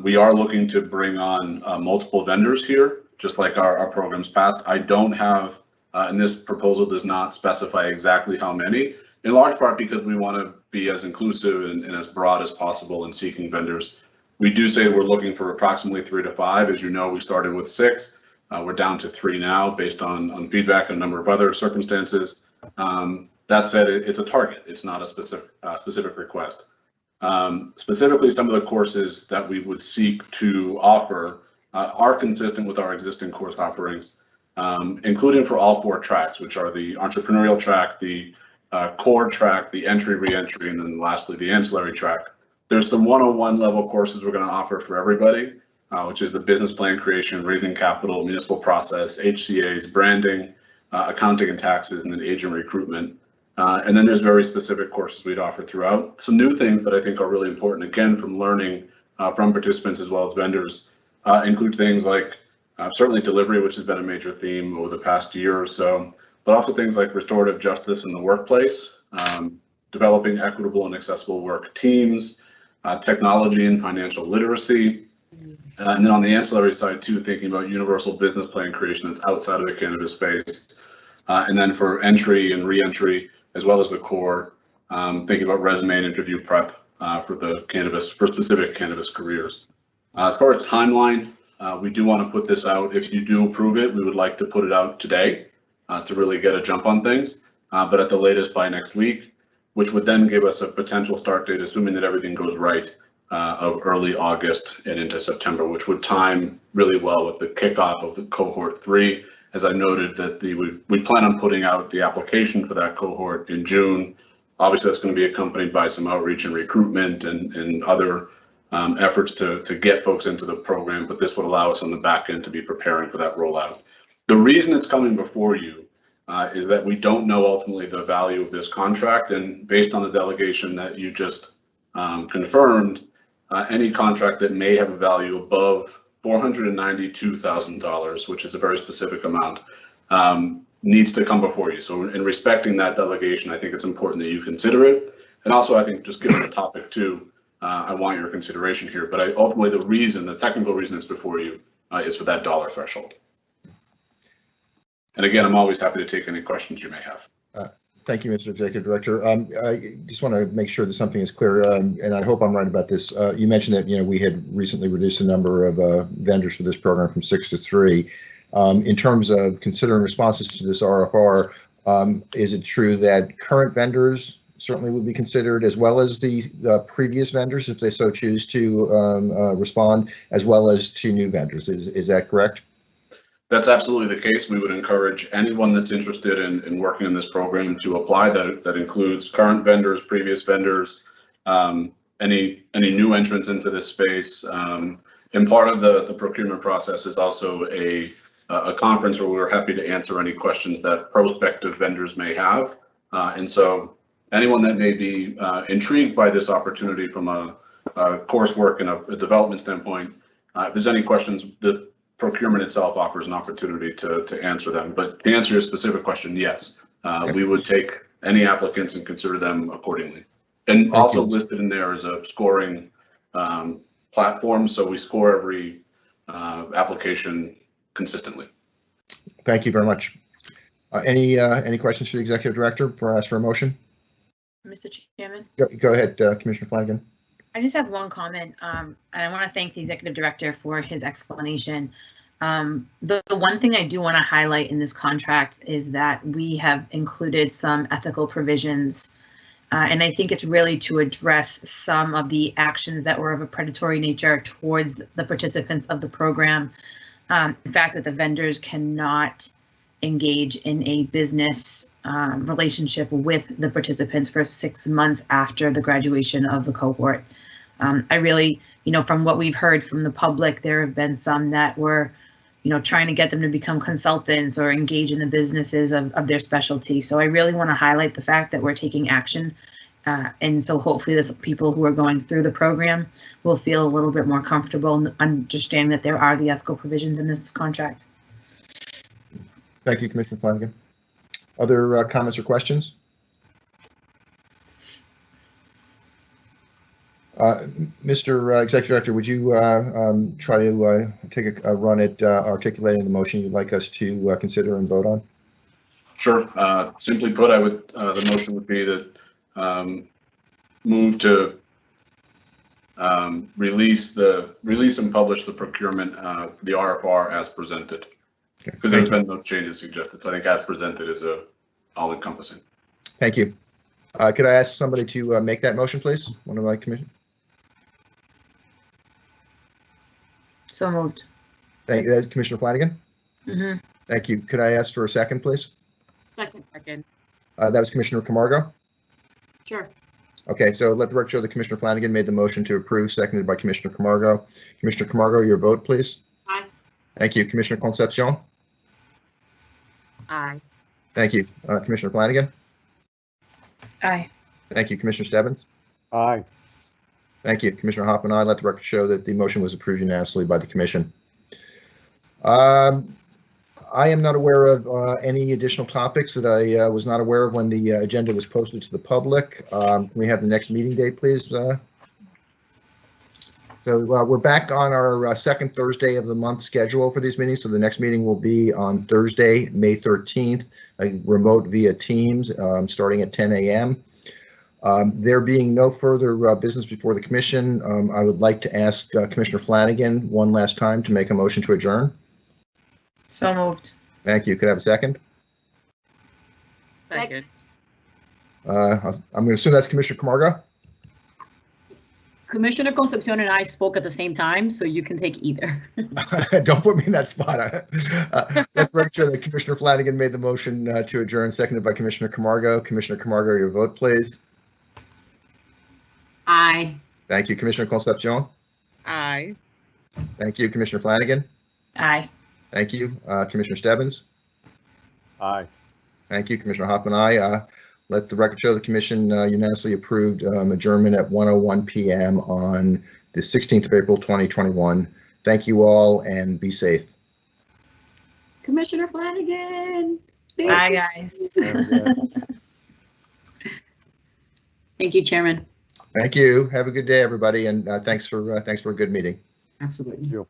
We are looking to bring on multiple vendors here, just like our programs past. I don't have, and this proposal does not specify exactly how many, in large part because we want to be as inclusive and as broad as possible in seeking vendors. We do say we're looking for approximately 3 to 5. As you know, we started with 6. We're down to 3 now based on feedback and a number of other circumstances. That said, it's a target. It's not a specific request. Specifically, some of the courses that we would seek to offer are consistent with our existing course offerings, including for all 4 tracks, which are the entrepreneurial track, the core track, the entry, re-entry, and then lastly, the ancillary track. There's some 101 level courses we're going to offer for everybody, which is the business plan creation, raising capital, municipal process, HCAs, branding, accounting and taxes, and then agent recruitment. And then there's very specific courses we'd offer throughout. Some new things that I think are really important, again, from learning from participants as well as vendors, include things like certainly delivery, which has been a major theme over the past year or so, but also things like restorative justice in the workplace, developing equitable and accessible work teams, technology and financial literacy, And then on the ancillary side too, thinking about universal business plan creation that's outside of the cannabis space. And then for entry and re-entry, as well as the core, thinking about resume and interview prep for specific cannabis careers. As far as timeline, we do want to put this out. If you do approve it, we would like to put it out today to really get a jump on things, but at the latest by next week, which would then give us a potential start date, assuming that everything goes right, of early August and into September, which would time really well with the kickoff of the cohort 3. As I noted, that we plan on putting out the application for that cohort in June. Obviously, that's going to be accompanied by some outreach and recruitment and other efforts to get folks into the program, but this would allow us on the back end to be preparing for that rollout. The reason it's coming before you is that we don't know ultimately the value of this contract, and based on the delegation that you just confirmed, any contract that may have a value above $492,000, which is a very specific amount, needs to come before you. So in respecting that delegation, I think it's important that you consider it. And also, I think just given the topic too, I want your consideration here. But ultimately, the technical reason it's before you is for that dollar threshold. And again, I'm always happy to take any questions you may have. Thank you, Mr. Executive Director. I just want to make sure that something is clear, and I hope I'm right about this. You mentioned that we had recently reduced the number of vendors for this program from 6 to 3. In terms of considering responses to this RFR, is it true that current vendors certainly would be considered, as well as the previous vendors, if they so choose to respond, as well as to new vendors? Is that correct? That's absolutely the case. We would encourage anyone that's interested in working in this program to apply. That includes current vendors, previous vendors, any new entrants into this space. And part of the procurement process is also a conference where we're happy to answer any questions that prospective vendors may have. And so anyone that may be intrigued by this opportunity from a coursework and a development standpoint, if there's any questions, the procurement itself offers an opportunity to answer them. But to answer your specific question, yes, we would take any applicants and consider them accordingly. And also listed in there is a scoring platform, so we score every application consistently. Thank you very much. Any questions for the Executive Director before I ask for a motion? Mr. Chairman? Go ahead, Commissioner Flanagan. I just have one comment, and I want to thank the Executive Director for his explanation. The one thing I do want to highlight in this contract is that we have included some ethical provisions, and I think it's really to address some of the actions that were of a predatory nature towards the participants of the program. The fact that the vendors cannot engage in a business relationship with the participants for 6 months after the graduation of the cohort. I really, from what we've heard from the public, there have been some that were, trying to get them to become consultants or engage in the businesses of their specialty. So I really want to highlight the fact that we're taking action. And so hopefully the people who are going through the program will feel a little bit more comfortable and understand that there are the ethical provisions in this contract. Thank you, Commissioner Flanagan. Other comments or questions? Mr. Executive Director, would you try to take a run at articulating the motion you'd like us to consider and vote on? Sure. Simply put, the motion would be that move to release and publish the procurement, the RFR as presented, because there's been no changes suggested. So I think as presented is all-encompassing. Thank you. Could I ask somebody to make that motion, please? One of my commission. So moved. Thank you. That's Commissioner Flanagan. Mm-hmm. Thank you. Could I ask for a second, please? Second. That was Commissioner Camargo. Sure. Okay, so let the record show that Commissioner Flanagan made the motion to approve, seconded by Commissioner Camargo. Commissioner Camargo, your vote, please. Aye. Thank you. Commissioner Concepcion. Aye. Thank you. Commissioner Flanagan. Aye. Thank you. Commissioner Stebbins. Aye. Thank you. Commissioner Hoffman, I let the record show that the motion was approved unanimously by the commission. I am not aware of any additional topics that I was not aware of when the agenda was posted to the public. Can we have the next meeting date, please? So we're back on our second Thursday of the month schedule for these meetings. So the next meeting will be on Thursday, May 13th, remote via Teams, starting at 10 a.m. There being no further business before the commission, I would like to ask Commissioner Flanagan one last time to make a motion to adjourn. So moved. Thank you. Could I have a second? Second. I'm going to assume that's Commissioner Camargo. Commissioner Concepcion and I spoke at the same time, so you can take either. Don't put me in that spot. Let's make sure that Commissioner Flanagan made the motion to adjourn, seconded by Commissioner Camargo. Commissioner Camargo, your vote, please. Aye. Thank you. Commissioner Concepcion. Aye. Thank you. Commissioner Flanagan. Aye. Thank you. Commissioner Stebbins. Aye. Thank you. Commissioner Hoffman, aye. Let the record show the commission unanimously approved adjournment at 1:01 p.m. on the 16th of April, 2021. Thank you all and be safe. Commissioner Flanagan. Bye, guys. Thank you, Chairman. Thank you. Have a good day, everybody, and thanks for a good meeting. Absolutely. Thank you.